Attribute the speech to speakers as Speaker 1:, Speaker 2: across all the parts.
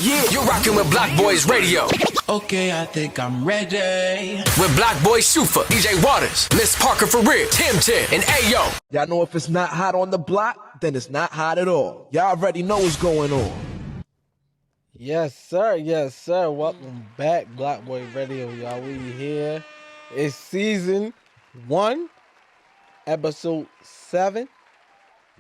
Speaker 1: Yeah, you're rocking with Blockboyz Radio.
Speaker 2: Okay, I think I'm ready.
Speaker 1: With Blockboyz Shufa, EJ Waters, Liz Parker for real, Tim, and Ayo.
Speaker 3: Y'all know if it's not hot on the block, then it's not hot at all. Y'all already know what's going on.
Speaker 4: Yes, sir. Yes, sir. Welcome back, Blockboyz Radio, y'all. We here. It's season 1, episode 7.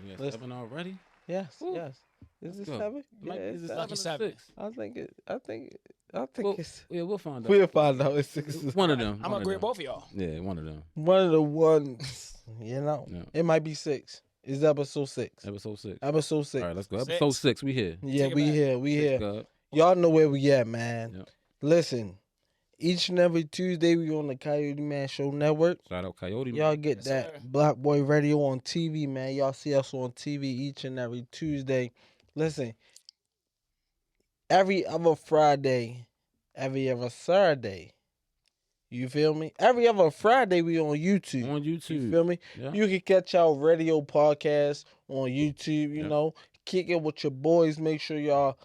Speaker 5: We got 7 already?
Speaker 4: Yes,
Speaker 5: Ooh.
Speaker 4: yes. Is this
Speaker 5: Go.
Speaker 4: 7? Yeah,
Speaker 5: Is
Speaker 4: it's
Speaker 5: it
Speaker 4: 7.
Speaker 5: 7 or 6?
Speaker 4: I think it's.
Speaker 5: Yeah, we'll find out.
Speaker 4: We'll find out. It's 6.
Speaker 5: One of them.
Speaker 6: I'm gonna agree with both of y'all.
Speaker 5: Yeah, one of them.
Speaker 4: One of the ones, you know.
Speaker 5: Yeah.
Speaker 4: It might be 6. It's episode 6.
Speaker 5: Episode 6.
Speaker 4: Episode 6.
Speaker 5: All right, let's go.
Speaker 6: Six.
Speaker 5: Episode 6, we here.
Speaker 4: Yeah,
Speaker 6: Take it
Speaker 4: we
Speaker 6: back.
Speaker 4: here. We here.
Speaker 5: God.
Speaker 4: Y'all know where we at, man.
Speaker 5: Yep.
Speaker 4: Listen, each and every Tuesday we on the Coyote Man Show Network.
Speaker 5: Shout out Coyote.
Speaker 4: Y'all
Speaker 5: Man.
Speaker 4: get
Speaker 6: Yes,
Speaker 4: that
Speaker 6: sir.
Speaker 4: Blockboyz Radio on TV, man. Y'all see us on TV each and every Tuesday. Listen, every other Friday, every other Saturday. You feel me? Every other Friday we on YouTube.
Speaker 5: On YouTube.
Speaker 4: You feel me?
Speaker 5: Yeah.
Speaker 4: You can catch our radio podcast on YouTube, you
Speaker 5: Yeah.
Speaker 4: know. Kick it with your boys. Make sure y'all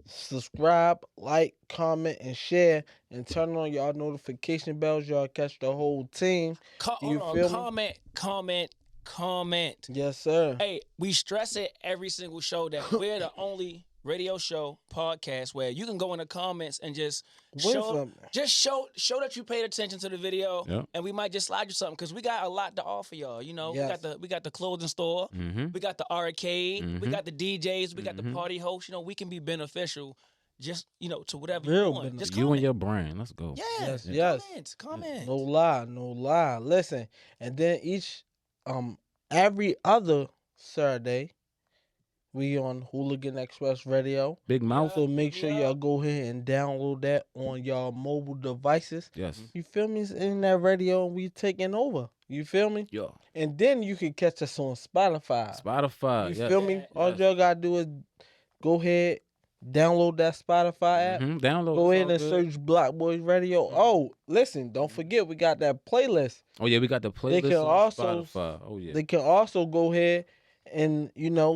Speaker 4: subscribe, like, comment, and share. And turn on y'all notification bells. Y'all catch the whole team. You
Speaker 6: Hold
Speaker 4: feel
Speaker 6: on.
Speaker 4: me?
Speaker 6: Comment.
Speaker 4: Yes, sir.
Speaker 6: Hey, we stress it every single show that we're the only radio show podcast where you can go in the comments and just
Speaker 4: Win
Speaker 6: show
Speaker 4: something.
Speaker 6: that you paid attention to the video,
Speaker 5: Yep.
Speaker 6: and we might just slide you something because we got a lot to offer y'all. You know,
Speaker 4: Yes.
Speaker 6: we got the clothing store,
Speaker 5: Mm-hmm.
Speaker 6: we got the arcade, we got the DJs, we got the
Speaker 5: Mhm.
Speaker 6: party hosts. You know, we can be beneficial, just to whatever
Speaker 4: Real
Speaker 6: you want. Just
Speaker 5: You
Speaker 6: comment.
Speaker 5: and your brand. Let's go.
Speaker 6: Yeah,
Speaker 4: Yes.
Speaker 6: comment.
Speaker 4: No lie. Listen, and then every other Saturday, we on Hooligan Express Radio.
Speaker 5: Big mouth.
Speaker 4: So make sure y'all go ahead and download that on y'all mobile devices.
Speaker 5: Yes.
Speaker 4: You feel me? It's in that radio, and we taking over. You feel me?
Speaker 5: Yo.
Speaker 4: And then you can catch us on Spotify.
Speaker 5: Spotify.
Speaker 4: You
Speaker 5: Yes.
Speaker 4: feel me?
Speaker 6: Yes.
Speaker 4: All y'all gotta do is go ahead, download that Spotify app.
Speaker 5: Mhm. Download.
Speaker 4: Go
Speaker 5: it's
Speaker 4: ahead
Speaker 5: all
Speaker 4: and
Speaker 5: good.
Speaker 4: search Blockboyz Radio. Oh, listen, don't forget we got that playlist.
Speaker 5: Oh, yeah, we got the playlist
Speaker 4: can
Speaker 5: on
Speaker 4: also-
Speaker 5: Spotify. Oh, yeah.
Speaker 4: They can also go ahead and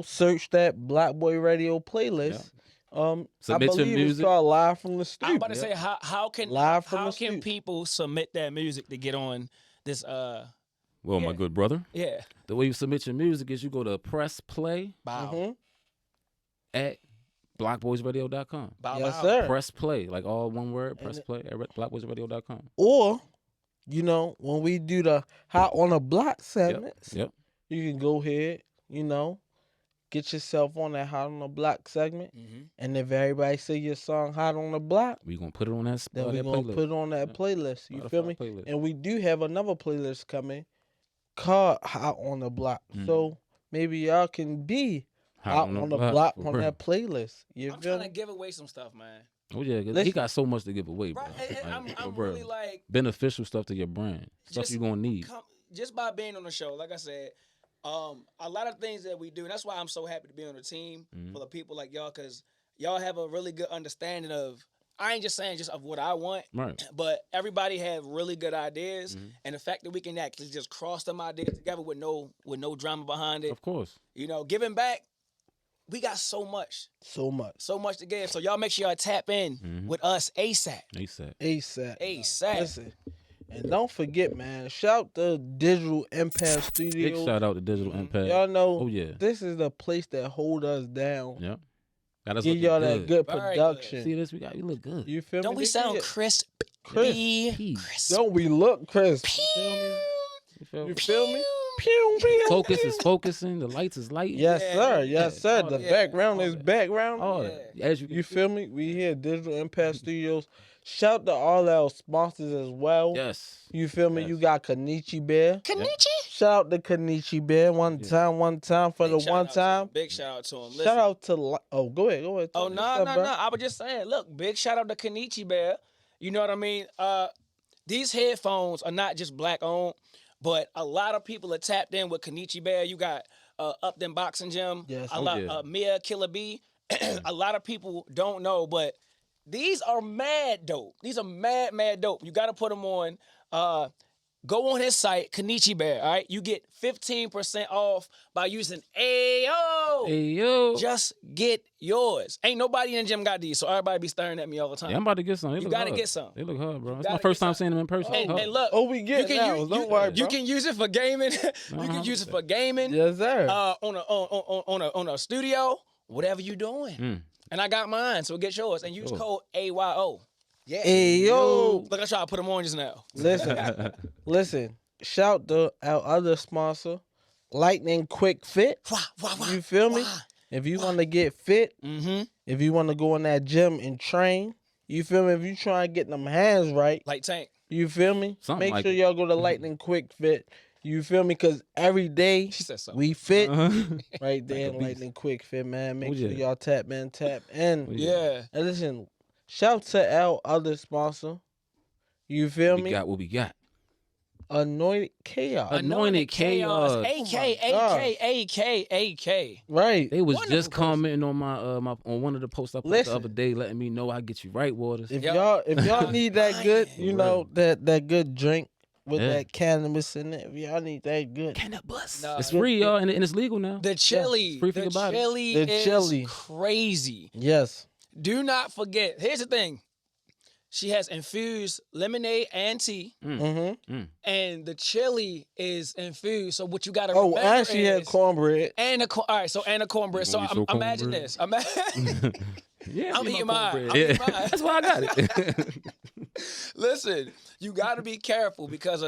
Speaker 4: search that Blockboyz Radio playlist. I
Speaker 5: Submit your
Speaker 4: believe it's
Speaker 5: music.
Speaker 4: called Live from the Studio.
Speaker 6: I'm about to say how can
Speaker 4: Live from
Speaker 6: how
Speaker 4: the
Speaker 6: can
Speaker 4: studio.
Speaker 6: people submit that music to get on this
Speaker 5: Well, my
Speaker 6: yeah.
Speaker 5: good brother,
Speaker 6: yeah
Speaker 5: the way you submit your music is you go to press play
Speaker 6: bow
Speaker 4: Mhm.
Speaker 5: at blockboyzradio.com.
Speaker 6: bow
Speaker 4: Yes,
Speaker 6: bow.
Speaker 4: sir.
Speaker 5: Press play, like all one word. Press
Speaker 4: And-
Speaker 5: play at blockboyzradio.com.
Speaker 4: Or, when we do the Hot on the Block segments,
Speaker 5: Yep.
Speaker 4: you can go ahead, get yourself on that Hot on the Block segment.
Speaker 6: Mhm.
Speaker 4: And if everybody say your song Hot on the Block,
Speaker 5: We gonna put it on that.
Speaker 4: then we're
Speaker 5: that
Speaker 4: going to
Speaker 5: playlist.
Speaker 4: put it on that
Speaker 5: Yeah.
Speaker 4: playlist. You
Speaker 5: Spotify
Speaker 4: feel me?
Speaker 5: playlist.
Speaker 4: And we do have another playlist coming called Hot on the Block.
Speaker 5: Mhm.
Speaker 4: So maybe y'all can be Hot on the Block
Speaker 5: for
Speaker 4: on
Speaker 5: real.
Speaker 4: that playlist. You
Speaker 6: I'm
Speaker 4: feel
Speaker 6: trying to
Speaker 4: me?
Speaker 6: give away some stuff, man.
Speaker 5: Oh yeah, 'cause he
Speaker 4: Listen.
Speaker 5: got so much to give away, bro.
Speaker 6: Right?
Speaker 5: Like,
Speaker 6: I'm
Speaker 5: bro,
Speaker 6: really like
Speaker 5: beneficial stuff to your brand, stuff
Speaker 6: Just
Speaker 5: you gonna need.
Speaker 6: just by being on the show. Like I said, a lot of things that we do, and that's why I'm so happy to be on the team
Speaker 5: Mhm.
Speaker 6: for the people like y'all, because y'all have a really good understanding of. I ain't just saying just of what I want,
Speaker 5: Right.
Speaker 6: but everybody have really good ideas,
Speaker 5: Mhm.
Speaker 6: and the fact that we can actually just cross them ideas together with no drama behind it,
Speaker 5: Of course.
Speaker 6: giving back. We got so much
Speaker 4: So much.
Speaker 6: to give. So y'all make sure y'all tap in
Speaker 5: Mhm.
Speaker 6: with us ASAP.
Speaker 5: ASAP.
Speaker 4: ASAP.
Speaker 6: ASAP.
Speaker 4: Listen. And don't forget, man, shout the Digital Impact
Speaker 5: Big
Speaker 4: Studios.
Speaker 5: shout out to Digital Impact.
Speaker 4: Y'all know
Speaker 5: Oh yeah.
Speaker 4: this is the place that hold us down.
Speaker 5: Yep. Got us
Speaker 4: Give
Speaker 5: looking
Speaker 4: y'all that good
Speaker 6: Very
Speaker 4: production.
Speaker 5: See this? We look good.
Speaker 4: You feel
Speaker 6: Don't
Speaker 4: me?
Speaker 6: we
Speaker 4: They
Speaker 6: sound
Speaker 4: get-
Speaker 6: crisp?
Speaker 4: Crisp.
Speaker 6: Crisp.
Speaker 4: Don't we look crisp?
Speaker 5: You feel
Speaker 4: You
Speaker 5: me?
Speaker 4: feel me? Pew, pew.
Speaker 5: Focus is focusing. The lights is lighting.
Speaker 4: Yes,
Speaker 6: Yeah,
Speaker 4: sir.
Speaker 6: yeah,
Speaker 4: Yes, sir.
Speaker 5: all
Speaker 4: The
Speaker 5: that.
Speaker 4: background
Speaker 5: All
Speaker 4: is
Speaker 5: that.
Speaker 4: background.
Speaker 5: All that. As you can
Speaker 4: You feel me? We here, Digital Impact Studios. Shout to all our sponsors as well.
Speaker 5: Yes.
Speaker 4: You feel me?
Speaker 5: Yes.
Speaker 4: You got Kanichi Bear.
Speaker 6: Kanichi.
Speaker 4: Shout out to Kanichi Bear one time for the
Speaker 6: Big shout
Speaker 4: one
Speaker 6: out to
Speaker 4: time.
Speaker 6: him. Big shout out to him. Listen.
Speaker 4: Shout out to go ahead.
Speaker 6: Oh
Speaker 4: Talk
Speaker 6: no,
Speaker 4: your stuff, bro.
Speaker 6: I was just saying. Look, big shout out to Kanichi Bear. You know what I mean? These headphones are not just black owned, but a lot of people are tapped in with Kanichi Bear. You got Up Them Boxing Gym.
Speaker 4: Yes.
Speaker 6: A
Speaker 4: Oh,
Speaker 6: lot.
Speaker 5: yeah.
Speaker 6: Mia Killer B. A lot of people don't know, but these are mad dope. These are mad dope. You got to put them on. Go on his site, Kenichi Bear, all right? You get 15% off by using Ayo.
Speaker 5: Hey yo.
Speaker 6: Just get yours. Ain't nobody in the gym got these, so everybody be staring at me all the time.
Speaker 5: Yeah, I'm about to get some. They
Speaker 6: You
Speaker 5: look
Speaker 6: gotta
Speaker 5: hard.
Speaker 6: get some.
Speaker 5: They look hard, bro. It's
Speaker 6: gotta
Speaker 5: my first
Speaker 6: get
Speaker 5: time
Speaker 6: some.
Speaker 5: seeing them in person.
Speaker 6: And look,
Speaker 4: Oh, we get now. Don't worry, bro.
Speaker 6: You can use it for gaming. You can use it for gaming.
Speaker 4: Yes, sir.
Speaker 6: On a studio, whatever you doing. And I got mine, so get yours. And use code AYO. Yeah.
Speaker 4: Hey, yo.
Speaker 6: Look, I try to put them on just now.
Speaker 4: Listen. Shout to our other sponsor, Lightning Quick Fit. You feel me? If you want to get fit, if you want to go in that gym and train, you feel me? If you try to get them hands right,
Speaker 6: Like Tank.
Speaker 4: you feel me?
Speaker 5: Something
Speaker 4: Make
Speaker 5: like
Speaker 4: sure
Speaker 5: it.
Speaker 4: y'all go to Lightning Quick Fit. You feel me? Because every day
Speaker 6: She said something.
Speaker 4: we fit
Speaker 5: Uh-huh.
Speaker 4: right there in
Speaker 5: beast.
Speaker 4: Lightning Quick Fit, man. Make
Speaker 5: Oh,
Speaker 4: sure
Speaker 5: yeah.
Speaker 4: y'all tap in.
Speaker 6: Yeah.
Speaker 4: And listen, shout to our other sponsor. You feel
Speaker 5: We
Speaker 4: me?
Speaker 5: got what we got.
Speaker 4: Anointed Chaos.
Speaker 5: Anointed Chaos.
Speaker 6: AK.
Speaker 4: Right.
Speaker 5: They was
Speaker 6: Wonderful
Speaker 5: just commenting on my on one of the posts I put
Speaker 4: Listen.
Speaker 5: the other day, letting me know I get you right, Waters.
Speaker 4: If
Speaker 6: Yo.
Speaker 4: y'all need that good, you know, that good drink with
Speaker 5: Yeah.
Speaker 4: that cannabis in it. If y'all need that good.
Speaker 5: Cannabis.
Speaker 6: Nah.
Speaker 5: It's free, y'all, and it's legal now.
Speaker 6: The chili.
Speaker 5: free for
Speaker 6: The
Speaker 5: your body.
Speaker 6: chili
Speaker 4: The
Speaker 6: is
Speaker 4: chili.
Speaker 6: crazy.
Speaker 4: Yes.
Speaker 6: Do not forget. Here's the thing. She has infused lemonade and tea,
Speaker 4: Mm-hmm.
Speaker 6: and the chili is infused. So what you got to
Speaker 4: Oh,
Speaker 6: remember
Speaker 4: and she had
Speaker 6: is-
Speaker 4: cornbread.
Speaker 6: and a all right. So and a cornbread. So
Speaker 5: You gonna eat your
Speaker 6: imagine
Speaker 5: cornbread?
Speaker 6: this.
Speaker 5: Yeah,
Speaker 6: I'm
Speaker 5: eat
Speaker 6: eating
Speaker 5: my
Speaker 6: mine.
Speaker 5: cornbread.
Speaker 6: I'm eating mine.
Speaker 5: That's why I got it.
Speaker 6: Listen, you got to be careful because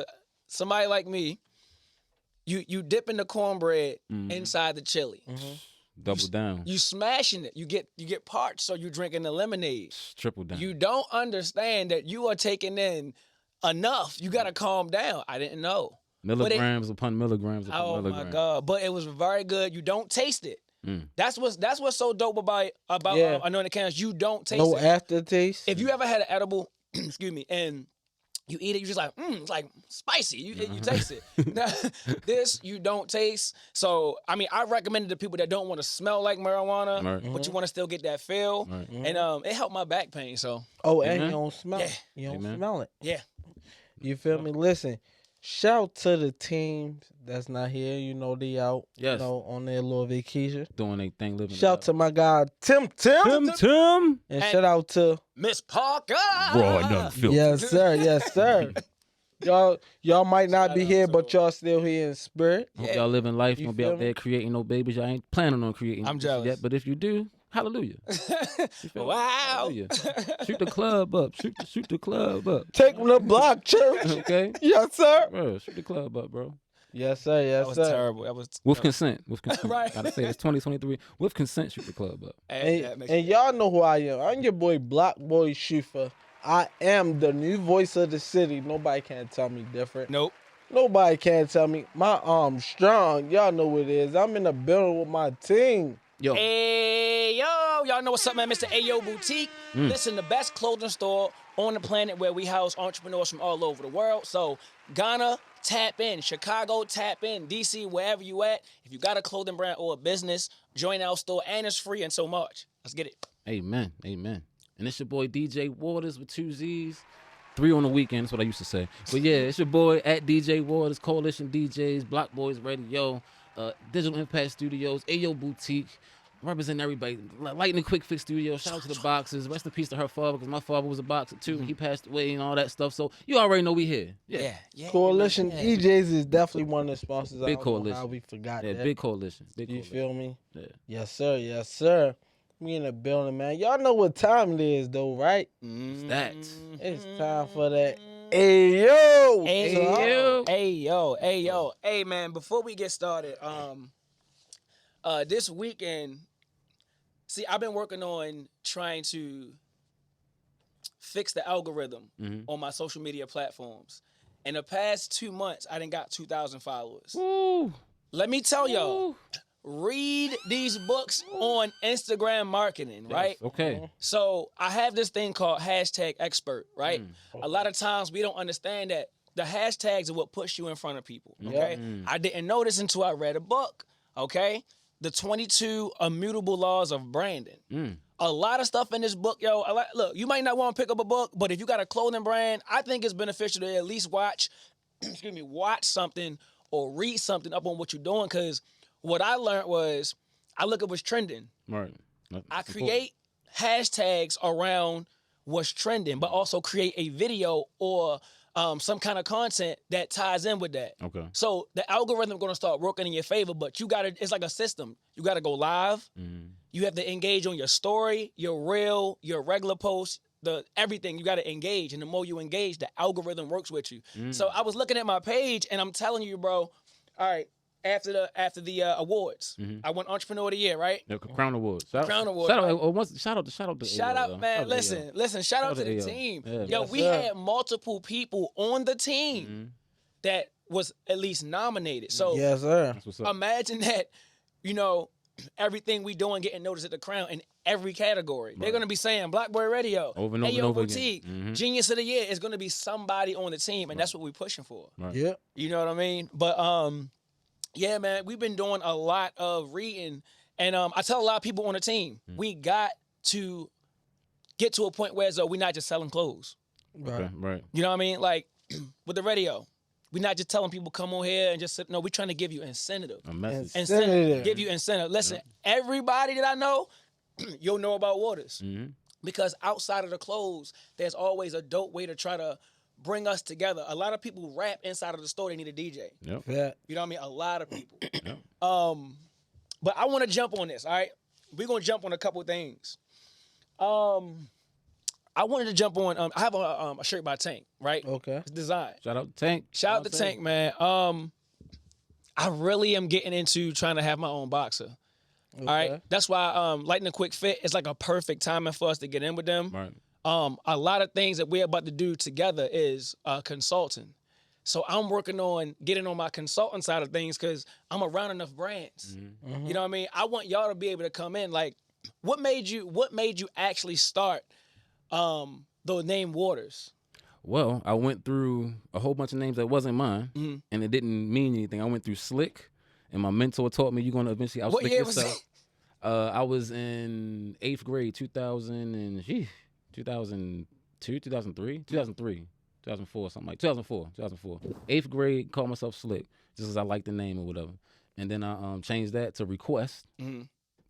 Speaker 6: somebody like me, you dip in the cornbread inside the chili.
Speaker 5: Double down.
Speaker 6: You smashing it. You get parched, so you drinking the lemonade.
Speaker 5: Triple down.
Speaker 6: You don't understand that you are taking in enough. You got to calm down. I didn't know.
Speaker 5: milligrams upon milligrams upon
Speaker 6: Oh
Speaker 5: milligrams.
Speaker 6: my God! But it was very good. You don't taste it.
Speaker 5: Mm.
Speaker 6: That's what's so dope about
Speaker 4: Yeah.
Speaker 6: anointed cannabis. You don't taste
Speaker 4: No
Speaker 6: it.
Speaker 4: aftertaste.
Speaker 6: If you ever had an edible, excuse me, and you eat it, you just like, it's like spicy. You taste it. Now, this you don't taste. So I mean, I recommend it to people that don't want to smell like marijuana,
Speaker 5: Right.
Speaker 6: but you want to still get that feel.
Speaker 5: Right.
Speaker 6: And it helped my back pain. So
Speaker 4: Oh, and
Speaker 5: Amen.
Speaker 4: you don't smell it.
Speaker 6: Yeah.
Speaker 4: You don't
Speaker 5: Amen.
Speaker 4: smell it.
Speaker 6: yeah,
Speaker 4: You feel me? Listen, shout to the teams that's not here. You know, they out,
Speaker 5: Yes.
Speaker 4: you know, on their little vacation.
Speaker 5: Doing their thing, living.
Speaker 4: Shout to my guy, Tim.
Speaker 5: Tim.
Speaker 4: And shout out to,
Speaker 6: Miss Parker.
Speaker 4: yes, sir. Yes, sir. Y'all might not be
Speaker 6: out
Speaker 4: here,
Speaker 6: to
Speaker 4: but y'all still here in spirit.
Speaker 5: Hope y'all living life.
Speaker 4: You
Speaker 5: Don't be
Speaker 4: feel
Speaker 5: out
Speaker 4: me?
Speaker 5: there creating no babies. Y'all ain't planning on creating.
Speaker 6: I'm
Speaker 5: just
Speaker 6: jealous.
Speaker 5: Yet, but if you do, hallelujah. You feel me?
Speaker 6: Wow.
Speaker 5: Hallelujah. Shoot the club up. Shoot the club up.
Speaker 4: Take them to block church.
Speaker 5: Okay.
Speaker 4: Yes, sir.
Speaker 5: Bro, shoot the club up, bro.
Speaker 4: Yes, sir. Yes,
Speaker 6: That was
Speaker 4: sir.
Speaker 6: terrible. That was
Speaker 5: With consent. With consent.
Speaker 6: Right.
Speaker 5: Gotta say it's 2023. With consent, shoot the club up.
Speaker 4: And y'all know who I am. I'm your boy Blockboyz Shufa. I am the new voice of the city. Nobody can tell me different.
Speaker 6: Nope.
Speaker 4: Nobody can tell me. My arm's strong. Y'all know what it is. I'm in the building with my team.
Speaker 5: Yo.
Speaker 6: Hey, yo, y'all know what's up, man? Mr. Ayo Boutique. Listen, the best clothing store on the planet where we house entrepreneurs from all over the world. So, Ghana, tap in. Chicago, tap in. DC, wherever you at. If you got a clothing brand or a business, join our store, and it's free and so much. Let's get it.
Speaker 5: Amen. Amen. And it's your boy DJ Waters with 2 Z's. 3 on the weekend, that's what I used to say. But yeah, it's your boy at DJ Waters, Coalition DJs, Blockboyz Radio, Digital Impact Studios, Ayo Boutique. Representing everybody. Lightning Quick Fix Studio. Shout out to the boxers. Rest in peace to her father, because my father was a boxer too. He passed away and all that stuff. So you already know we here. Yeah.
Speaker 4: Coalition DJs is definitely one of the sponsors. I
Speaker 5: Big
Speaker 4: don't know
Speaker 5: coalition.
Speaker 4: how we forgot
Speaker 5: Yeah,
Speaker 4: that.
Speaker 5: big coalition. Big
Speaker 4: You
Speaker 5: coalition.
Speaker 4: feel me?
Speaker 5: Yeah.
Speaker 4: Yes, sir. Yes, sir. We in the building, man. Y'all know what time it is, though, right?
Speaker 5: That.
Speaker 4: It's time for that. Hey, yo.
Speaker 6: Hey,
Speaker 4: So,
Speaker 6: yo. Hey, yo. Hey, yo. Hey, man, before we get started, this weekend, see, I've been working on trying to fix the algorithm on my social media platforms. In the past 2 months, I done got 2,000 followers.
Speaker 5: Woo.
Speaker 6: Let me tell y'all,
Speaker 5: Woo.
Speaker 6: read these books on Instagram marketing, right?
Speaker 5: Okay.
Speaker 6: So I have this thing called #expert, right? A lot of times we don't understand that the hashtags are what puts you in front of people, okay? I didn't know this until I read a book, okay? The 22 Immutable Laws of Branding. A lot of stuff in this book, yo. Look, you might not want to pick up a book, but if you got a clothing brand, I think it's beneficial to at least watch excuse me, watch something or read something up on what you're doing. Because what I learned was I look at what's trending.
Speaker 5: Right.
Speaker 6: I create hashtags around what's trending, but also create a video or some kind of content that ties in with that.
Speaker 5: Okay.
Speaker 6: So the algorithm going to start working in your favor, but you got to, it's like a system. You got to go live. You have to engage on your story, your reel, your regular post, everything. You got to engage. And the more you engage, the algorithm works with you. So I was looking at my page and I'm telling you, bro, all right, after the awards, I won Entrepreneur of the Year, right?
Speaker 5: The Crown Awards.
Speaker 6: Crown Awards.
Speaker 5: Shout out to
Speaker 6: Shout out, man. Listen, shout out to the team. Yo, we had multiple people on the team that was at least nominated. So
Speaker 4: Yes, sir.
Speaker 5: That's what's up.
Speaker 6: imagine that, everything we doing getting noticed at the Crown in every category. They're gonna be saying Blockboy Radio,
Speaker 5: Over and over
Speaker 6: Ayo
Speaker 5: and over
Speaker 6: Boutique,
Speaker 5: again.
Speaker 6: Genius of the Year. Is gonna be somebody on the team, and that's what we're pushing for.
Speaker 5: Right.
Speaker 4: Yeah.
Speaker 6: You know what I mean? But yeah, man, we've been doing a lot of reading, and I tell a lot of people on the team, we got to get to a point where we're not just selling clothes.
Speaker 4: Right.
Speaker 5: Okay, right.
Speaker 6: You know what I mean? Like with the radio, we're not just telling people come on here and just sit. No, we're trying to give you incentive.
Speaker 5: A message.
Speaker 6: Incentive. Give you incentive. Listen, everybody that I know, you'll know about Waters. Because outside of the clothes, there's always a dope way to try to bring us together. A lot of people rap inside of the store, they need a DJ.
Speaker 5: Yep.
Speaker 4: Yeah.
Speaker 6: You know what I mean? A lot of people.
Speaker 5: Yep.
Speaker 6: But I want to jump on this, all right? We're going to jump on a couple of things. I wanted to jump on, I have a shirt by Tank, right?
Speaker 4: Okay.
Speaker 6: It's designed.
Speaker 5: Shout out to Tank.
Speaker 6: Shout out to Tank, man. I really am getting into trying to have my own boxer.
Speaker 4: Okay.
Speaker 6: All right. That's why Lightning Quick Fit is like a perfect timing for us to get in with them.
Speaker 5: Right.
Speaker 6: A lot of things that we're about to do together is consulting. So I'm working on getting on my consulting side of things because I'm around enough brands. You know what I mean? I want y'all to be able to come in. Like, what made you actually start the name Waters?
Speaker 5: Well, I went through a whole bunch of names that wasn't mine, and it didn't mean anything. I went through Slick, and my mentor taught me you're going to eventually
Speaker 6: What
Speaker 5: outslick
Speaker 6: year was
Speaker 5: yourself. I was in 8th grade, 2002, 2003, 2004, something like 2004. 8th grade, called myself Slick, just as I liked the name or whatever. And then I changed that to Request.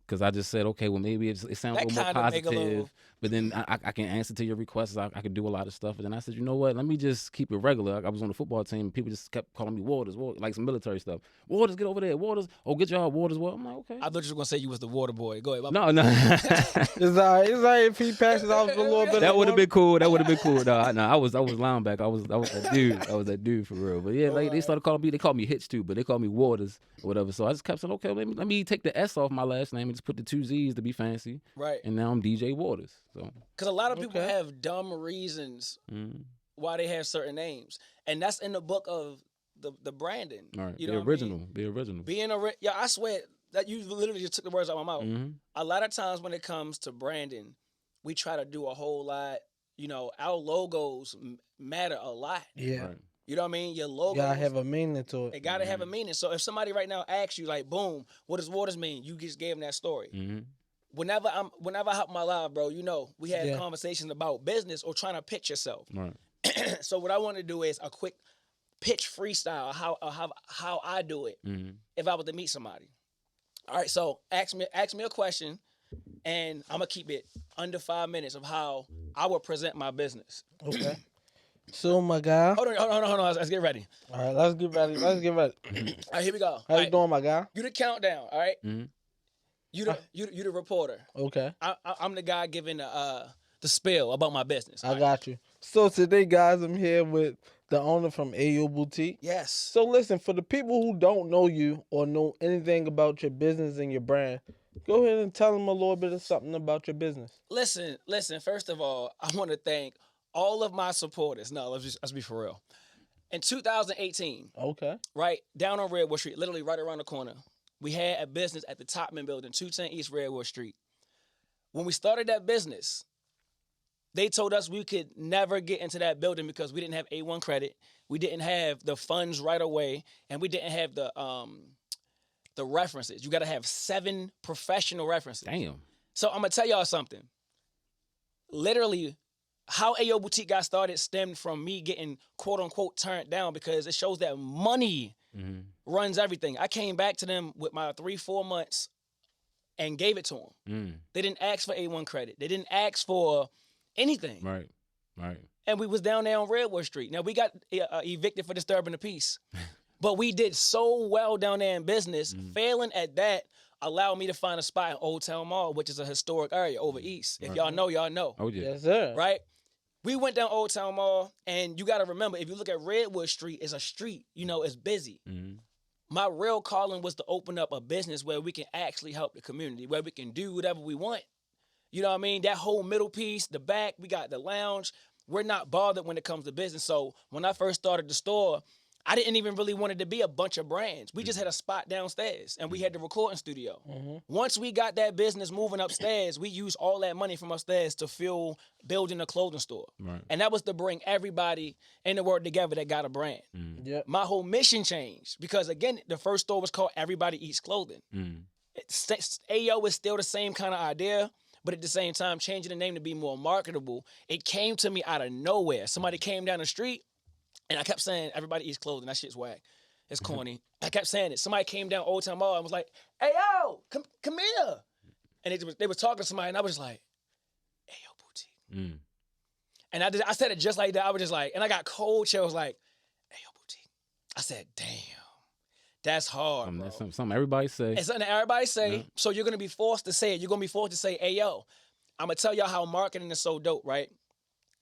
Speaker 5: Because I just said, okay, well, maybe it sounds a little more positive. But then I can answer to your requests. I can do a lot of stuff. But then I said, you know what? Let me just keep it regular. I was on the football team. And people just kept calling me Waters, like some military stuff. Waters, get over there. Waters. Oh, get your Waters. Well, I'm like, okay.
Speaker 6: I thought you were going to say you was the water boy. Go ahead.
Speaker 5: No.
Speaker 4: It's all right if he passes out a little bit.
Speaker 5: That would have been cool. No, I was linebacker. I was that dude. I was that dude for real. But yeah, they started calling me. They called me Hitch too, but they called me Waters or whatever. So I just kept saying, okay, let me take the S off my last name and just put the 2 Z's to be fancy.
Speaker 6: Right.
Speaker 5: And now I'm DJ Waters. So.
Speaker 6: Because a lot of people have dumb reasons why they have certain names, and that's in the book of the branding.
Speaker 5: All right.
Speaker 6: You know
Speaker 5: the
Speaker 6: what
Speaker 5: original.
Speaker 6: I mean?
Speaker 5: The original.
Speaker 6: Being yeah, I swear that you literally just took the words out of my mouth. A lot of times when it comes to branding, we try to do a whole lot. You know, our logos matter a lot.
Speaker 4: Yeah.
Speaker 5: Right.
Speaker 6: You know what I mean? Your logo
Speaker 4: Gotta have a meaning to it.
Speaker 6: It gotta have a meaning. So if somebody right now asks you, like, boom, what does Waters mean? You just gave them that story. Whenever I hop my live, bro, you know, we had conversations about business or trying to pitch yourself.
Speaker 5: Right.
Speaker 6: So what I want to do is a quick pitch freestyle, how I do it if I was to meet somebody. All right, so ask me a question, and I'm gonna keep it under 5 minutes of how I would present my business.
Speaker 4: Okay. So my guy.
Speaker 6: Hold on. Let's get ready.
Speaker 4: All right, let's get ready.
Speaker 6: All right, here we go.
Speaker 4: How you doing, my guy?
Speaker 6: You the countdown. All right. You the reporter.
Speaker 4: Okay.
Speaker 6: I'm the guy giving the spiel about my business.
Speaker 4: I got you. So today, guys, I'm here with the owner from Ayo Boutique.
Speaker 6: Yes.
Speaker 4: So listen, for the people who don't know you or know anything about your business and your brand, go ahead and tell them a little bit of something about your business.
Speaker 6: Listen. First of all, I want to thank all of my supporters. No, let's be for real. In 2018,
Speaker 4: Okay.
Speaker 6: right down on Redwood Street, literally right around the corner, we had a business at the Topman Building, 210 East Redwood Street. When we started that business, they told us we could never get into that building because we didn't have A1 credit, we didn't have the funds right away, and we didn't have the references. You got to have 7 professional references.
Speaker 5: Damn.
Speaker 6: So I'm gonna tell y'all something. Literally, how Ayo Boutique got started stemmed from me getting quote unquote turned down because it shows that money runs everything. I came back to them with my 3-4 months and gave it to them. They didn't ask for A1 credit. They didn't ask for anything.
Speaker 5: Right.
Speaker 6: And we was down there on Redwood Street. Now we got evicted for disturbing the peace, but we did so well down there in business. Failing at that allowed me to find a spot in Old Town Mall, which is a historic area over east. If y'all know, y'all know.
Speaker 5: Oh yeah.
Speaker 4: Yes, sir.
Speaker 6: Right? We went down Old Town Mall, and you got to remember, if you look at Redwood Street, it's a street. It's busy. My real calling was to open up a business where we can actually help the community, where we can do whatever we want. You know what I mean? That whole middle piece, the back, we got the lounge. We're not bothered when it comes to business. So when I first started the store, I didn't even really want it to be a bunch of brands. We just had a spot downstairs, and we had the recording studio. Once we got that business moving upstairs, we used all that money from upstairs to fuel building a clothing store.
Speaker 5: Right.
Speaker 6: And that was to bring everybody in the world together that got a brand.
Speaker 4: Yep.
Speaker 6: My whole mission changed because, again, the first store was called Everybody Eats Clothing. Ayo is still the same kind of idea, but at the same time, changing the name to be more marketable. It came to me out of nowhere. Somebody came down the street, and I kept saying, Everybody Eats Clothing. That shit's whack. It's corny. I kept saying it. Somebody came down Old Town Mall and was like, hey, yo, come here. And they were talking to somebody, and I was just like, Ayo Boutique. And I said it just like that. I was just like, and I got cold chills like, Ayo Boutique. I said, damn, that's hard, bro.
Speaker 5: That's something everybody say.
Speaker 6: It's something that everybody say, so you're going to be forced to say it. You're going to be forced to say, hey, yo, I'm going to tell y'all how marketing is so dope, right?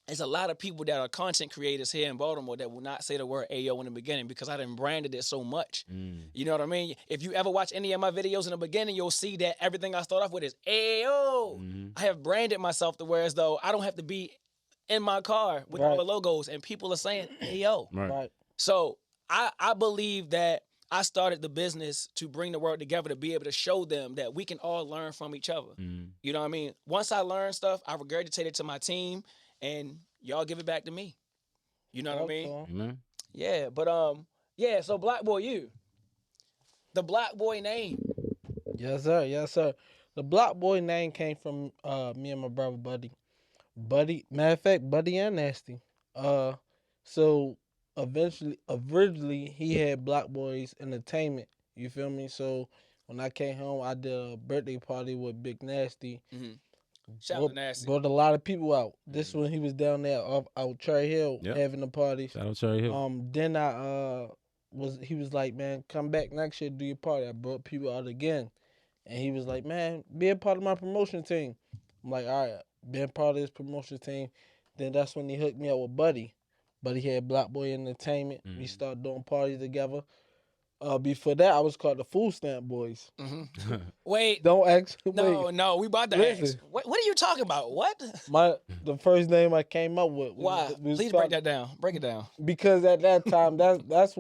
Speaker 6: There's a lot of people that are content creators here in Baltimore that will not say the word Ayo in the beginning because I done branded it so much. You know what I mean? If you ever watch any of my videos in the beginning, you'll see that everything I start off with is Ayo. I have branded myself to where as though I don't have to be in my car with all the logos and people are saying Ayo.
Speaker 4: Right.
Speaker 6: So I believe that I started the business to bring the world together to be able to show them that we can all learn from each other. You know what I mean? Once I learned stuff, I regurgitated it to my team. And y'all give it back to me. You know what I mean?
Speaker 5: Amen.
Speaker 6: Yeah, but so Black Boy, the Black Boy name.
Speaker 4: Yes, sir. Yes, sir. The Black Boy name came from me and my brother Buddy. Matter of fact, Buddy and Nasty. So originally he had Blockboyz Entertainment. You feel me? So when I came home, I did a birthday party with Big Nasty.
Speaker 6: Shout out to Nasty.
Speaker 4: Brought a lot of people out. This when he was down there out Cherry Hill having a party.
Speaker 5: Shout out Cherry Hill.
Speaker 4: Then he was like, man, come back next year, do your party. I brought people out again. And he was like, man, be a part of my promotion team. I'm like, all right, be a part of this promotion team. Then that's when he hooked me up with Buddy. Buddy had Black Boy Entertainment. We started doing parties together. Before that, I was called the Food Stamp Boys.
Speaker 6: Wait.
Speaker 4: Don't ask.
Speaker 6: No, we about to
Speaker 4: Listen.
Speaker 6: ask. What are you talking about? What?
Speaker 4: The first name I came up with.
Speaker 6: Why? Please break that down. Break it down.
Speaker 4: Because at that time, that's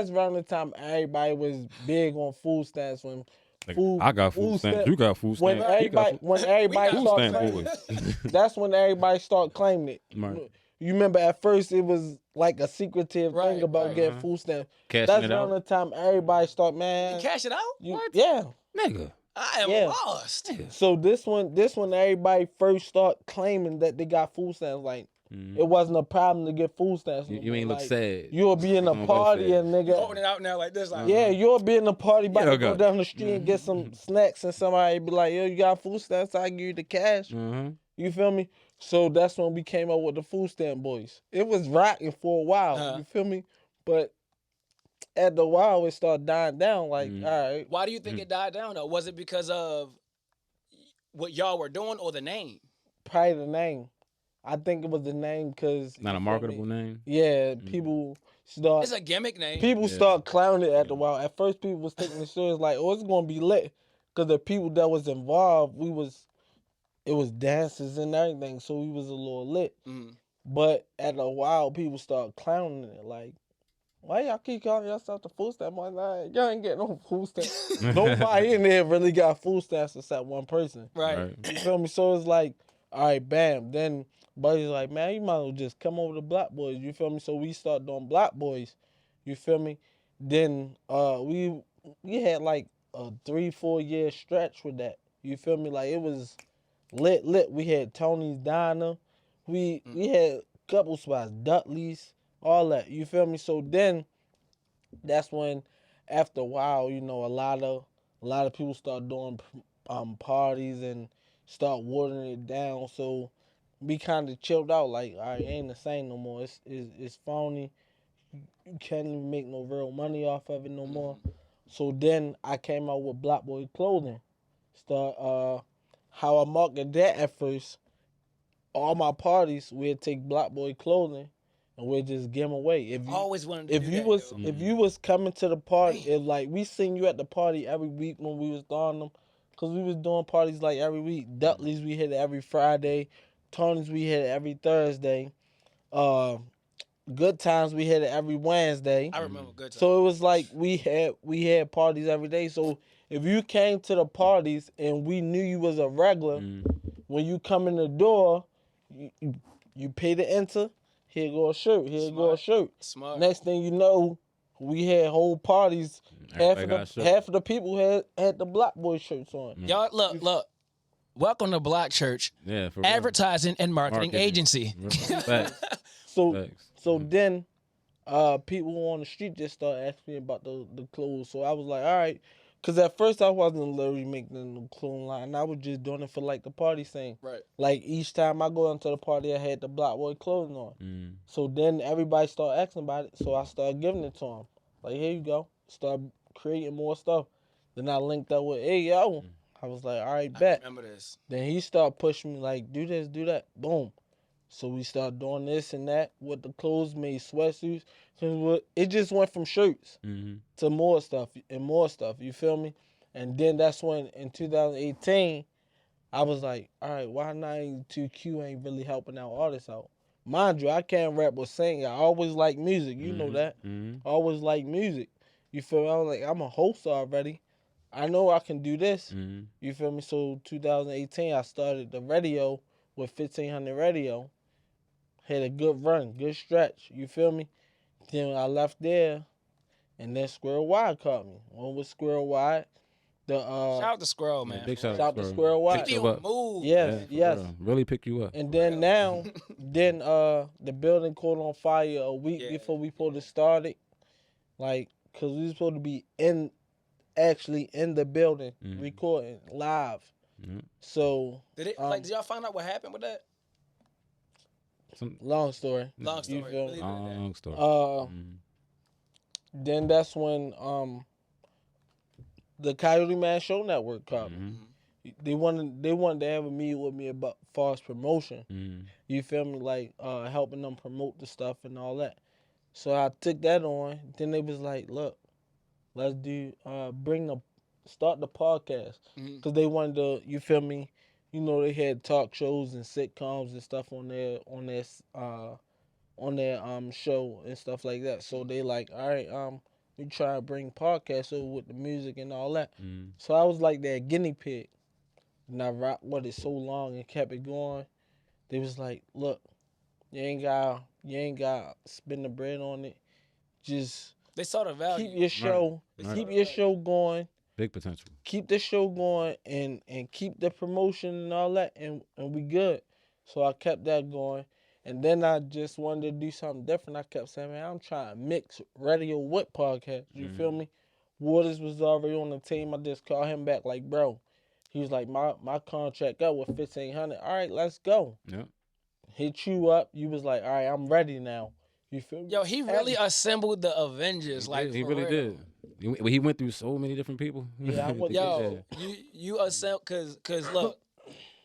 Speaker 4: around the time everybody was big on food stamps. When
Speaker 5: I got food stamps. You got food
Speaker 4: when
Speaker 5: stamps.
Speaker 4: everybody
Speaker 5: food
Speaker 4: started
Speaker 5: stamp
Speaker 4: claiming
Speaker 5: boys.
Speaker 4: it. That's when everybody started claiming it.
Speaker 5: Right.
Speaker 4: You remember at first it was like a secretive thing about getting food stamps.
Speaker 5: Cashing
Speaker 4: That's
Speaker 5: it
Speaker 4: around
Speaker 5: out.
Speaker 4: the time everybody started, man.
Speaker 6: Cash it out?
Speaker 5: What?
Speaker 4: Yeah.
Speaker 5: Nigga.
Speaker 6: I am
Speaker 4: Yeah.
Speaker 6: lost.
Speaker 4: So this one everybody first start claiming that they got food stamps. Like it wasn't a problem to get food stamps.
Speaker 5: You ain't look
Speaker 4: Like,
Speaker 5: sad.
Speaker 4: You'll be in a
Speaker 5: Don't
Speaker 4: party
Speaker 5: go
Speaker 4: and nigga.
Speaker 6: Holding it out now like this. Like,
Speaker 4: Yeah, you'll be in a party about to go
Speaker 5: go.
Speaker 4: down the street and get some snacks and somebody be like, yo, you got food stamps? I give you the cash. You feel me? So that's when we came up with the Food Stamp Boys. It was rocking for a while. You feel me? But at the while, it started dying down. Like, all right.
Speaker 6: Why do you think it died down though? Was it because of what y'all were doing or the name?
Speaker 4: Probably the name. I think it was the name because
Speaker 5: Not a marketable name.
Speaker 4: yeah, people start.
Speaker 6: It's a gimmick name.
Speaker 4: People start clowning it at the while. At first, people was taking it serious, like, oh, it's gonna be lit, because the people that was involved, it was dances and everything, so we was a little lit. But at a while, people start clowning it, like, why y'all keep calling yourself the food stamp? I'm like, y'all ain't getting no food stamps. Nobody in there really got food stamps except one person.
Speaker 6: Right.
Speaker 4: You feel me? So it's like, all right, bam. Then Buddy's like, man, you might as well just come over to Blockboyz. You feel me? So we start doing Blockboyz. You feel me? Then we had like a 3-4 year stretch with that. You feel me? Like it was lit. We had Tony's Diner. We had a couple spots, Dudley's, all that. You feel me? So then that's when, after a while, you know, a lot of people start doing parties and start watering it down. So we kind of chilled out. Like, all right, it ain't the same no more. It's phony. You can't even make no real money off of it no more. So then I came out with Blockboyz clothing. How I marketed that at first. All my parties, we'd take Blockboyz clothing and we'd just give them away. If you
Speaker 6: Always wanted to
Speaker 4: if
Speaker 6: do
Speaker 4: you
Speaker 6: that,
Speaker 4: was
Speaker 6: yo.
Speaker 4: if you was coming to the party, if like we seen you at the party every week when we was throwing them, cause we was doing parties like every week. Dudley's we hit it every Friday, Tony's we hit it every Thursday, Good Times we hit it every Wednesday.
Speaker 6: I remember good times.
Speaker 4: So it was like we had parties every day. So if you came to the parties and we knew you was a regular, when you come in the door, you pay to enter. Here go a shirt. Here go a shirt.
Speaker 6: Smart.
Speaker 4: Next thing you know, we had whole parties. Half of the people had the Blockboyz shirts on.
Speaker 6: Y'all, look. Welcome to Block Church,
Speaker 5: Yeah, for real.
Speaker 6: advertising and marketing agency.
Speaker 5: Facts.
Speaker 4: So then, people on the street just started asking me about the clothes. So I was like, all right, because at first I wasn't literally making the clothes line. I was just doing it for like the party scene.
Speaker 6: Right.
Speaker 4: Like each time I go into the party, I had the Blockboyz clothing on. So then everybody started asking about it. So I started giving it to them. Like, here you go. Start creating more stuff. Then I linked up with, hey, yo. I was like, all right, bet.
Speaker 6: Remember this.
Speaker 4: Then he started pushing me like, do this, do that. Boom. So we started doing this and that with the clothes, made sweatsuits. So it just went from shirts to more stuff and more stuff. You feel me? And then that's when, in 2018, I was like, all right, why 92Q ain't really helping out artists out? Mind you, I can't rap or sing. I always like music. You know that. I always like music. You feel me? I was like, I'm a host already. I know I can do this. You feel me? So 2018, I started the radio with 1500 Radio. Had a good run, good stretch. You feel me? Then I left there, and then Squirrel Wide caught me. One with Squirrel Wide.
Speaker 6: Shout out to Squirrel, man.
Speaker 5: Big shout
Speaker 4: Shout out to Squirrel Wide.
Speaker 6: Be on the move.
Speaker 4: Yes, yes.
Speaker 5: Real. Really pick you up.
Speaker 4: And then now, the building caught on fire a week before we supposed to start it. Like, cause we was supposed to be actually in the building recording live. So
Speaker 6: Did y'all find out what happened with that?
Speaker 4: long story.
Speaker 6: Long story.
Speaker 4: You feel me?
Speaker 6: Really
Speaker 5: Long story.
Speaker 4: Then that's when the Coyote Man Show Network called me. They wanted to have a meeting with me about false promotion. You feel me? Like helping them promote the stuff and all that. So I took that on. Then they was like, look, let's do start the podcast. Cause they wanted to, you feel me? You know, they had talk shows and sitcoms and stuff on their show and stuff like that. So they like, all right, we try to bring podcasts over with the music and all that. So I was like that guinea pig. And I rocked with it so long and kept it going. They was like, look, you ain't got spend the bread on it. Just
Speaker 6: They saw the value.
Speaker 4: keep your show, keep your show going.
Speaker 5: Big potential.
Speaker 4: Keep the show going and keep the promotion and all that, and we good. So I kept that going. And then I just wanted to do something different. I kept saying, man, I'm trying to mix radio with podcast. You feel me? Waters was already on the team. I just called him back like, bro. He was like, my contract up with 1500. All right, let's go.
Speaker 5: Yeah.
Speaker 4: Hit you up. You was like, all right, I'm ready now. You feel me?
Speaker 6: Yo, he really assembled the Avengers. Like,
Speaker 5: He
Speaker 6: for
Speaker 5: really
Speaker 6: real.
Speaker 5: did. He went through so many different people.
Speaker 4: Yeah, I went
Speaker 6: Yo, you assemble, cause look,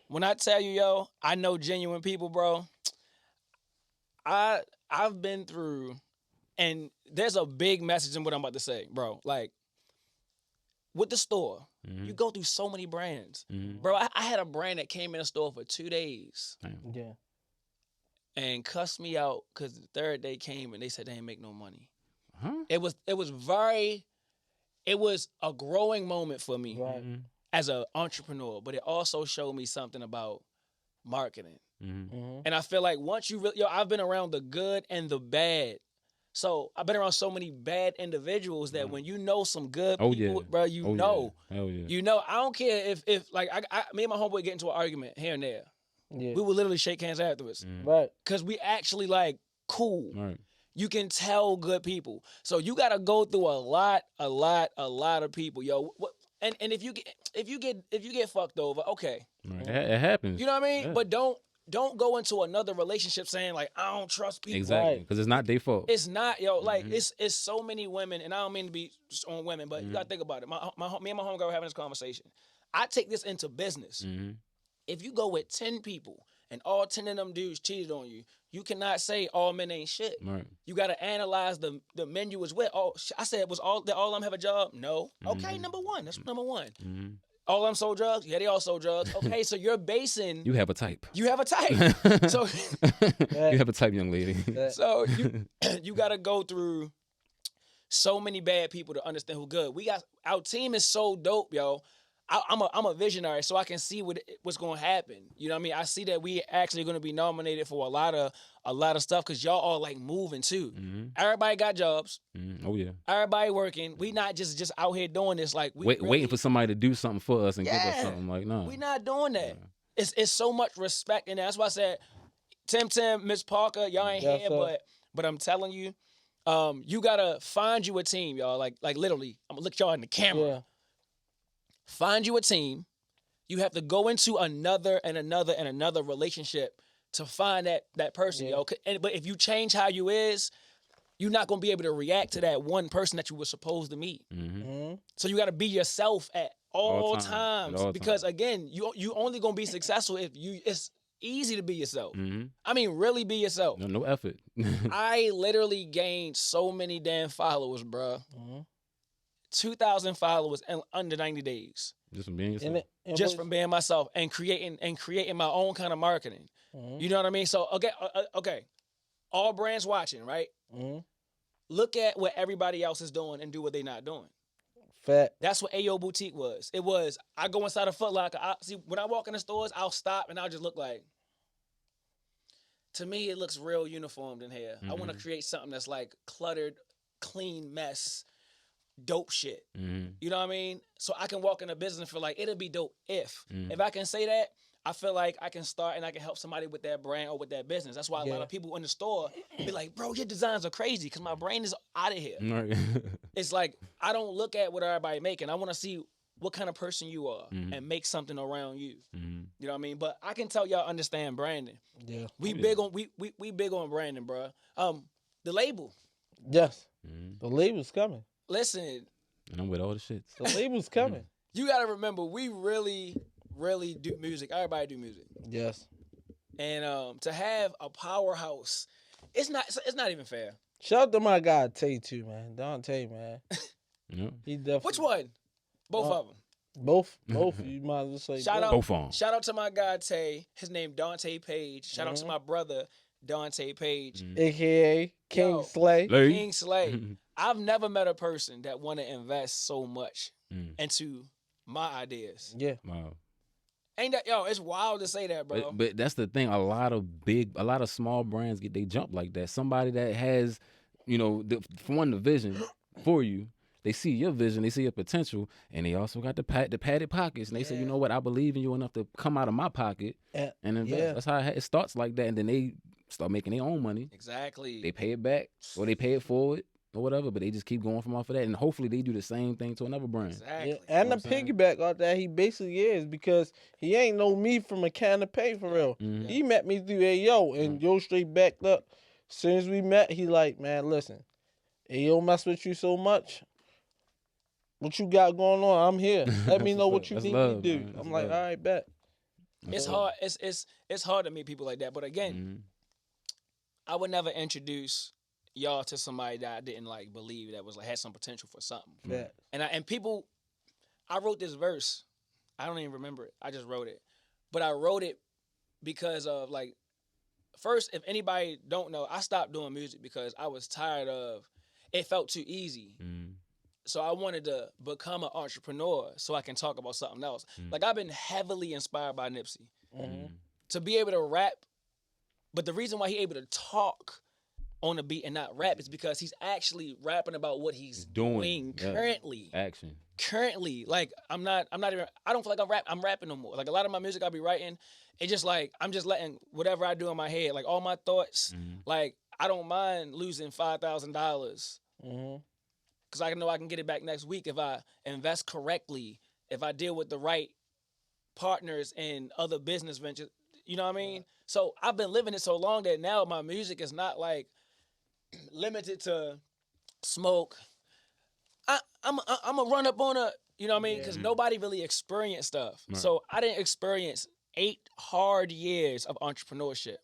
Speaker 6: when I tell you, yo, I know genuine people, bro. I've been through, and there's a big message in what I'm about to say, bro. Like, with the store, you go through so many brands. Bro, I had a brand that came in the store for 2 days
Speaker 4: Yeah.
Speaker 6: and cussed me out because the third day came and they said they didn't make no money.
Speaker 5: Huh?
Speaker 6: It was a growing moment for me
Speaker 4: Right.
Speaker 6: as an entrepreneur, but it also showed me something about marketing. And I feel like once you really, I've been around the good and the bad. So I've been around so many bad individuals that when you know some good people, bro, you know.
Speaker 5: Hell yeah.
Speaker 6: You know, I don't care if like me and my homeboy get into an argument here and there.
Speaker 4: Yeah.
Speaker 6: We would literally shake hands afterwards.
Speaker 4: Right.
Speaker 6: Because we actually like cool.
Speaker 5: Right.
Speaker 6: You can tell good people. So you gotta go through a lot of people, yo. And if you get fucked over, okay.
Speaker 5: Right. It happens.
Speaker 6: You know what I mean?
Speaker 5: Yeah.
Speaker 6: But don't go into another relationship saying like I don't trust people.
Speaker 5: Exactly.
Speaker 4: Right.
Speaker 5: Because it's not their fault.
Speaker 6: It's not, yo. Like it's so many women, and I don't mean to be on women, but you gotta think about it. Me and my homegirl were having this conversation. I take this into business. If you go with 10 people and all 10 of them dudes cheated on you, you cannot say all men ain't shit.
Speaker 5: Right.
Speaker 6: You got to analyze the men you was with. Oh, I said, did all of them have a job? No. Okay, number one. That's number one. All of them sold drugs? Yeah, they all sold drugs. Okay, so you're basing.
Speaker 5: You have a type.
Speaker 6: You have a type. So
Speaker 5: You have a type, young lady.
Speaker 6: so you got to go through so many bad people to understand who good. Our team is so dope, yo. I'm a visionary, so I can see what's going to happen. You know what I mean? I see that we actually going to be nominated for a lot of stuff because y'all all like moving too. Everybody got jobs.
Speaker 5: Oh yeah.
Speaker 6: Everybody working. We not just out here doing this like
Speaker 5: Waiting for somebody to do something for us and give us something. Like no.
Speaker 6: We not doing that. It's so much respect in that. That's why I said, Tim, Miss Parker, y'all ain't here, but I'm telling you, you gotta find you a team, y'all. Like literally, I'm gonna look y'all in the camera.
Speaker 4: Yeah.
Speaker 6: Find you a team. You have to go into another relationship to find that person, yo. But if you change how you is, you're not gonna be able to react to that one person that you were supposed to meet. So you got to be yourself at all times because again, you only gonna be successful if it's easy to be yourself. I mean, really be yourself.
Speaker 5: No effort.
Speaker 6: I literally gained so many damn followers, bro. 2,000 followers in under 90 days.
Speaker 5: Just from being yourself.
Speaker 6: Just from being myself and creating my own kind of marketing. You know what I mean? So okay. All brands watching, right? Look at what everybody else is doing and do what they're not doing.
Speaker 4: Fat.
Speaker 6: That's what Ayo Boutique was. It was, I go inside a Foot Locker. When I walk in the stores, I'll stop and I'll just look like, to me, it looks real uniformed in here. I want to create something that's like cluttered, clean mess, dope shit. You know what I mean? So I can walk in a business and feel like it'll be dope if I can say that, I feel like I can start and I can help somebody with that brand or with that business. That's why a lot of people in the store be like, bro, your designs are crazy because my brain is out of here. It's like, I don't look at what everybody making. I want to see what kind of person you are and make something around you. You know what I mean? But I can tell y'all understand branding.
Speaker 4: Yeah.
Speaker 6: We big on branding, bro. The label.
Speaker 4: Yes. The label's coming.
Speaker 6: Listen.
Speaker 5: And I'm with all the shits.
Speaker 4: The label's coming.
Speaker 6: You got to remember, we really do music. Everybody do music.
Speaker 4: Yes.
Speaker 6: And to have a powerhouse, it's not even fair.
Speaker 4: Shout out to my guy Tay too, man. Dante, man. He definitely.
Speaker 6: Which one? Both of them.
Speaker 4: Both. You might as well say
Speaker 6: Shout
Speaker 4: both.
Speaker 6: out. Shout out to my guy Tay. His name Dante Page. Shout out to my brother Dante Page,
Speaker 4: AKA King Slay.
Speaker 6: King Slay. I've never met a person that want to invest so much into my ideas.
Speaker 4: Yeah.
Speaker 5: Wow.
Speaker 6: Ain't that, yo, it's wild to say that, bro.
Speaker 5: But that's the thing. A lot of small brands get they jump like that. Somebody that has, for one, the vision for you. They see your vision, they see your potential, and they also got the padded pockets. And they say, you know what, I believe in you enough to come out of my pocket and invest. Yeah. That's how it starts like that. And then they start making their own money.
Speaker 6: Exactly.
Speaker 5: They pay it back or they pay it forward or whatever, but they just keep going from off of that. And hopefully they do the same thing to another brand.
Speaker 6: Exactly.
Speaker 4: Yeah. And the piggyback off that, he basically is, because he ain't know me from a can of paint for real. He met me through Ayo and Yo straight backed up. As soon as we met, he like, man, listen, Ayo mess with you so much. What you got going on? I'm here. Let me know what you need me to do. I'm like, all right, bet.
Speaker 6: It's hard. It's hard to meet people like that. But again, I would never introduce y'all to somebody that I didn't like believe that was like had some potential for something.
Speaker 4: Yeah.
Speaker 6: And people, I wrote this verse. I don't even remember it. I just wrote it. But I wrote it because of like, first, if anybody don't know, I stopped doing music because I was tired of, it felt too easy. So I wanted to become an entrepreneur so I can talk about something else. Like, I've been heavily inspired by Nipsey. To be able to rap, but the reason why he able to talk on the beat and not rap is because he's actually rapping about what he's doing currently.
Speaker 5: Action.
Speaker 6: Currently, like I'm not even. I don't feel like I'm rapping no more. Like a lot of my music I be writing, it's just like I'm just letting whatever I do in my head, like all my thoughts. Like I don't mind losing $5,000 because I know I can get it back next week if I invest correctly, if I deal with the right partners and other business ventures. You know what I mean? So I've been living it so long that now my music is not like limited to smoke. I'm a run up on a, you know what I mean? Because nobody really experienced stuff. Right. So I didn't experience 8 hard years of entrepreneurship.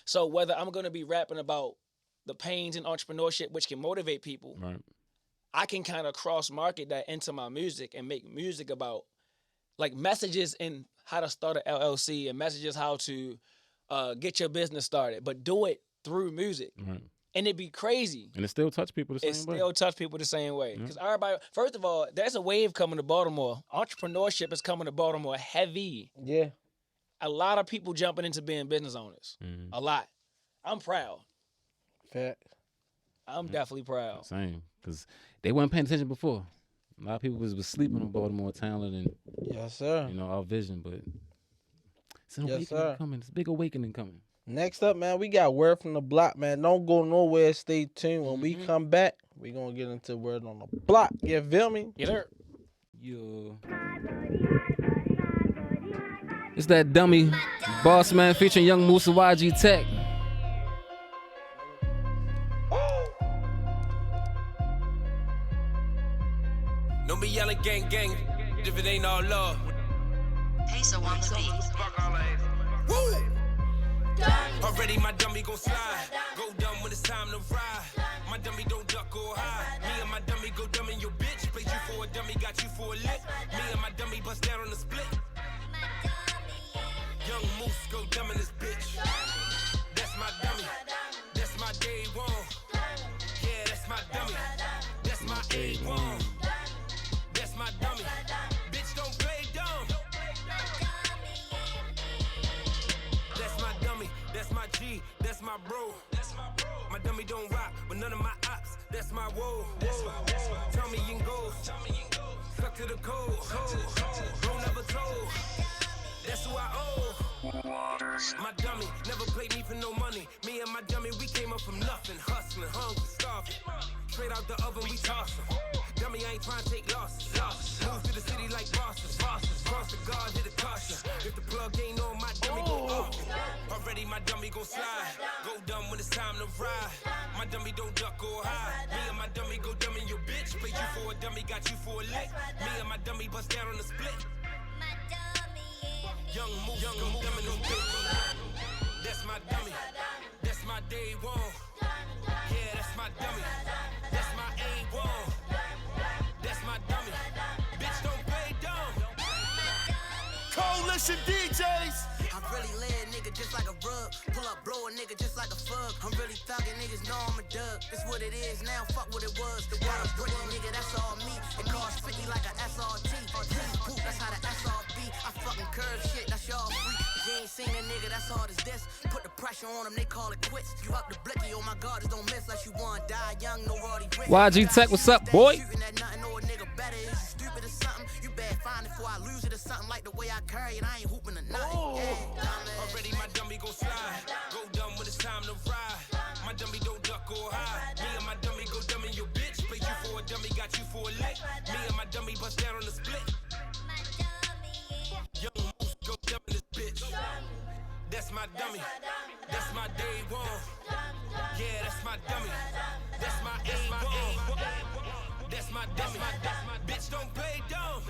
Speaker 6: So whether I'm going to be rapping about the pains in entrepreneurship, which can motivate people, I can kind of cross market that into my music and make music about like messages in how to start an LLC and messages how to get your business started, but do it through music. And it'd be crazy.
Speaker 5: And it still touch people the same way.
Speaker 6: It still touch people the same way. Because everybody, first of all, there's a wave coming to Baltimore. Entrepreneurship is coming to Baltimore heavy.
Speaker 4: Yeah.
Speaker 6: A lot of people jumping into being business owners. A lot. I'm proud.
Speaker 4: Fact.
Speaker 6: I'm definitely proud.
Speaker 5: Same. Because they weren't paying attention before. A lot of people was sleeping on Baltimore talent and
Speaker 4: yes, sir.
Speaker 5: You know, our vision, but it's an awakening coming. It's a big awakening coming.
Speaker 4: Next up, man, we got Word from the Block, man. Don't go nowhere. Stay tuned. When we come back, we going to get into Word on the Block. You feel me?
Speaker 6: Get her.
Speaker 5: Yo. It's that dummy Boss Man featuring Young Musa YG Tech.
Speaker 1: Don't be yelling gang gang if it ain't all love.
Speaker 7: S.1 EP.
Speaker 1: Woo! Already my dummy gon' slide. Go dumb when it's time to ride. My dummy don't duck or hide. Me and my dummy go dumb in your bitch. Played you for a dummy, got you for a lick. Me and my dummy bust down on the split. Young Moose go dumb in this bitch. That's my dummy. That's my day one. Yeah, that's my dummy. That's my A1. That's my dummy. Bitch, don't play dumb. That's my dummy. That's my G. That's my bro. My dummy don't rock with none of my ops. That's my woe. Tell me you go. Stuck to the code. Bro never told. That's who I owe. My dummy never played me for no money. Me and my dummy, we came up from nothing. Hustling, hungry, starving. Straight out the oven, we tossin'. Dummy, I ain't trying to take losses. Move to the city like bosses. Cross the guard, hit a caution. If the plug ain't on, my dummy go off. Already my dummy gon' slide. Go dumb when it's time to ride. My dummy don't duck or hide. Me and my dummy go dumb in your bitch. Played you for a dummy, got you for a lick. Me and my dummy bust down on the split. Young Moose, go dumb in this bitch. That's my dummy. That's my day one. Yeah, that's my dummy. That's my A1. That's my dummy. Bitch, don't play dumb.
Speaker 8: Coalition DJs.
Speaker 9: I really lay a nigga just like a rug. Pull up, blow a nigga just like a fuck. I'm really thugging, niggas know I'm a dug. It's what it is now, fuck what it was. The water Britney, nigga, that's all me. It costs 50 like a SRT. Poop, that's how the SRB. I fucking curve shit, that's y'all free. You ain't seen a nigga, that's hard as this. Put the pressure on them, they call it quits. You up the blicky, oh my god, just don't miss unless you wanna die young, no Roddy Rich.
Speaker 5: YG Tech, what's up, boy?
Speaker 9: Shooting at nothing, know a nigga better. Is you stupid or something? You better find it before I lose it or something. Like the way I carry it, I ain't hooping or nothing.
Speaker 1: Already my dummy gon' slide. Go dumb when it's time to ride. My dummy don't duck or hide. Me and my dummy go dumb in your bitch. Played you for a dummy, got you for a lick. Me and my dummy bust down on the split. Young Moose go dumb in this bitch. That's my dummy. That's my day one. Yeah, that's my dummy. That's my A1. That's my dummy. Bitch, don't play dumb.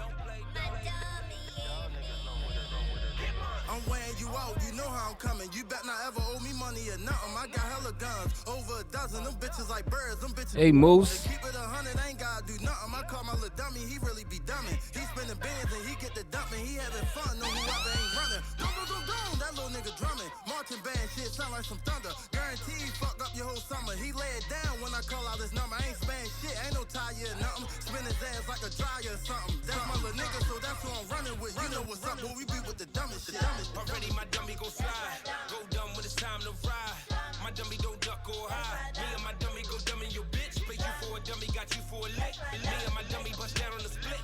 Speaker 8: I'm weighing you out, you know how I'm coming. You bet not ever owe me money or nothing. I got hella guns, over a dozen. Them bitches like birds, them bitches.
Speaker 5: Hey, Moose.
Speaker 8: Keep it 100, ain't gotta do nothing. I call my little dummy, he really be dumbing. He spinning bands and he get the dumping. He having fun, no whoever ain't running. Don't, that little nigga drumming. Marching band shit sound like some thunder. Guaranteed fuck up your whole summer. He lay it down when I call out his number. I ain't span shit, ain't no tire or nothing. Spin his ass like a dryer or something. That's my little nigga, so that's who I'm running with. You know what's up, boy, we be with the dumbest shit.
Speaker 1: Already my dummy gon' slide. Go dumb when it's time to ride. My dummy don't duck or hide. Me and my dummy go dummy your bitch. Play you for a dummy, got you for a lick. Me and my dummy bust down on the split.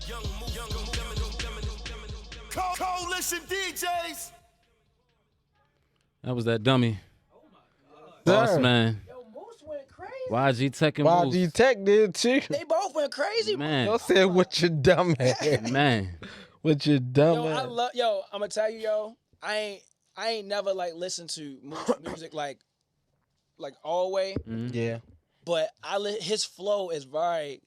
Speaker 1: Young move, dummy.
Speaker 8: Coalition DJs.
Speaker 5: That was that dummy. Boss man.
Speaker 6: Yo, Moose went crazy.
Speaker 5: YG Tech and Moose.
Speaker 4: YG Tech did too.
Speaker 6: They both went crazy.
Speaker 5: Man.
Speaker 4: Y'all said with your dumb ass.
Speaker 5: Man.
Speaker 4: With your dumb
Speaker 6: Yo,
Speaker 4: ass.
Speaker 6: I'm gonna tell you, yo, I ain't never like listened to Moose music like all way,
Speaker 4: Yeah.
Speaker 6: but his flow is very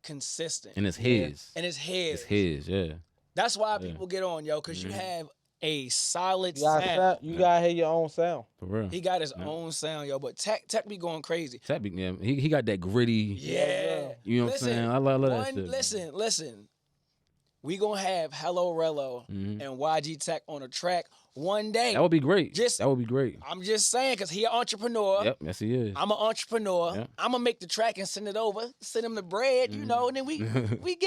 Speaker 6: consistent.
Speaker 5: And it's his.
Speaker 6: And it's his.
Speaker 5: It's his, yeah.
Speaker 6: That's why people get on, yo, because you have a solid
Speaker 4: You gotta,
Speaker 6: sound.
Speaker 4: you gotta hear your own sound.
Speaker 5: For real.
Speaker 6: He got his own sound, yo. But Tech be going crazy.
Speaker 5: Tech, yeah, he got that gritty.
Speaker 6: Yeah.
Speaker 5: You know what I'm saying? I love that shit.
Speaker 6: Listen. We gonna have Hello Rello and YG Tech on a track one day.
Speaker 5: That would be great.
Speaker 6: Just-
Speaker 5: that would be great.
Speaker 6: I'm just saying, because he an entrepreneur.
Speaker 5: Yep, yes he is.
Speaker 6: I'm an entrepreneur.
Speaker 5: Yep.
Speaker 6: I'm gonna make the track and send it over, send him the bread, you know, and then we get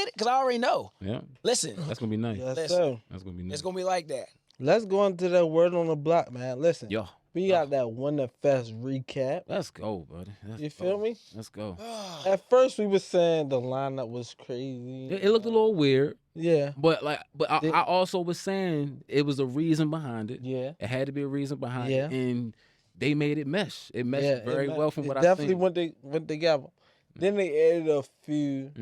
Speaker 6: it. Because I already know.
Speaker 5: Yeah,
Speaker 6: Listen,
Speaker 5: that's gonna be nice.
Speaker 4: Yes,
Speaker 6: Listen.
Speaker 4: sir.
Speaker 5: That's gonna be nice.
Speaker 6: it's gonna be like that.
Speaker 4: Let's go into that word on the block, man. Listen.
Speaker 5: Yo,
Speaker 4: We got that Winterfest recap.
Speaker 5: let's go, buddy. Let's
Speaker 4: You
Speaker 5: go.
Speaker 4: feel me?
Speaker 5: Let's go.
Speaker 4: At first, we was saying the lineup was crazy.
Speaker 5: It looked a little weird,
Speaker 4: Yeah.
Speaker 5: but I also was saying it was a reason behind it.
Speaker 4: Yeah.
Speaker 5: It had to be a reason behind
Speaker 4: Yeah.
Speaker 5: it, and they made it mesh. It meshed
Speaker 4: Yeah,
Speaker 5: very well from what I
Speaker 4: definitely
Speaker 5: seen.
Speaker 4: went together. Then they added a few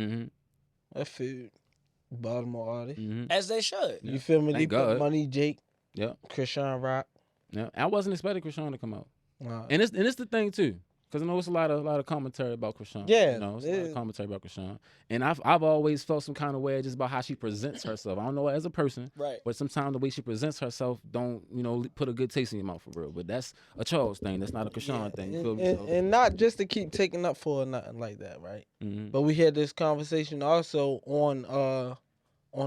Speaker 4: Baltimore artists.
Speaker 6: As they should.
Speaker 4: You feel me? They
Speaker 5: Thank
Speaker 4: put
Speaker 5: God.
Speaker 4: Money Jake,
Speaker 5: Yeah,
Speaker 4: Krishan Rock.
Speaker 5: yeah. I wasn't expecting Krishan to come out,
Speaker 4: Uh,
Speaker 5: and it's the thing too, because I know it's a lot of commentary about Krishan.
Speaker 4: Yeah,
Speaker 5: you know, it's
Speaker 4: it
Speaker 5: a lot
Speaker 4: is.
Speaker 5: of commentary about Krishan, and I've always felt some kind of way just about how she presents herself. I don't know her as a person,
Speaker 6: Right.
Speaker 5: but sometimes the way she presents herself don't put a good taste in your mouth for real. But that's a Charles thing. That's not a Krishan thing. You feel me? So-
Speaker 4: and not just to keep taking up for her, nothing like that, right?
Speaker 5: Mhm.
Speaker 4: But we had this conversation also on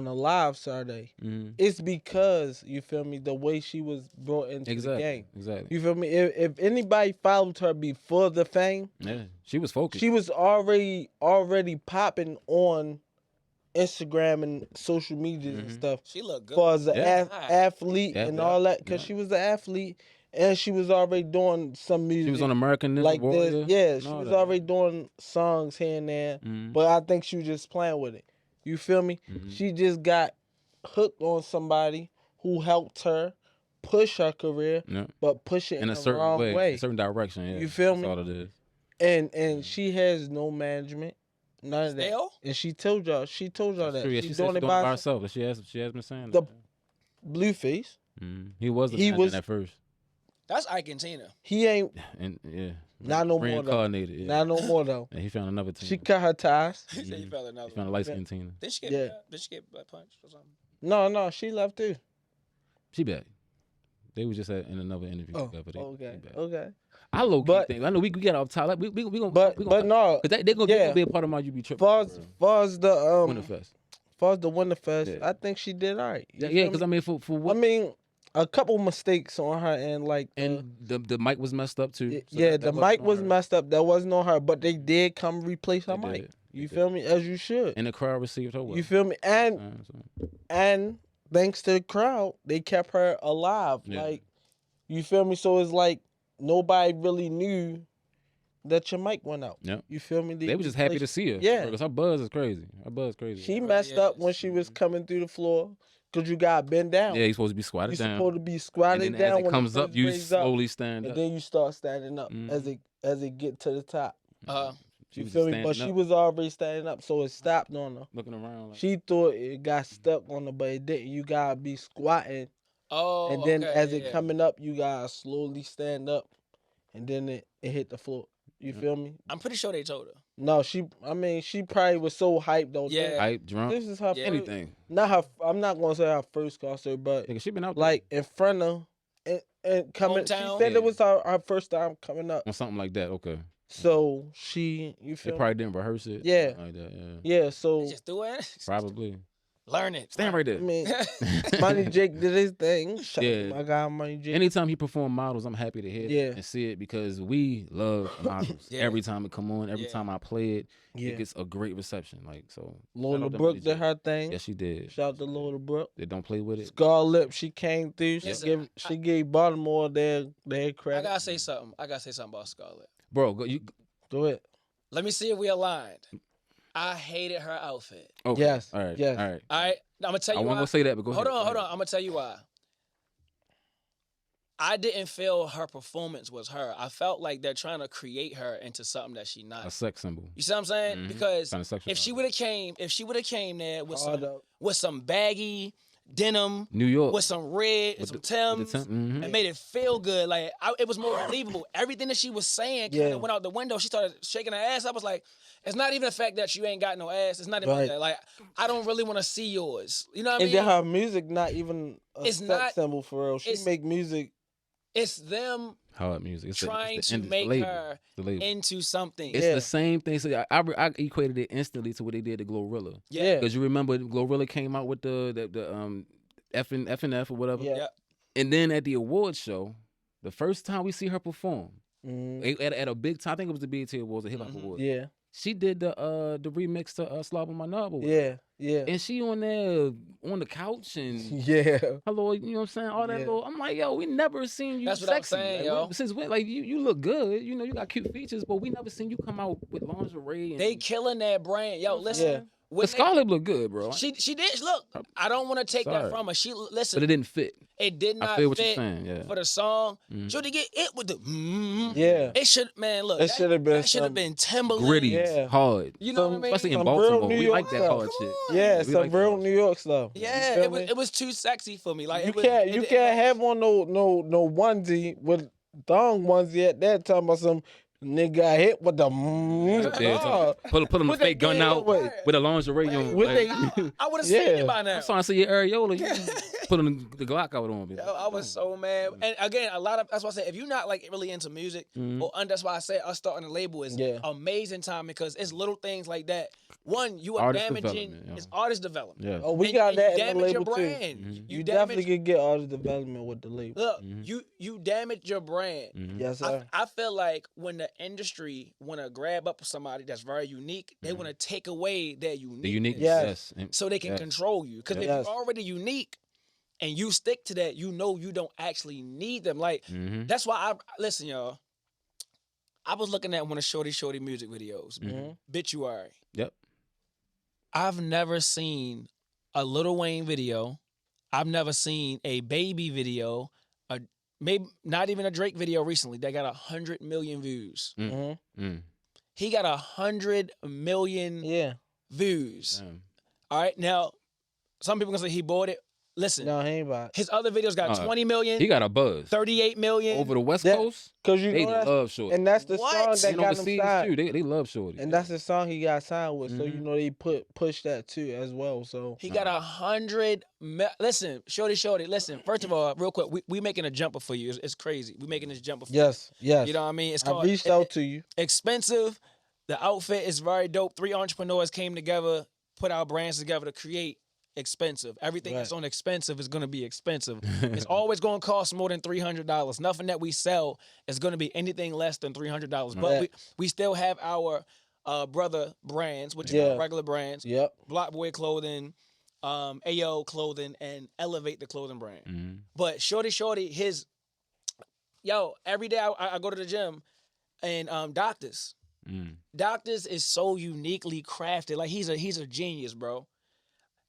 Speaker 4: a live Saturday. It's because you feel me, the way she was brought into the game.
Speaker 5: Exactly.
Speaker 4: You feel me? If anybody followed her before the fame,
Speaker 5: Yeah, she was focused.
Speaker 4: she was already popping on Instagram and social media and stuff.
Speaker 6: She looked good.
Speaker 4: For as an
Speaker 5: Yeah.
Speaker 4: athlete
Speaker 5: Yeah,
Speaker 4: and
Speaker 5: yeah,
Speaker 4: all that, because
Speaker 5: yeah.
Speaker 4: she was an athlete and she was already doing some music.
Speaker 5: She was on American Ninja
Speaker 4: like
Speaker 5: Warrior.
Speaker 4: this. Yeah,
Speaker 5: and
Speaker 4: she
Speaker 5: all
Speaker 4: was
Speaker 5: that.
Speaker 4: already doing songs here and there, but I think she was just playing with it. You feel me? She just got hooked on somebody who helped her push her career,
Speaker 5: Yeah.
Speaker 4: but push it
Speaker 5: in
Speaker 4: in
Speaker 5: a
Speaker 4: the
Speaker 5: certain
Speaker 4: wrong way.
Speaker 5: a certain direction. Yeah,
Speaker 4: You feel
Speaker 5: that's
Speaker 4: me?
Speaker 5: all it is.
Speaker 4: And she has no management, none of that.
Speaker 6: Still?
Speaker 4: And she told y'all that.
Speaker 5: True, yeah, she
Speaker 4: She's
Speaker 5: said
Speaker 4: doing
Speaker 5: she's
Speaker 4: it
Speaker 5: doing
Speaker 4: by
Speaker 5: it by
Speaker 4: herself.
Speaker 5: herself. She has been saying
Speaker 4: The
Speaker 5: that.
Speaker 4: Blueface,
Speaker 5: He was the
Speaker 4: he
Speaker 5: man
Speaker 4: was-
Speaker 5: at first,
Speaker 6: That's Ike and Tina.
Speaker 4: he ain't
Speaker 5: and yeah,
Speaker 4: Not no more, though.
Speaker 5: reincarnated. Yeah.
Speaker 4: not no more though.
Speaker 5: And he found another team.
Speaker 4: She cut her ties.
Speaker 6: He said he felt another
Speaker 5: He found a
Speaker 6: one.
Speaker 5: light skinned Tina.
Speaker 6: Did she get
Speaker 4: Yeah.
Speaker 6: did she get punched or something?
Speaker 4: No, she left too.
Speaker 5: She back. They was just in another interview
Speaker 4: Oh,
Speaker 5: together.
Speaker 4: okay,
Speaker 5: They back.
Speaker 4: okay.
Speaker 5: I low key
Speaker 4: But-
Speaker 5: think. I know we get off top. Like, we gonna.
Speaker 4: But
Speaker 5: we gonna,
Speaker 4: no,
Speaker 5: Cause they gonna
Speaker 4: yeah.
Speaker 5: be a part of my UB trip.
Speaker 4: far as the
Speaker 5: Winterfest.
Speaker 4: far as the Winterfest,
Speaker 5: Yeah.
Speaker 4: I think she did all right. You
Speaker 5: Yeah,
Speaker 4: feel
Speaker 5: yeah.
Speaker 4: me?
Speaker 5: Because I mean, for what?
Speaker 4: I mean, a couple mistakes on her end, like
Speaker 5: and the mic was messed up too. So
Speaker 4: yeah,
Speaker 5: that
Speaker 4: the
Speaker 5: wasn't
Speaker 4: mic
Speaker 5: on
Speaker 4: was
Speaker 5: her.
Speaker 4: messed up. That wasn't on her, but they did come replace her
Speaker 5: They
Speaker 4: mic.
Speaker 5: did.
Speaker 4: You
Speaker 5: They
Speaker 4: feel me? As you should.
Speaker 5: And the crowd received her well.
Speaker 4: You feel me? And
Speaker 5: So,
Speaker 4: and thanks to the crowd, they kept her alive.
Speaker 5: Yeah.
Speaker 4: Like, you feel me? So it's like nobody really knew that your mic went out.
Speaker 5: yeah.
Speaker 4: You feel me?
Speaker 5: They were just happy to
Speaker 4: replaced-
Speaker 5: see her.
Speaker 4: Yeah.
Speaker 5: Because her buzz is crazy. Her buzz crazy.
Speaker 4: She messed up when she was coming through the floor because you got bent down.
Speaker 5: Yeah, he's supposed to be squatted
Speaker 4: You're
Speaker 5: down.
Speaker 4: supposed to be
Speaker 5: and
Speaker 4: squatted
Speaker 5: then
Speaker 4: down
Speaker 5: as it
Speaker 4: when
Speaker 5: comes up,
Speaker 4: first
Speaker 5: you
Speaker 4: raise up,
Speaker 5: slowly stand
Speaker 4: and
Speaker 5: up.
Speaker 4: then you start standing up
Speaker 5: Mhm.
Speaker 4: as it get to the top.
Speaker 5: She
Speaker 4: You
Speaker 5: was
Speaker 4: feel
Speaker 5: just
Speaker 4: me? But
Speaker 5: standing
Speaker 4: she
Speaker 5: up,
Speaker 4: was already standing up, so it stopped on her.
Speaker 5: looking around. Like,
Speaker 4: She thought it got stuck on her, but it didn't. You gotta be squatting,
Speaker 6: Oh,
Speaker 4: and then
Speaker 6: okay,
Speaker 4: as
Speaker 6: yeah,
Speaker 4: it
Speaker 6: yeah.
Speaker 4: coming up, you gotta slowly stand up, and then it hit the floor. You feel me?
Speaker 6: I'm pretty sure they told her.
Speaker 4: No, she probably was so hyped though.
Speaker 6: Yeah.
Speaker 5: hype, drunk,
Speaker 4: This is her
Speaker 6: Yeah.
Speaker 4: first,
Speaker 5: anything.
Speaker 4: not her. I'm not gonna say her first concert, but
Speaker 5: Nigga, she been out there
Speaker 4: like in front of and coming.
Speaker 6: Hometown?
Speaker 4: She said
Speaker 5: Yeah.
Speaker 4: it was her first time coming up.
Speaker 5: on something like that. Okay.
Speaker 4: So you
Speaker 5: They
Speaker 4: feel me?
Speaker 5: probably didn't rehearse it.
Speaker 4: Yeah.
Speaker 5: something like that. Yeah.
Speaker 4: Yeah,
Speaker 6: They
Speaker 4: so
Speaker 6: just threw it in.
Speaker 5: Probably.
Speaker 6: Learn it.
Speaker 5: Stand right there.
Speaker 4: I mean, Money Jake did his thing. Shout out to
Speaker 5: Yeah.
Speaker 4: my guy, Money Jake.
Speaker 5: Anytime he perform models, I'm happy to hear
Speaker 4: Yeah.
Speaker 5: it and see it because we love models.
Speaker 6: Yeah.
Speaker 5: Every time it come on, every
Speaker 6: Yeah.
Speaker 5: time I play it,
Speaker 4: Yeah.
Speaker 5: it gets a great reception. Like so.
Speaker 4: Lola
Speaker 5: shout out to
Speaker 4: Brooke
Speaker 5: Money
Speaker 4: did
Speaker 5: Jake.
Speaker 4: her thing.
Speaker 5: Yes, she did.
Speaker 4: Shout out to Lola Brooke.
Speaker 5: They don't play with it.
Speaker 4: Scarlett, she came through.
Speaker 6: Listen,
Speaker 4: She gave Baltimore their
Speaker 6: I
Speaker 4: credit.
Speaker 6: gotta say something. about Scarlett.
Speaker 5: Bro,
Speaker 4: Do it.
Speaker 6: Let me see if we aligned. I hated her outfit.
Speaker 5: okay.
Speaker 4: Yes,
Speaker 5: All right.
Speaker 4: yes.
Speaker 5: All right.
Speaker 6: All right, I'm gonna tell
Speaker 5: I
Speaker 6: you
Speaker 5: wasn't
Speaker 6: why.
Speaker 5: gonna say that, but go
Speaker 6: Hold
Speaker 5: ahead.
Speaker 6: on. I'm gonna tell you why. I didn't feel her performance was her. I felt like they're trying to create her into something that she's not.
Speaker 5: A sex symbol.
Speaker 6: You see what I'm saying?
Speaker 5: Mhm.
Speaker 6: Because
Speaker 5: Kinda sexual.
Speaker 6: if she would have came there with
Speaker 4: Called
Speaker 6: some
Speaker 4: up.
Speaker 6: baggy denim,
Speaker 5: New York.
Speaker 6: with some red and
Speaker 5: With
Speaker 6: some
Speaker 5: the
Speaker 6: Timbs,
Speaker 5: mhm.
Speaker 6: and made it feel good. Like it was more believable. Everything that she was saying kind
Speaker 4: Yeah.
Speaker 6: of went out the window. She started shaking her ass. I was like, it's not even the fact that you ain't got no ass. It's not even
Speaker 4: Right.
Speaker 6: that. Like I don't really want to see yours. You know what I
Speaker 4: And
Speaker 6: mean?
Speaker 4: then her music not even a
Speaker 6: It's
Speaker 4: sex
Speaker 6: not-
Speaker 4: symbol for real. She
Speaker 6: it's-
Speaker 4: make music.
Speaker 6: It's them
Speaker 5: Hard music. It's
Speaker 6: trying
Speaker 5: it's
Speaker 6: to
Speaker 5: it's
Speaker 6: make
Speaker 5: label.
Speaker 6: her
Speaker 5: The label.
Speaker 6: into something.
Speaker 5: It's
Speaker 4: Yeah.
Speaker 5: the same thing. So I equated it instantly to what they did to Glorilla.
Speaker 4: Yeah.
Speaker 5: Because you remember Glorilla came out with the F and F or whatever.
Speaker 4: Yeah.
Speaker 6: Yeah.
Speaker 5: And then at the awards show, the first time we see her perform,
Speaker 4: Mhm.
Speaker 5: at a big time, I think it was the BET Awards, the Hip Hop
Speaker 6: Mhm.
Speaker 5: Awards.
Speaker 4: Yeah.
Speaker 5: She did the remix to Slob on My Knob. Award.
Speaker 4: Yeah. Yeah.
Speaker 5: And she on there on the couch and
Speaker 4: Yeah.
Speaker 5: hello, you know what I'm saying? All that
Speaker 4: Yeah.
Speaker 5: little. I'm like, yo, we never seen you
Speaker 6: That's what I'm
Speaker 5: sexy.
Speaker 6: saying,
Speaker 5: Like,
Speaker 6: yo.
Speaker 5: Since when? Like you look good. You know, you got cute features, but we never seen you come out with lingerie. And,
Speaker 6: They killing that brand. Yo, listen.
Speaker 4: Yeah.
Speaker 6: when
Speaker 5: But Scarlett look good, bro.
Speaker 6: she did. Look, I don't want to take that
Speaker 5: Sorry.
Speaker 6: from her. She
Speaker 5: But
Speaker 6: listen.
Speaker 5: it didn't fit.
Speaker 6: It did not
Speaker 5: I feel what
Speaker 6: fit
Speaker 5: you're saying. Yeah.
Speaker 6: for the song.
Speaker 5: Mhm.
Speaker 6: Should they get it with the?
Speaker 4: Yeah.
Speaker 6: It should, man. Look,
Speaker 4: It shoulda been
Speaker 6: That should have
Speaker 4: some
Speaker 6: been Timberland.
Speaker 5: Gritty,
Speaker 4: Yeah.
Speaker 5: hard.
Speaker 6: You know what I
Speaker 4: Some-
Speaker 6: mean?
Speaker 5: Especially in
Speaker 4: Some real
Speaker 5: Baltimore,
Speaker 4: New
Speaker 5: we
Speaker 4: York
Speaker 5: like that
Speaker 4: stuff.
Speaker 5: hard shit.
Speaker 4: Yeah,
Speaker 5: We
Speaker 4: some
Speaker 5: like that
Speaker 4: real
Speaker 5: hard
Speaker 4: New York stuff.
Speaker 6: Yeah,
Speaker 4: feel
Speaker 6: it
Speaker 4: me?
Speaker 6: was too sexy for me. Like
Speaker 4: You
Speaker 6: it was,
Speaker 4: can't
Speaker 6: it-
Speaker 4: can't have on no onesie with thong onesie at that time or some nigga got hit with the
Speaker 5: Yeah,
Speaker 4: dog.
Speaker 5: Put them the
Speaker 4: With
Speaker 5: fake
Speaker 4: the
Speaker 5: gun
Speaker 4: damn
Speaker 5: out
Speaker 4: way.
Speaker 5: with a lingerie on.
Speaker 4: With
Speaker 5: like,
Speaker 6: I would have seen
Speaker 4: Yeah.
Speaker 6: it by now.
Speaker 5: I'm trying to see your areola. You put the Glock out on me.
Speaker 6: Yo, I was so mad. And again, that's why I say if you're not like really into music, that's why I say us starting a label is
Speaker 4: Yeah.
Speaker 6: amazing time because it's little things like that. One, you are
Speaker 5: Artist
Speaker 6: damaging.
Speaker 5: development, yeah.
Speaker 6: It's artist development.
Speaker 5: Yeah.
Speaker 4: Oh, we
Speaker 6: And-
Speaker 4: got
Speaker 6: and
Speaker 4: that
Speaker 6: you
Speaker 4: in the
Speaker 6: damage your
Speaker 4: label too.
Speaker 6: brand.
Speaker 4: You
Speaker 6: damage,
Speaker 4: definitely could get artist development with the label.
Speaker 6: look. You damage your brand.
Speaker 4: Yes, sir.
Speaker 6: I feel like when the industry want to grab up somebody that's very unique, they want to take away their uniqueness.
Speaker 5: The unique.
Speaker 4: Yes.
Speaker 5: Yes. And-
Speaker 6: so they can
Speaker 5: yes.
Speaker 6: control you. Because if
Speaker 4: Yes.
Speaker 6: you're already unique and you stick to that, you know you don't actually need them. Like
Speaker 5: Mhm.
Speaker 6: that's why listen, y'all. I was looking at one of Shorty music videos, Bituary.
Speaker 5: Yep.
Speaker 6: I've never seen a Lil Wayne video. I've never seen a Baby video. Maybe not even a Drake video recently that got 100 million views.
Speaker 5: Mm.
Speaker 6: He got 100 million
Speaker 4: Yeah.
Speaker 6: views.
Speaker 5: Damn.
Speaker 6: All right, now some people gonna say he bought it. Listen,
Speaker 4: No, he ain't about.
Speaker 6: his other videos got 20 million,
Speaker 5: He got a buzz
Speaker 6: 38 million.
Speaker 5: over the West
Speaker 4: That-
Speaker 5: Coast.
Speaker 4: Cause you
Speaker 5: They
Speaker 4: know that's,
Speaker 5: love Shorty.
Speaker 4: and that's the
Speaker 6: What?
Speaker 4: song that
Speaker 5: And
Speaker 4: got him
Speaker 5: overseas
Speaker 4: signed.
Speaker 5: too. They love Shorty.
Speaker 4: And that's the song he got signed with. So you
Speaker 5: Mhm.
Speaker 4: know they push that too as well. So
Speaker 6: He got 100. Listen, Shorty. Listen, first of all, real quick, we making a jumper for you. It's crazy. We making this jumper for
Speaker 4: yes.
Speaker 6: you. You know
Speaker 4: I
Speaker 6: what I mean? It's called
Speaker 4: reached out to you.
Speaker 6: Expensive. The outfit is very dope. 3 entrepreneurs came together, put our brands together to create Expensive. Everything that's on Expensive is going to be expensive. It's always going to cost more than $300. Nothing that we sell is going to be anything less than $300. But we still have our brother brands, which are regular brands.
Speaker 4: Yep.
Speaker 6: Blockboy clothing, AO clothing, and Elevate the clothing brand.
Speaker 5: Mhm.
Speaker 6: But Shorty, every day I go to the gym and Doctors. Doctors is so uniquely crafted. Like he's a genius, bro.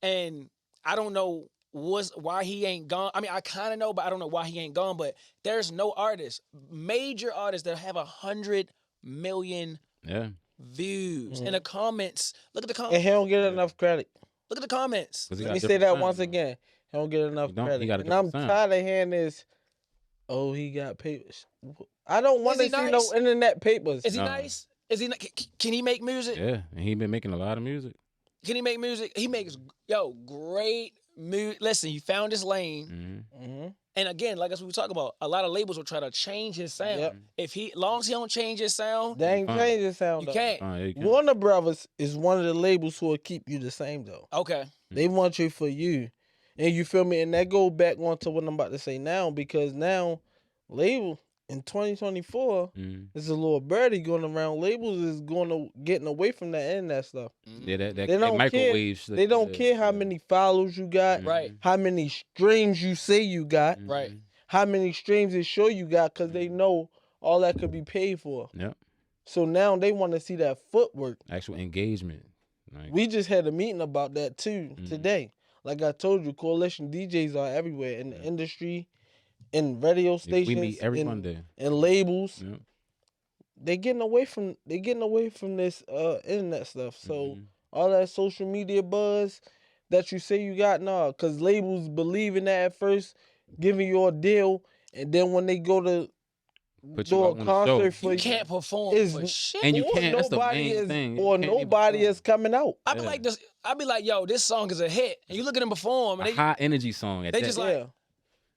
Speaker 6: And I don't know why he ain't gone. I mean, I kind of know, but I don't know why he ain't gone. But there's no major artists that have 100 million views in the comments. Look at the comments.
Speaker 4: And he don't get enough credit.
Speaker 6: Look at the comments.
Speaker 4: Let me say that once again. He don't get enough credit. And I'm tired of hearing this. Oh, he got papers. I don't want to see no internet papers.
Speaker 6: Is he nice? Is he? Can he make music?
Speaker 5: Yeah, and he been making a lot of music.
Speaker 6: Can he make music? He makes great listen, you found his lane. And again, like as we were talking about, a lot of labels will try to change his sound.
Speaker 4: Yep.
Speaker 6: If he, long as he don't change his sound,
Speaker 4: They ain't
Speaker 5: Fine.
Speaker 4: changing the sound.
Speaker 6: you
Speaker 4: though.
Speaker 6: can't.
Speaker 5: Yeah, you can.
Speaker 4: Warner Brothers is one of the labels who will keep you the same though.
Speaker 6: Okay.
Speaker 4: They want you for you. And you feel me? And that go back on to what I'm about to say now, because now label in 2024 is a little birdie going around. Labels is getting away from that internet stuff.
Speaker 5: Yeah, that
Speaker 4: They don't
Speaker 5: microwave
Speaker 4: care.
Speaker 5: shit.
Speaker 4: They don't care how
Speaker 5: yeah.
Speaker 4: many followers you got,
Speaker 6: Right.
Speaker 4: how many streams you say you got,
Speaker 6: Right.
Speaker 4: how many streams they show you got, because they know all that could be paid for.
Speaker 5: Yep.
Speaker 4: So now they want to see that footwork.
Speaker 5: Actual engagement. Like,
Speaker 4: We just had a meeting about that too today. Like I told you, coalition DJs are everywhere in the industry, in radio stations,
Speaker 5: we meet every
Speaker 4: in,
Speaker 5: Monday.
Speaker 4: in labels.
Speaker 5: Yep.
Speaker 4: They getting away from this internet stuff. So all that social media buzz that you say you got, nah, because labels believe in that at first, giving you a deal, and then when they go to
Speaker 5: Put you
Speaker 4: do
Speaker 5: out
Speaker 4: a
Speaker 5: on the
Speaker 4: concert
Speaker 5: show.
Speaker 4: for
Speaker 6: You can't perform
Speaker 4: is-
Speaker 6: for shit.
Speaker 5: And you
Speaker 4: or
Speaker 5: can't. That's the
Speaker 4: nobody
Speaker 5: main
Speaker 4: is,
Speaker 5: thing. You
Speaker 4: or
Speaker 5: can't even
Speaker 4: nobody
Speaker 5: perform.
Speaker 4: is coming out.
Speaker 6: I be like this. I be like, yo, this song is a hit, and you look at them perform, and
Speaker 5: A
Speaker 6: they
Speaker 5: high energy song. At
Speaker 6: they
Speaker 5: that.
Speaker 6: just like,
Speaker 4: Yeah,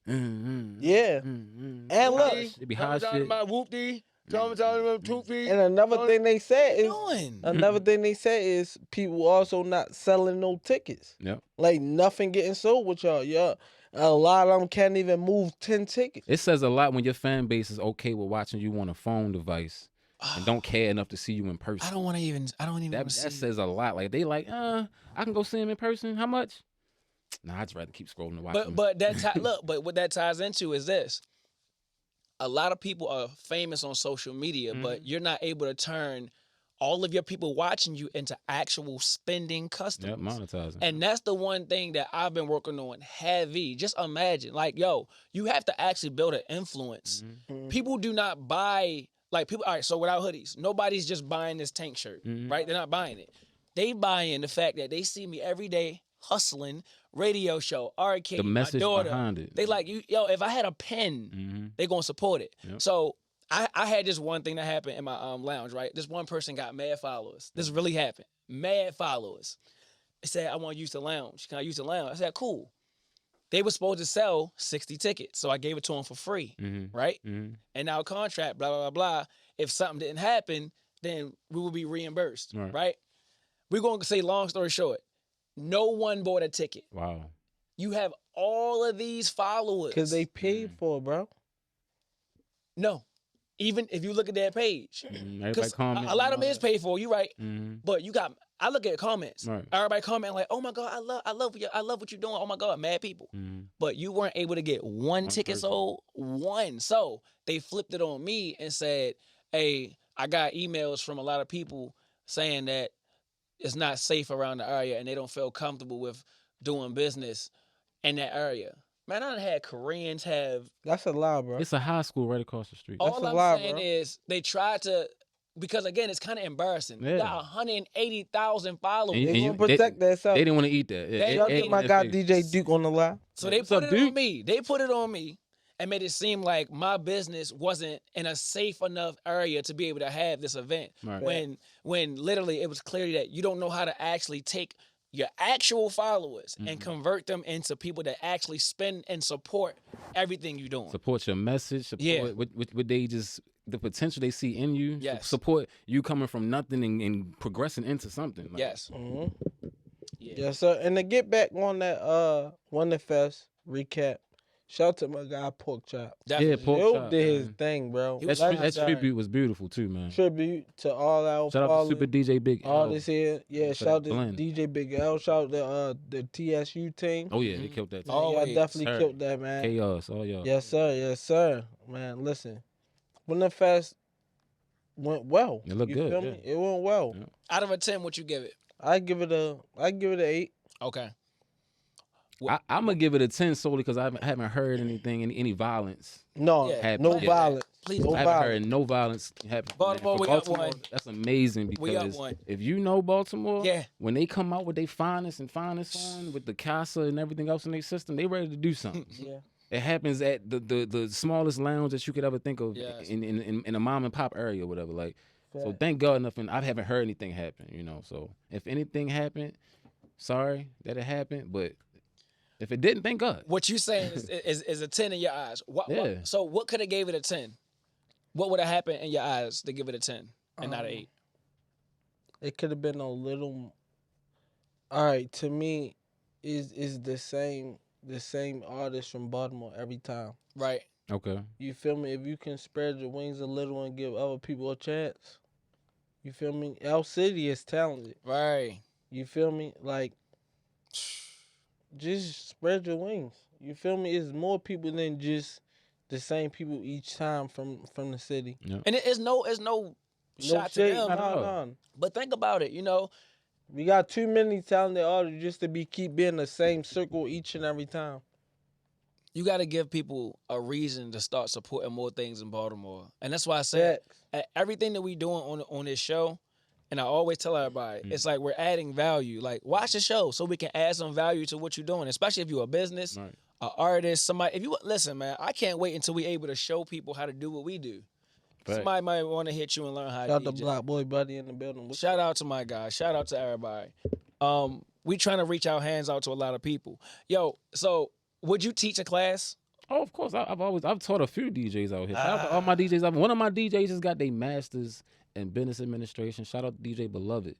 Speaker 5: Mm-hmm.
Speaker 4: yeah. And look,
Speaker 5: It be high shit.
Speaker 6: about whoop-dee, talking about toothy.
Speaker 4: and another thing they said is
Speaker 6: Doing.
Speaker 4: another thing they said is people also not selling no tickets.
Speaker 5: Yep.
Speaker 4: Like nothing getting sold with y'all. Yeah, a lot of them can't even move 10 tickets.
Speaker 5: It says a lot when your fan base is okay with watching you on a phone device and don't care enough to see you in person.
Speaker 6: I don't even
Speaker 5: That,
Speaker 6: wanna
Speaker 5: that
Speaker 6: see.
Speaker 5: says a lot. Like they like, I can go see him in person. How much? Nah, I'd rather keep scrolling and watch him.
Speaker 6: But that look, but what that ties into is this. A lot of people are famous on social media, but you're not able to turn all of your people watching you into actual spending customers.
Speaker 5: Yep, monetizing.
Speaker 6: And that's the one thing that I've been working on heavy. Just imagine, like, yo, you have to actually build an influence. People do not buy, like, people, all right, so without hoodies, nobody's just buying this tank shirt, right? They're not buying it. They buying the fact that they see me every day hustling, radio show, arcade,
Speaker 5: The message
Speaker 6: my daughter.
Speaker 5: behind it.
Speaker 6: They like, yo, if I had a pen, they gonna support it.
Speaker 5: Yep.
Speaker 6: So I had this one thing that happened in my lounge, right? This one person got mad followers. This really happened. Mad followers. They said, I want to use the lounge. Can I use the lounge? I said, cool. They were supposed to sell 60 tickets, so I gave it to them for free, right? And now contract, blah, blah, blah, blah. If something didn't happen, then we would be reimbursed, right? We're going to say, long story short, no one bought a ticket.
Speaker 5: Wow.
Speaker 6: You have all of these followers.
Speaker 4: Because they paid for it, bro.
Speaker 6: No. Even if you look at their page.
Speaker 5: Everybody
Speaker 6: Because
Speaker 5: comment.
Speaker 6: a lot of them is paid for, you're right.
Speaker 5: Mm-hmm.
Speaker 6: But you got, I look at comments.
Speaker 5: Right.
Speaker 6: Everybody comment like, oh my God, I love what you're doing. Oh my God, mad people. But you weren't able to get one ticket
Speaker 5: person.
Speaker 6: sold. One. So they flipped it on me and said, hey, I got emails from a lot of people saying that it's not safe around the area and they don't feel comfortable with doing business in that area. Man, I done had Koreans have.
Speaker 4: That's a lie, bro.
Speaker 5: It's a high school right across the street.
Speaker 6: All
Speaker 4: a
Speaker 6: I'm
Speaker 4: lie,
Speaker 6: saying
Speaker 4: bro.
Speaker 6: is they tried to, because again, it's kind of embarrassing.
Speaker 5: Yeah.
Speaker 6: You got 180,000 followers.
Speaker 5: And
Speaker 4: They
Speaker 5: you-
Speaker 4: gonna protect themselves.
Speaker 5: They didn't want to eat that.
Speaker 6: They-
Speaker 4: Y'all
Speaker 6: they-
Speaker 4: think my
Speaker 5: in
Speaker 4: guy
Speaker 5: their
Speaker 4: DJ
Speaker 5: face.
Speaker 4: Duke on the line?
Speaker 6: So they
Speaker 5: What's
Speaker 6: put
Speaker 5: up,
Speaker 6: it on
Speaker 5: Duke?
Speaker 6: me. They put it on me and made it seem like my business wasn't in a safe enough area to be able to have this event.
Speaker 5: Right.
Speaker 6: When literally it was clear that you don't know how to actually take your actual followers and convert them into people that actually spend and support everything you're doing.
Speaker 5: Support your message. Support
Speaker 6: Yeah.
Speaker 5: what they just, the potential they see in you.
Speaker 6: Yes.
Speaker 5: Support you coming from nothing and progressing into something. Like,
Speaker 6: Yes.
Speaker 4: Yes, sir. And to get back on that Wonder Fest recap, shout out to my guy Pork Chop.
Speaker 5: Yeah,
Speaker 6: Definitely.
Speaker 5: Pork
Speaker 4: Yo
Speaker 5: Chop,
Speaker 4: did his
Speaker 5: man.
Speaker 4: thing, bro.
Speaker 6: He was
Speaker 5: That
Speaker 4: Legendary.
Speaker 5: tribute was beautiful too, man.
Speaker 4: Tribute to all our
Speaker 5: Shout out to
Speaker 4: fallen
Speaker 5: Super DJ Big L.
Speaker 4: artists here. Yeah,
Speaker 5: for
Speaker 4: shout out
Speaker 5: that
Speaker 4: to
Speaker 5: blend.
Speaker 4: DJ Big L. Shout out to the TSU team.
Speaker 5: Oh yeah, they killed that. Too.
Speaker 4: Y'all
Speaker 6: Always.
Speaker 4: definitely
Speaker 5: Sir.
Speaker 4: killed that, man.
Speaker 5: Chaos, all y'all.
Speaker 4: Yes, sir. Yes, sir. Man, listen. Wonder Fest went well.
Speaker 5: It looked
Speaker 4: You
Speaker 5: good,
Speaker 4: feel
Speaker 5: yeah.
Speaker 4: me? It went well.
Speaker 5: Yeah.
Speaker 6: Out of a 10, what you give it?
Speaker 4: I give it a 8.
Speaker 6: Okay.
Speaker 5: I'm gonna give it a 10 solely because I haven't heard anything, any violence.
Speaker 4: No,
Speaker 6: Yeah,
Speaker 4: no
Speaker 5: yeah.
Speaker 4: violence.
Speaker 6: Please
Speaker 4: no
Speaker 6: don't.
Speaker 5: I haven't
Speaker 4: violence.
Speaker 5: heard no violence happen.
Speaker 6: Baltimore,
Speaker 5: For
Speaker 6: we got one.
Speaker 5: That's amazing
Speaker 6: We got
Speaker 5: because
Speaker 6: one.
Speaker 5: if you know Baltimore,
Speaker 6: Yeah.
Speaker 5: when they come out with their finest on with the casa and everything else in their system, they ready to do something.
Speaker 4: Yeah.
Speaker 5: It happens at the smallest lounge that you could ever think of
Speaker 6: Yes.
Speaker 5: in a mom and pop area or whatever. Like, so
Speaker 4: Fact.
Speaker 5: thank God nothing. I haven't heard anything happen. So if anything happened, sorry that it happened, but If it didn't, thank God.
Speaker 6: What you saying is a 10 in your eyes.
Speaker 5: Yeah.
Speaker 6: So what could have gave it a 10? What would have happened in your eyes to give it a 10 and not an 8?
Speaker 4: It could have been a little. All right, to me, is the same artist from Baltimore every time.
Speaker 6: Right.
Speaker 5: Okay.
Speaker 4: You feel me? If you can spread your wings a little and give other people a chance, you feel me? Our city is talented.
Speaker 6: Right.
Speaker 4: You feel me? Like, just spread your wings. You feel me? It's more people than just the same people each time from the city.
Speaker 5: Yeah.
Speaker 6: And it's no shot to
Speaker 4: shade,
Speaker 6: them.
Speaker 4: no.
Speaker 6: But think about it, you know.
Speaker 4: We got too many talented artists just to keep being the same circle each and every time.
Speaker 6: You got to give people a reason to start supporting more things in Baltimore. And that's why I said everything that we doing on this show, and I always tell everybody, it's like we're adding value. Like, watch the show so we can add some value to what you're doing, especially if you're a business, an artist, somebody. If you listen, man, I can't wait until we're able to show people how to do what we do. Right. Somebody might want to hit you and learn how to
Speaker 4: Shout
Speaker 6: DJ.
Speaker 4: out to Blockboyz buddy in the building.
Speaker 6: Shout out to my guy. Shout out to everybody. We trying to reach our hands out to a lot of people. Yo, so would you teach a class?
Speaker 5: Oh, of course. I've taught a few DJs out here. Shout out to all my DJs. One of my DJs just got their masters in business administration. Shout out to DJ Beloved.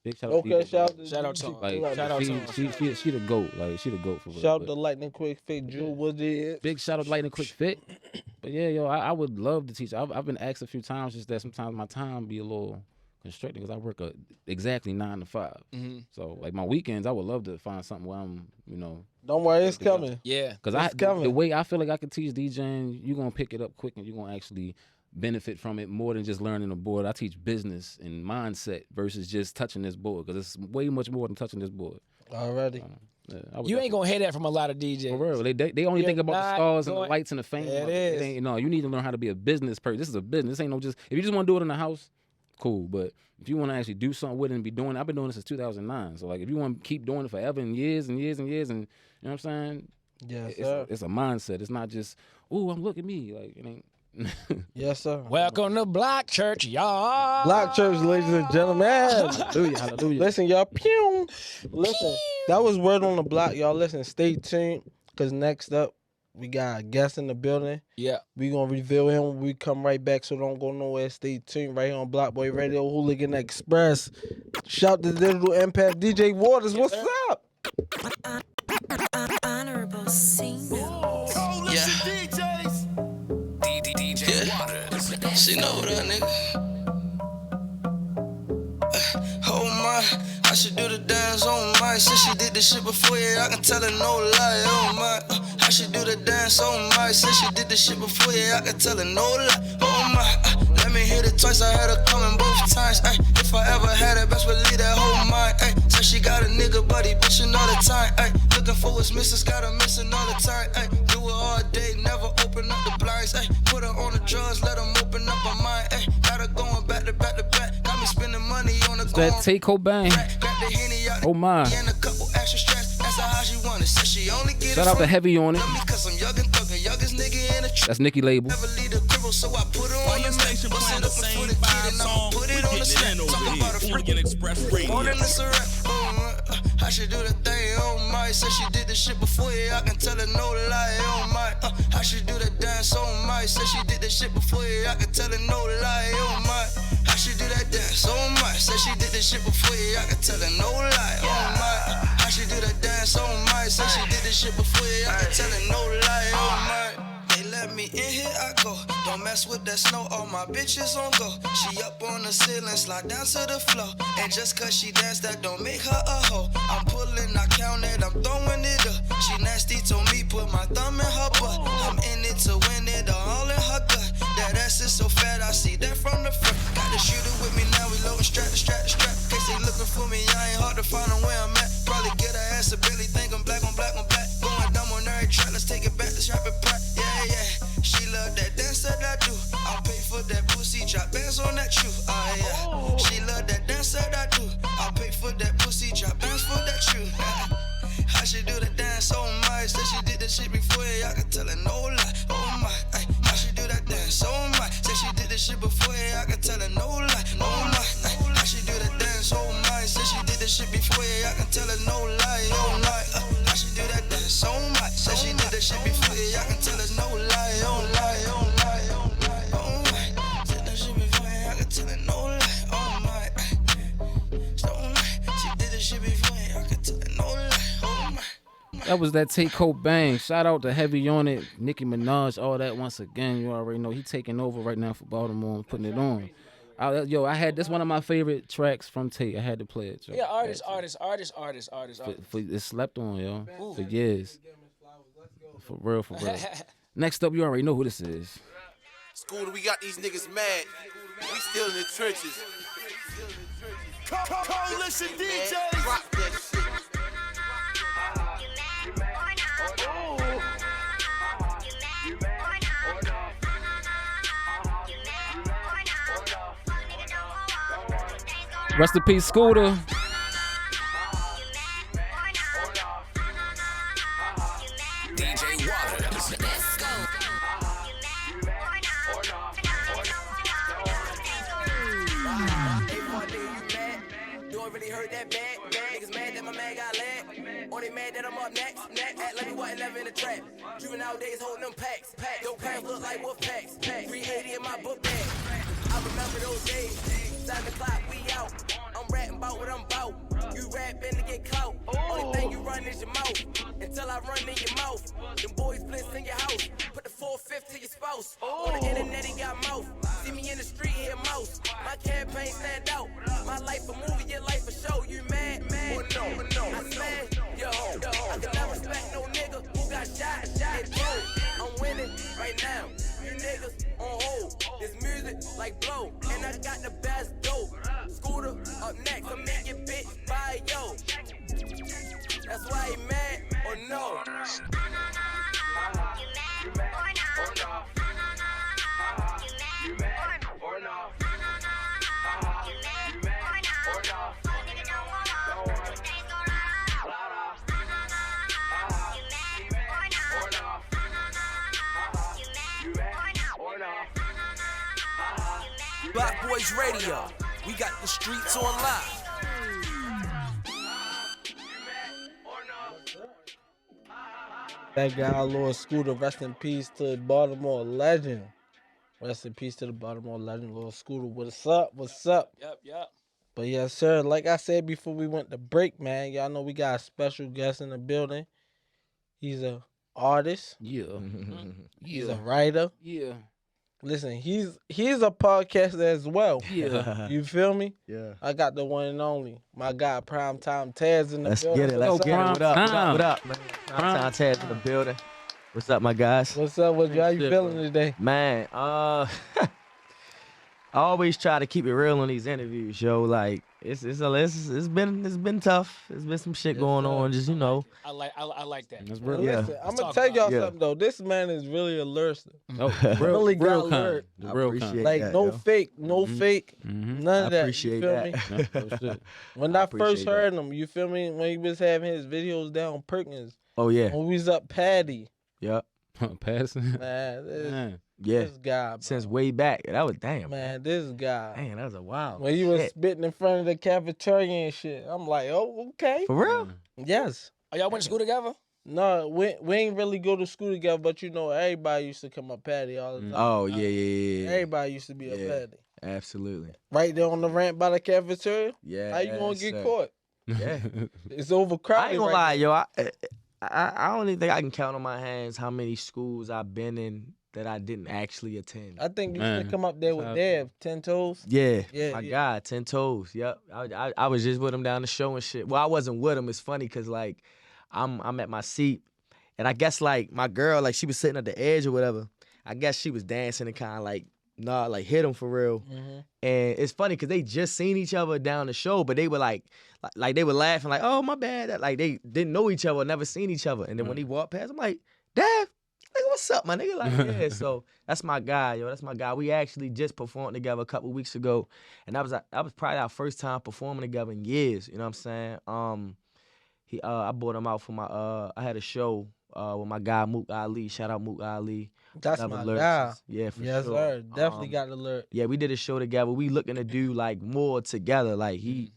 Speaker 5: Big shout out to DJ.
Speaker 6: Shout out to him.
Speaker 5: Like,
Speaker 6: shout out to him.
Speaker 5: She the GOAT. Like, she the GOAT for real.
Speaker 4: Shout out to Lightning Quick Fit. Drew was it?
Speaker 5: Big shout out to Lightning Quick Fit. But yeah, yo, I would love to teach. I've been asked a few times, just that sometimes my time be a little constricted because I work exactly 9 to 5.
Speaker 6: Mm-hmm.
Speaker 5: So like my weekends, I would love to find something where I'm,
Speaker 4: Don't worry, it's coming.
Speaker 6: Yeah,
Speaker 5: because the way I feel like I can teach DJing, you're gonna pick it up quick and you're gonna actually benefit from it more than just learning the board. I teach business and mindset versus just touching this board because it's way much more than touching this board.
Speaker 4: Already.
Speaker 5: Yeah,
Speaker 6: you ain't gonna hear that from a lot of DJs.
Speaker 5: For real, they only think about the stars and the lights and the fame.
Speaker 6: Yeah, it is.
Speaker 5: You need to learn how to be a business person. This is a business. This ain't no just if you just want to do it in the house, cool. But if you want to actually do something with it and be doing it, I've been doing this since 2009. So like, if you want to keep doing it forever and years and years and years, and you know what I'm saying?
Speaker 4: Yes,
Speaker 5: it's a mindset. It's not just look at me. Like it ain't.
Speaker 4: Yes, sir.
Speaker 6: Welcome to Block Church, y'all.
Speaker 4: Block Church, ladies and gentlemen.
Speaker 5: Hallelujah, hallelujah.
Speaker 4: Listen, y'all. Pew. Listen, that was Word on the Block, y'all. Listen, stay tuned, because next up, we got a guest in the building.
Speaker 6: Yeah.
Speaker 4: We going to reveal him when we come right back, so don't go nowhere. Stay tuned right here on Blockboyz Radio, Hooligan Express. Shout to Digital Impact, DJ Waters. What's up?
Speaker 10: Honorable senior.
Speaker 8: Yeah. Yeah. She know what up, nigga. Oh my, I should do the dance on my. Since she did this shit before, yeah, I can tell her no lie. Oh my, I should do the dance on my. Since she did this shit before, yeah, I can tell her no lie. Oh my, let me hit it twice. I had her coming both times. Ay, if I ever had it, best believe that whole mind. Ay, so she got a nigga, buddy, bitchin' all the time. Ay, looking for what's missing, got her missing all the time. Ay, do it all day, never open up the blinds. Ay, put her on the drugs, let them open up her mind. Ay, got her going back to back to back. Got me spending money on the
Speaker 5: That take Cobain. Oh my. Shout out to Heavy on it. That's Nicki label.
Speaker 8: I should do the thing, oh my. Said she did the shit before, yeah, I can tell her no lie, oh my. I should do the dance, oh my. Said she did the shit before, yeah, I can tell her no lie, oh my. I should do that dance, oh my. Said she did the shit before, yeah, I can tell her no lie, oh my. I should do the dance, oh my. Said she did the shit before, yeah, I can tell her no lie, oh my. They let me in, here I go. Don't mess with that snow, all my bitches on go. She up on the ceiling, slide down to the floor. And just cause she danced, that don't make her a hoe. I'm pulling, I count it, I'm throwing it up. She nasty, told me put my thumb in her butt. I'm in it to win it, all in her gut. That ass is so fat, I see that from the front. Got the shooter with me now, we loading strap to strap to strap. Case they looking for me, I ain't hard to find them where I'm at. Probably get her ass a Billy, think I'm black on black on black. Going dumb on every track, let's take it back, let's rap it back. Yeah, yeah. She love that dance that I do. I'll pay for that pussy, drop bands on that shoe. Yeah. She love that dance that I do. I'll pay for that pussy, drop bands for that shoe. I should do the dance, oh my. Said she did the shit before, yeah, I can tell her no lie. Oh my, ay, I should do that dance, oh my. Said she did the shit before, yeah, I can tell her no lie. Oh my, ay, I should do the dance, oh my. Said she did the shit before, yeah, I can tell her no lie. Oh my, I should do that dance,
Speaker 5: That was that Take Cold Bang. Shout out to Heavy on It, Nicki Minaj, all that once again. You already know he taking over right now for Baltimore and putting it on. I had this one of my favorite tracks from Tate. I had to play it. Yo.
Speaker 6: Yeah, artist.
Speaker 5: It slept on, yo, for years. For real. Next up, you already know who this is.
Speaker 8: Scooter, we got these niggas mad. We still in the trenches. Coalition DJs. Drop that shit.
Speaker 5: Rest in peace, Scooter.
Speaker 9: Juvenile days holding them packs. Your pants look like wolf packs. 380 in my book bag. I remember those days. 7 o'clock, we out. I'm rapping about what I'm about. You rapping to get clout. Only thing you run is your mouth. Until I run in your mouth. Them boys blitz in your house. Put the 4/5 to your spouse. On the internet, he got mouth. See me in the street, he a mouse. My campaign stand out. My life a movie, your life a show. You mad? Or no? I said, yo, I can never respect no nigga who got shot and killed. I'm winning right now. You niggas on hold. This music like blow. And I got the best dope. Scooter up next. I make your bitch buy yo. That's why he mad or no?
Speaker 1: Blockboyz Radio. We got the streets on live.
Speaker 4: That guy, Lord Scooter, rest in peace to the Baltimore legend. Rest in peace to the Baltimore legend, Lord Scooter. What's up?
Speaker 6: Yep.
Speaker 4: But yes, sir, like I said before we went to break, man, y'all know we got a special guest in the building. He's a artist.
Speaker 5: Yeah.
Speaker 4: He's a writer.
Speaker 5: Yeah.
Speaker 4: Listen, he's a podcaster as well.
Speaker 5: Yeah.
Speaker 4: You feel me?
Speaker 10: Yeah.
Speaker 4: I got the one and only. My guy, Primetimetez in the
Speaker 10: Let's
Speaker 4: building.
Speaker 10: get it. Let's get it. What up, man?
Speaker 5: Prime.
Speaker 10: Primetime in the building. What's up, my guys?
Speaker 4: What's up with you? How you
Speaker 5: Shit,
Speaker 4: feeling
Speaker 5: bro.
Speaker 4: today?
Speaker 10: Man, I always try to keep it real on these interviews, yo. Like it's been tough. There's been some shit going on, just
Speaker 6: I like that.
Speaker 5: That's real.
Speaker 10: Yeah.
Speaker 4: Listen, I'm
Speaker 6: Let's
Speaker 4: gonna
Speaker 6: talk
Speaker 4: tell y'all
Speaker 6: about
Speaker 10: it.
Speaker 4: something though. This man is really a lurster.
Speaker 5: Oh,
Speaker 4: Really got
Speaker 5: real
Speaker 4: alert.
Speaker 5: kind.
Speaker 10: I
Speaker 5: The real
Speaker 10: appreciate
Speaker 5: kind.
Speaker 4: Like
Speaker 10: that,
Speaker 4: no
Speaker 10: yo.
Speaker 4: fake,
Speaker 5: Mhm.
Speaker 4: none of
Speaker 10: I
Speaker 4: that.
Speaker 10: appreciate
Speaker 4: you feel
Speaker 10: that.
Speaker 4: me?
Speaker 5: No, oh, shit.
Speaker 4: When
Speaker 10: I
Speaker 4: I first
Speaker 10: appreciate
Speaker 4: heard him, you feel me? When he was having his videos down Perkins,
Speaker 10: Oh yeah.
Speaker 4: when we was up Patty,
Speaker 10: Yep.
Speaker 5: Passing.
Speaker 4: man,
Speaker 5: Man.
Speaker 10: Yeah.
Speaker 4: this guy, bro.
Speaker 10: Since way back. That was damn.
Speaker 4: man, this guy.
Speaker 10: Man, that was a wild.
Speaker 4: When you was
Speaker 10: shit.
Speaker 4: spitting in front of the cafeteria and shit, I'm like, oh, okay.
Speaker 10: For real?
Speaker 4: Yes.
Speaker 6: Oh, y'all went to school together?
Speaker 4: No, we ain't really go to school together, but you know, everybody used to come up Patty all the time.
Speaker 10: Oh yeah.
Speaker 4: Everybody used to be up
Speaker 10: Yeah.
Speaker 4: Patty.
Speaker 10: Absolutely.
Speaker 4: Right there on the ramp by the cafeteria.
Speaker 10: Yeah.
Speaker 4: How you gonna get
Speaker 10: sir.
Speaker 4: caught?
Speaker 10: Yeah.
Speaker 4: It's overcrowded.
Speaker 10: I ain't gonna
Speaker 4: right
Speaker 10: lie, yo. I don't even think I can count on my hands how many schools I've been in that I didn't actually attend.
Speaker 4: I think you
Speaker 5: Man.
Speaker 4: should come up there with
Speaker 5: Shout out.
Speaker 4: Dev, 10 toes.
Speaker 10: Yeah,
Speaker 4: Yeah,
Speaker 10: my
Speaker 4: yeah.
Speaker 10: God, 10 toes. Yep, I was just with him down the show and shit. Well, I wasn't with him. It's funny because like I'm at my seat, and I guess like my girl, like she was sitting at the edge or whatever. I guess she was dancing and kind of like hit him for real.
Speaker 4: Mhm.
Speaker 10: And it's funny because they just seen each other down the show, but they were like they were laughing like, oh my bad, like they didn't know each other, never seen each other. And then when he walked past, I'm like, Dev, nigga, what's up, my nigga? Like, yeah. So that's my guy, yo. That's my guy. We actually just performed together a couple weeks ago, and that was probably our first time performing together in years. You know what I'm saying? I brought him out for my I had a show with my guy Mook Ali. Shout out Mook Ali.
Speaker 4: That's
Speaker 10: Never
Speaker 4: my
Speaker 10: lurks.
Speaker 4: guy.
Speaker 10: Yeah, for
Speaker 4: Yes,
Speaker 10: sure.
Speaker 4: sir. Definitely got the alert.
Speaker 10: Yeah, we did a show together. We looking to do like more together. Like he,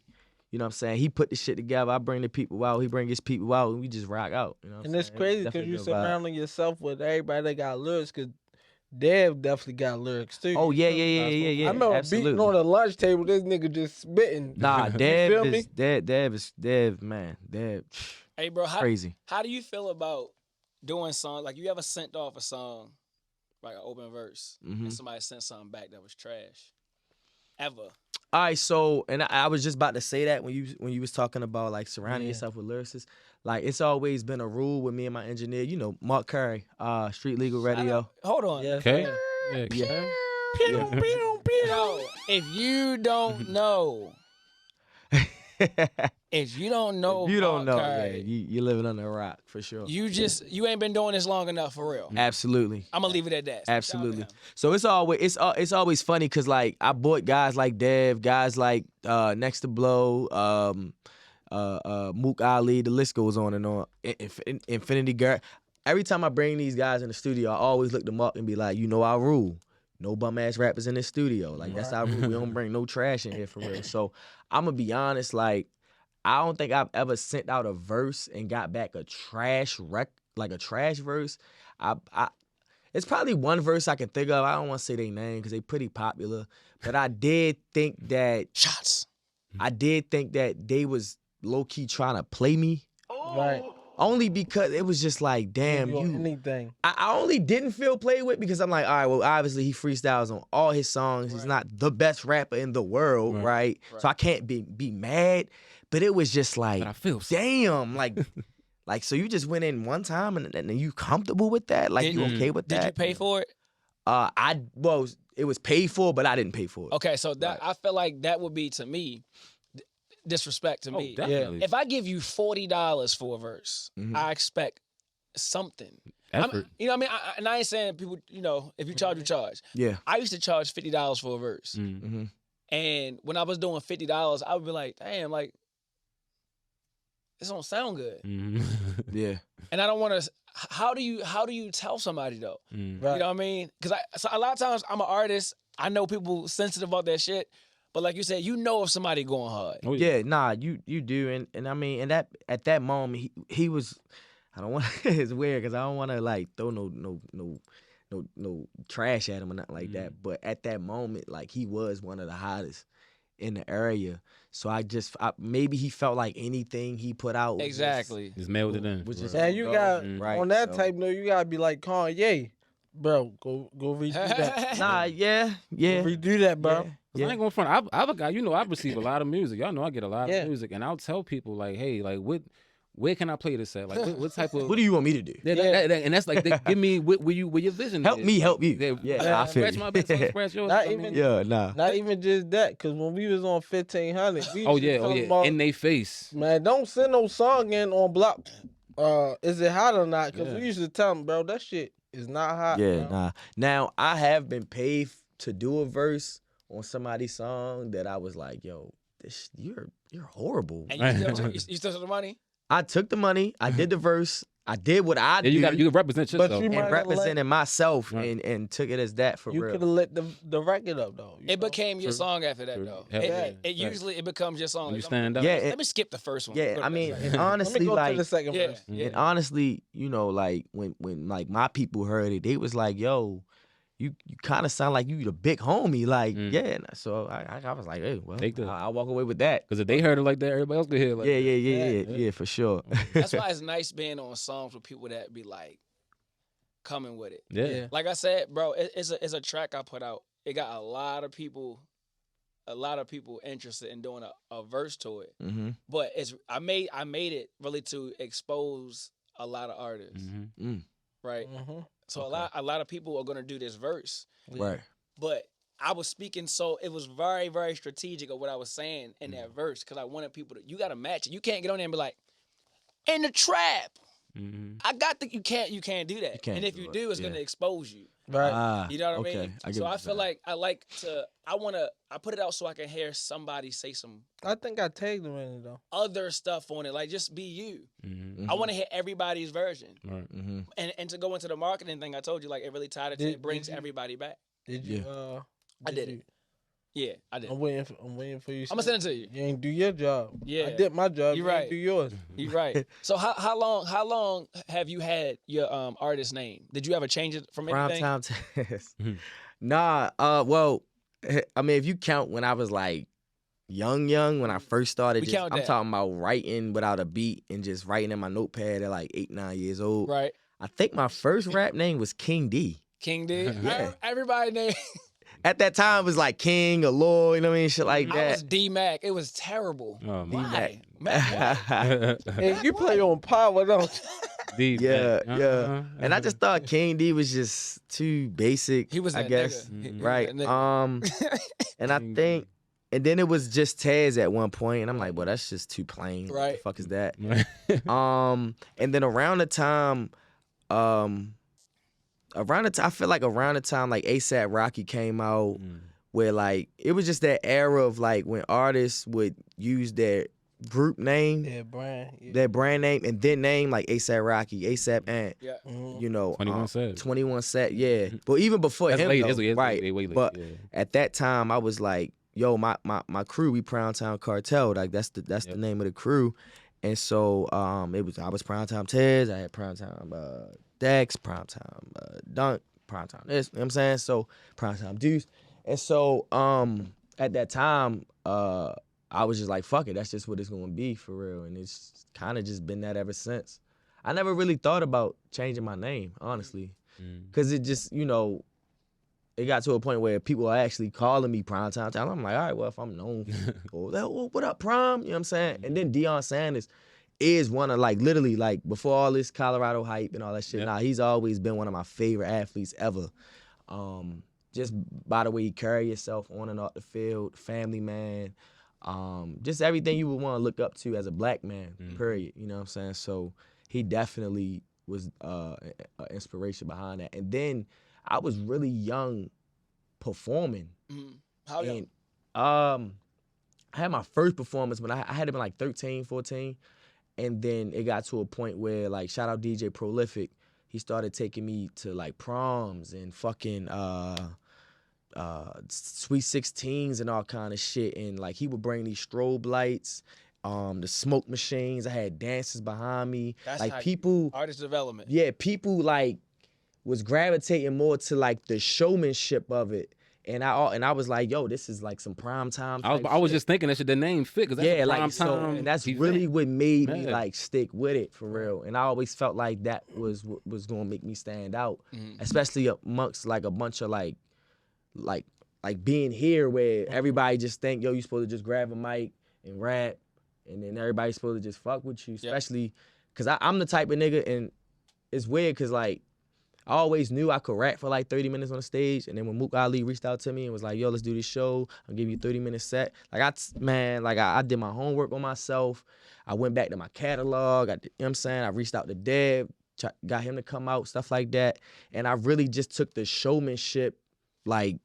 Speaker 10: you know what I'm saying? He put the shit together. I bring the people out. He bring his people out, and we just rock out. You know what I'm
Speaker 4: And it's
Speaker 10: saying?
Speaker 4: crazy because
Speaker 10: Definitely
Speaker 4: you
Speaker 10: a good vibe.
Speaker 4: surrounding yourself with everybody that got lyrics. Because Dev definitely got lyrics too.
Speaker 10: Oh
Speaker 4: You
Speaker 10: yeah,
Speaker 4: feel me?
Speaker 10: yeah.
Speaker 4: I remember
Speaker 10: Absolutely.
Speaker 4: beating on the lunch table. This nigga just spitting.
Speaker 10: Nah,
Speaker 4: You
Speaker 10: Dev
Speaker 4: feel me?
Speaker 10: is Dev, man. Dev.
Speaker 6: Hey, bro,
Speaker 10: Crazy.
Speaker 6: How do you feel about doing songs? Like, you ever sent off a song, like an open verse, and somebody sent something back that was trash? Ever?
Speaker 10: All right, so and I was just about to say that when you was talking about like surrounding yourself with lyricists, like it's always been a rule with me and my engineer. You know, Mark Curry, Street Legal Radio.
Speaker 6: Hold on.
Speaker 4: Yes,
Speaker 5: Okay.
Speaker 4: sir.
Speaker 5: Yeah.
Speaker 6: Yo, if you don't know, if you don't know,
Speaker 10: You don't know,
Speaker 6: Mark
Speaker 10: yeah,
Speaker 6: Curry,
Speaker 10: you living under a rock for sure.
Speaker 6: you ain't been doing this long enough for real.
Speaker 10: Absolutely.
Speaker 6: I'm gonna leave it at that. So
Speaker 10: Absolutely.
Speaker 6: shout out
Speaker 10: So it's always funny because like I bought guys like Dev, guys like Next to Blow, Mook Ali. The list goes on and on. Infinity Girl. Every time I bring these guys in the studio, I always look them up and be like, you know our rule. No bum ass rappers in the studio. Like that's our rule. We don't bring no trash in here for real. So I'm gonna be honest, like I don't think I've ever sent out a verse and got back a trash verse. It's probably one verse I can think of. I don't want to say their name because they pretty popular. But I did think that
Speaker 6: Shots.
Speaker 10: I did think that they was low key trying to play me.
Speaker 4: Right.
Speaker 10: Only because it was just like, damn,
Speaker 4: Or
Speaker 10: you.
Speaker 4: anything.
Speaker 10: I only didn't feel played with because I'm like, all right, well, obviously he freestyles on all his songs. He's not the best rapper in the world, right? So I can't be mad. But it was just like,
Speaker 5: But I feel so.
Speaker 10: damn, like so you just went in one time and you comfortable with that? Like you okay with that?
Speaker 6: Did you pay for it?
Speaker 10: It was paid for, but I didn't pay for it.
Speaker 6: Okay, so that I feel like that would be to me disrespect to me.
Speaker 5: Definitely.
Speaker 6: If I give you $40 for a verse, I expect something.
Speaker 5: Effort.
Speaker 6: You know what I mean? And I ain't saying people, you know, if you charge, you charge.
Speaker 10: Yeah.
Speaker 6: I used to charge $50 for a verse.
Speaker 10: Mm-hmm.
Speaker 6: And when I was doing $50, I would be like, damn, like, this don't sound good.
Speaker 10: Yeah.
Speaker 6: And I don't want to. How do you tell somebody though?
Speaker 4: Right.
Speaker 6: You know what I mean? Because so a lot of times I'm an artist. I know people sensitive about that shit. But like you said, you know if somebody going hard.
Speaker 5: Oh,
Speaker 10: Yeah, nah, you do, and I mean, and that at that moment he was. I don't want. It's weird because I don't want to like throw no trash at him or nothing like that. But at that moment, like he was one of the hottest in the area. So maybe he felt like anything he put out was
Speaker 6: Exactly.
Speaker 5: Just mailed it in.
Speaker 10: was just
Speaker 4: Man, you got
Speaker 10: right,
Speaker 4: on that
Speaker 10: so-
Speaker 4: type note, you gotta be like Kanye, bro. Go redo that.
Speaker 10: Nah, yeah.
Speaker 4: Redo that, bro.
Speaker 5: I ain't going front. I'm a guy. You know, I receive a lot of music. Y'all know I get a lot
Speaker 4: Yeah.
Speaker 5: of music, and I'll tell people like, hey, like where can I play this at? Like what type of
Speaker 10: What do you want me to do?
Speaker 5: and that's like give me where your vision
Speaker 10: Help
Speaker 5: is.
Speaker 10: me help you. Yeah, I feel
Speaker 5: Scratch
Speaker 10: you.
Speaker 5: my back, so scratch yours.
Speaker 4: Not
Speaker 5: I mean,
Speaker 4: even-
Speaker 10: Yeah, nah.
Speaker 4: Not even just that, cause when we was on 1500, we
Speaker 5: Oh
Speaker 4: used to
Speaker 5: yeah,
Speaker 4: tell them about,
Speaker 5: in they face.
Speaker 4: man, don't send no song in on block. Is it hot or not? Cause
Speaker 5: Yeah.
Speaker 4: we used to tell them, bro, that shit is not hot.
Speaker 10: Yeah,
Speaker 4: bro.
Speaker 10: nah. Now I have been paid to do a verse on somebody's song that I was like, yo, you're horrible.
Speaker 6: And you still took the money?
Speaker 10: I took the money, I did the verse, I did what I
Speaker 5: Yeah,
Speaker 10: do,
Speaker 5: you can represent
Speaker 4: But
Speaker 5: yourself.
Speaker 4: you might
Speaker 10: and
Speaker 4: have
Speaker 10: represented myself
Speaker 5: Right.
Speaker 10: and took it as that for
Speaker 4: You
Speaker 10: real.
Speaker 4: could have lit the record up though.
Speaker 6: It became your song after that,
Speaker 5: True.
Speaker 6: though.
Speaker 5: Hell
Speaker 6: It
Speaker 5: yeah.
Speaker 6: usually it becomes your song.
Speaker 5: When you
Speaker 6: Like,
Speaker 5: stand up.
Speaker 10: Yeah,
Speaker 6: let me skip the first one. Go
Speaker 10: Yeah,
Speaker 6: to
Speaker 10: I
Speaker 6: the
Speaker 10: mean,
Speaker 6: second.
Speaker 10: and
Speaker 4: Let me
Speaker 10: honestly,
Speaker 4: go
Speaker 10: like,
Speaker 4: to the second
Speaker 6: Yeah.
Speaker 4: verse.
Speaker 10: and honestly, you know, like when like my people heard it, they was like, yo, you kind of sound like you the big homie, like yeah. And so I was like, hey, well,
Speaker 5: Take the-
Speaker 10: I'll walk away with that.
Speaker 5: Because if they heard it like that, everybody else could hear it like that.
Speaker 10: Yeah, for sure.
Speaker 6: That's why it's nice being on songs with people that be like coming with it.
Speaker 5: Yeah.
Speaker 6: Like I said, bro, it's a track I put out. It got a lot of people interested in doing a verse to it.
Speaker 10: Mm-hmm.
Speaker 6: But I made it really to expose a lot of artists, right?
Speaker 4: Mhm.
Speaker 6: So a lot of people are gonna do this verse,
Speaker 10: Right.
Speaker 6: but I was speaking, so it was very, very strategic of what I was saying in that verse because I wanted people to. You gotta match it. You can't get on there and be like, in the trap. I got the. You can't do that.
Speaker 10: can't
Speaker 6: And if
Speaker 10: do
Speaker 6: you
Speaker 10: it,
Speaker 6: do, it's
Speaker 10: yeah.
Speaker 6: gonna expose you.
Speaker 4: Right.
Speaker 6: You know what I
Speaker 10: okay.
Speaker 6: mean?
Speaker 10: I get
Speaker 6: So
Speaker 10: what
Speaker 6: I
Speaker 10: you're
Speaker 6: feel
Speaker 10: saying.
Speaker 6: like I put it out so I can hear somebody say some
Speaker 4: I think I tagged him in it though.
Speaker 6: other stuff on it. Like just be you.
Speaker 10: Mm-hmm.
Speaker 6: I want to hear everybody's version.
Speaker 5: Right.
Speaker 6: And to go into the marketing thing, I told you like it really tied it to it brings everybody back.
Speaker 4: Did you?
Speaker 6: I did
Speaker 4: you-
Speaker 6: it. Yeah, I did.
Speaker 4: I'm waiting for you.
Speaker 6: I'm gonna send it to you.
Speaker 4: You ain't do your job.
Speaker 6: Yeah.
Speaker 4: I did my job.
Speaker 6: You
Speaker 4: You ain't
Speaker 6: right.
Speaker 4: do yours.
Speaker 6: You're right. So how long have you had your artist name? Did you ever change it from anything?
Speaker 10: Prime time test. Nah. Well, I mean, if you count when I was like young when I first started.
Speaker 6: We
Speaker 10: Just,
Speaker 6: count
Speaker 10: I'm
Speaker 6: that.
Speaker 10: talking about writing without a beat and just writing in my notepad at like 8, 9 years old.
Speaker 6: Right.
Speaker 10: I think my first rap name was King D.
Speaker 6: King D.
Speaker 10: Yeah.
Speaker 6: Everybody named.
Speaker 10: At that time, it was like King or Lord, you know what I mean? Shit like
Speaker 6: I
Speaker 10: that.
Speaker 6: was D Mac. It was terrible.
Speaker 5: Oh,
Speaker 6: Why? Mac, why?
Speaker 4: Hey, you play on power, don't you?
Speaker 10: Yeah. And I just thought King D was just too basic.
Speaker 6: He was
Speaker 10: I
Speaker 6: that
Speaker 10: guess.
Speaker 6: nigga. He was
Speaker 10: Right.
Speaker 6: that nigga.
Speaker 10: And I think, and then it was just Taz at one point, and I'm like, well, that's just too plain. What the
Speaker 6: Right.
Speaker 10: fuck is that? And then around the time, I feel like around the time like ASAP Rocky came out, where like it was just that era of like when artists would use their group name,
Speaker 4: Yeah, brand. Yeah.
Speaker 10: their brand name, and then name like ASAP Rocky, ASAP Ant.
Speaker 6: Yeah.
Speaker 10: You know,
Speaker 5: 21 Savage.
Speaker 10: 21 Savage, yeah. But even before
Speaker 5: That's
Speaker 10: him,
Speaker 5: late.
Speaker 10: though,
Speaker 5: That's
Speaker 10: right?
Speaker 5: way late,
Speaker 10: But
Speaker 5: yeah.
Speaker 10: at that time, I was like, yo, my crew, we Prime Time Cartel, like that's the name of the crew, and so I was Prime Time Tez, I had Prime Time Dex, Prime Time Dunk, Prime Time this, you know what I'm saying? So Prime Time Deuce, and so at that time, I was just like, fuck it, that's just what it's gonna be for real, and it's kind of just been that ever since. I never really thought about changing my name, honestly, because it just, you know, it got to a point where people are actually calling me Prime Time. I'm like, all right, well, if I'm known, what up, Prime? You know what I'm saying? And then Deion Sanders is one of, like, literally, like, before all this Colorado hype and all that shit, he's always been one of my favorite athletes ever. Just by the way he carry himself on and off the field, family man, just everything you would want to look up to as a black man, period. You know what I'm saying? So he definitely was an inspiration behind that. And then I was really young performing.
Speaker 6: How young?
Speaker 10: And I had my first performance when I had to been like 13, 14. And then it got to a point where, like, shout out DJ Prolific, he started taking me to like proms and fucking Sweet 16s and all kind of shit. And like he would bring these strobe lights, the smoke machines. I had dancers behind me.
Speaker 6: That's
Speaker 10: like
Speaker 6: how
Speaker 10: people,
Speaker 6: artist development.
Speaker 10: yeah, people like was gravitating more to like the showmanship of it. And I was like, yo, this is like some prime time.
Speaker 5: I was just thinking that should the name fit because that's a prime
Speaker 10: like so,
Speaker 5: time
Speaker 10: and that's
Speaker 5: event.
Speaker 10: really what made me
Speaker 5: Yeah.
Speaker 10: like stick with it for real. And I always felt like that was what was gonna make me stand out, especially amongst like a bunch of like being here where everybody just think, yo, you supposed to just grab a mic and rap, and then everybody's supposed to just fuck with you, especially because I'm the type of nigga, and it's weird because like I always knew I could rap for like 30 minutes on the stage, and then when Mook Ali reached out to me and was like, yo, let's do this show, I'll give you a 30-minute set. Like I did my homework on myself. I went back to my catalog. You know what I'm saying? I reached out to Deb, got him to come out, stuff like that. And I really just took the showmanship like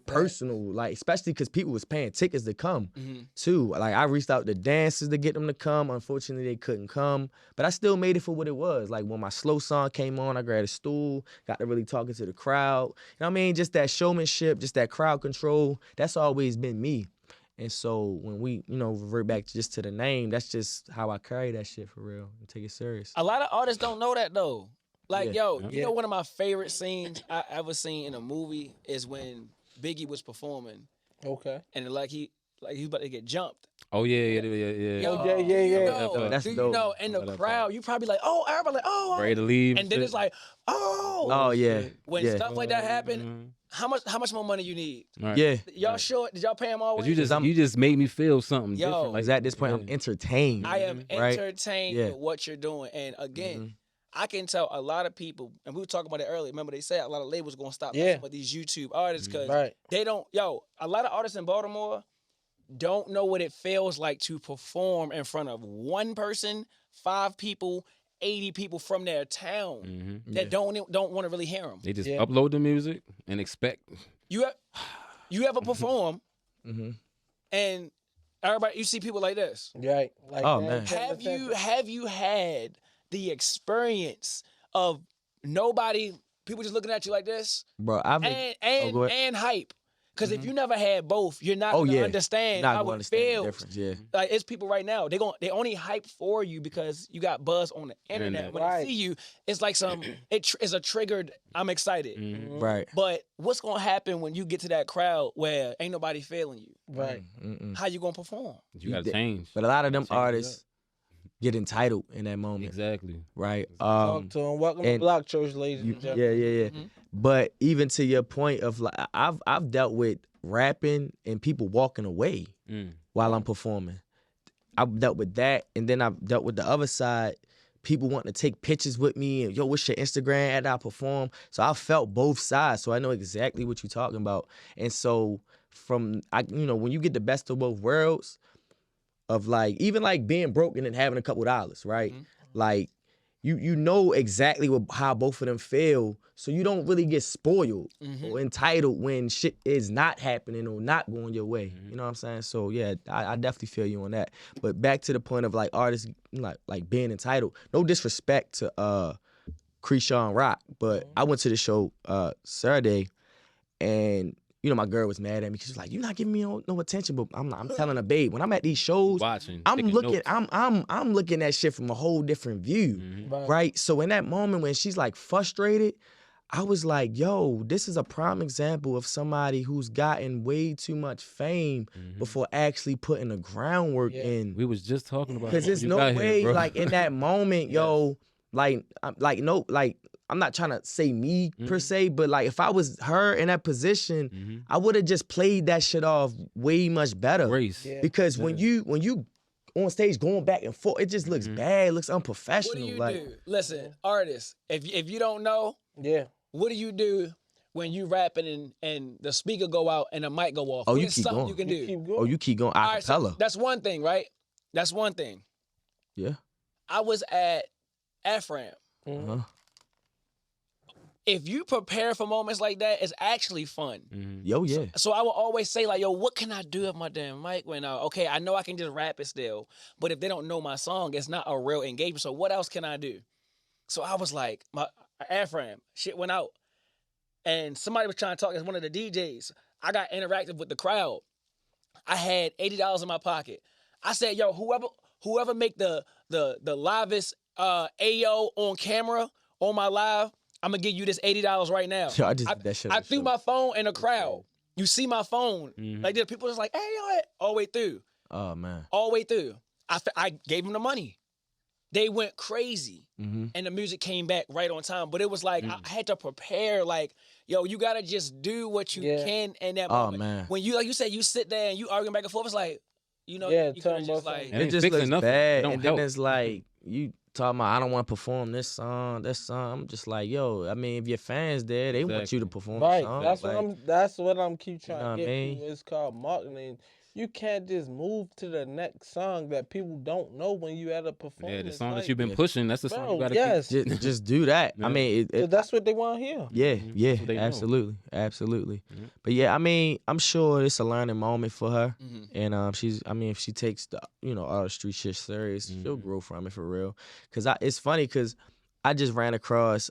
Speaker 10: personal, like especially because people was paying tickets to come too. Like I reached out to dancers to get them to come. Unfortunately, they couldn't come, but I still made it for what it was. Like when my slow song came on, I grabbed a stool, got to really talking to the crowd. You know what I mean? Just that showmanship, just that crowd control. That's always been me. And so when we, revert back just to the name, that's just how I carry that shit for real and take it serious.
Speaker 6: A lot of artists don't know that though. Like,
Speaker 10: Yeah.
Speaker 6: you know, one of my favorite scenes I ever seen in a movie is when Biggie was performing.
Speaker 4: Okay.
Speaker 6: And like he was about to get jumped.
Speaker 5: Oh yeah.
Speaker 6: Yo,
Speaker 10: Yeah. That's
Speaker 6: do you
Speaker 10: dope.
Speaker 6: know, in the crowd, you probably like, oh, everybody like, oh.
Speaker 5: Ready to leave.
Speaker 6: And then it's like, oh.
Speaker 10: Oh yeah.
Speaker 6: When
Speaker 10: yeah.
Speaker 6: stuff like that happen, how much more money you need?
Speaker 5: Right.
Speaker 10: Yeah.
Speaker 6: Y'all sure? Did y'all pay him all?
Speaker 5: Cause you just made me feel something
Speaker 6: Yo.
Speaker 5: different.
Speaker 10: Like at this point, I'm entertained.
Speaker 6: I am
Speaker 10: right?
Speaker 6: entertained
Speaker 10: Yeah.
Speaker 6: with what you're doing. And again, I can tell a lot of people, and we were talking about it earlier. Remember, they said a lot of labels going to stop messing with these YouTube artists because they don't. A lot of artists in Baltimore don't know what it feels like to perform in front of one person, 5 people, 80 people from their town that don't want to really hear them.
Speaker 5: They just upload the music and expect.
Speaker 6: You ever perform, and everybody, you see people like this.
Speaker 4: Right. Like,
Speaker 10: oh man.
Speaker 6: Have you had the experience of people just looking at you like this?
Speaker 10: Bro, I've
Speaker 6: and hype. Because if you never had both, you're not gonna understand
Speaker 10: Not
Speaker 6: how
Speaker 10: gonna
Speaker 6: it
Speaker 10: understand the
Speaker 6: feels.
Speaker 10: difference, yeah.
Speaker 6: Like it's people right now, they only hype for you because you got buzz on the internet. When they see you, it's like it's a triggered. I'm excited.
Speaker 10: Right.
Speaker 6: But what's gonna happen when you get to that crowd where ain't nobody feeling you?
Speaker 4: Right.
Speaker 6: How you gonna perform?
Speaker 5: You gotta change.
Speaker 10: But a lot of them
Speaker 5: Change it
Speaker 10: artists get entitled in that moment.
Speaker 5: Exactly.
Speaker 10: Right.
Speaker 4: Talk to him. Welcome to Block Church, ladies and gentlemen.
Speaker 10: Yeah. But even to your point of like, I've dealt with rapping and people walking away while I'm performing. I've dealt with that, and then I've dealt with the other side. People wanting to take pictures with me and, yo, what's your Instagram after I perform? So I felt both sides, so I know exactly what you're talking about. And so when you get the best of both worlds, of like even like being broke and then having a couple dollars, right? Like you know exactly how both of them feel, so you don't really get spoiled or entitled when shit is not happening or not going your way. You know what I'm saying? So yeah, I definitely feel you on that. But back to the point of like artists like being entitled. No disrespect to Krishaw and Rock, but I went to the show Saturday, and my girl was mad at me. She was like, "You're not giving me no attention." But I'm telling her, babe, when I'm at these shows, I'm looking at shit from a whole different view, right? So in that moment when she's like frustrated, I was like, "Yo, this is a prime example of somebody who's gotten way too much fame before actually putting the groundwork in."
Speaker 5: We was just talking about
Speaker 10: because there's no way, like in that moment, yo, I'm not trying to say me per se, but like if I was her in that position, I would have just played that shit off way much better. Because when you on stage going back and forth, it just looks bad, it looks unprofessional.
Speaker 6: What do you do? Listen, artists, if you don't know, what do you do when you rapping and the speaker go out and the mic go off?
Speaker 10: Oh, you
Speaker 6: What's
Speaker 10: keep
Speaker 6: something
Speaker 10: going.
Speaker 6: you can do?
Speaker 10: Oh, you keep going.
Speaker 6: All right,
Speaker 10: Acapella.
Speaker 6: so that's one thing, right? That's one thing.
Speaker 10: Yeah.
Speaker 6: I was at Afram. If you prepare for moments like that, it's actually fun.
Speaker 10: Yo, yeah.
Speaker 6: So I will always say like, yo, what can I do if my damn mic went out? Okay, I know I can just rap it still, but if they don't know my song, it's not a real engagement. So what else can I do? So I was like, my Afram, shit went out. And somebody was trying to talk as one of the DJs. I got interactive with the crowd. I had $80 in my pocket. I said, yo, whoever make the livest AO on camera on my live, I'm gonna give you this $80 right now.
Speaker 10: Yo, I just did that shit.
Speaker 6: I threw my phone in the crowd. You see my phone. Like the people just like, hey, yo, all the way through.
Speaker 10: Oh man.
Speaker 6: All the way through. I gave them the money. They went crazy. And the music came back right on time. But it was like I had to prepare, like, yo, you gotta just do what you can in that moment.
Speaker 10: Man.
Speaker 6: When you, like you said, you sit there and you arguing back and forth, it's like, you could just like,
Speaker 10: it just looks bad. And then it's like you talking about, I don't want to perform this song. I'm just like, yo, I mean, if your fans there, they want you to perform the song.
Speaker 4: That's what I'm keep trying to get
Speaker 10: mean?
Speaker 4: to. It's called marketing. You can't just move to the next song that people don't know when you at a performance.
Speaker 5: Yeah, the song that you've been pushing, that's the song you gotta keep.
Speaker 10: Just do that. I mean,
Speaker 4: so that's what they want to hear.
Speaker 10: Yeah, absolutely. But yeah, I mean, I'm sure it's a learning moment for her, and if she takes the artistry shit serious, she'll grow from it for real. Cause it's funny, cause I just ran across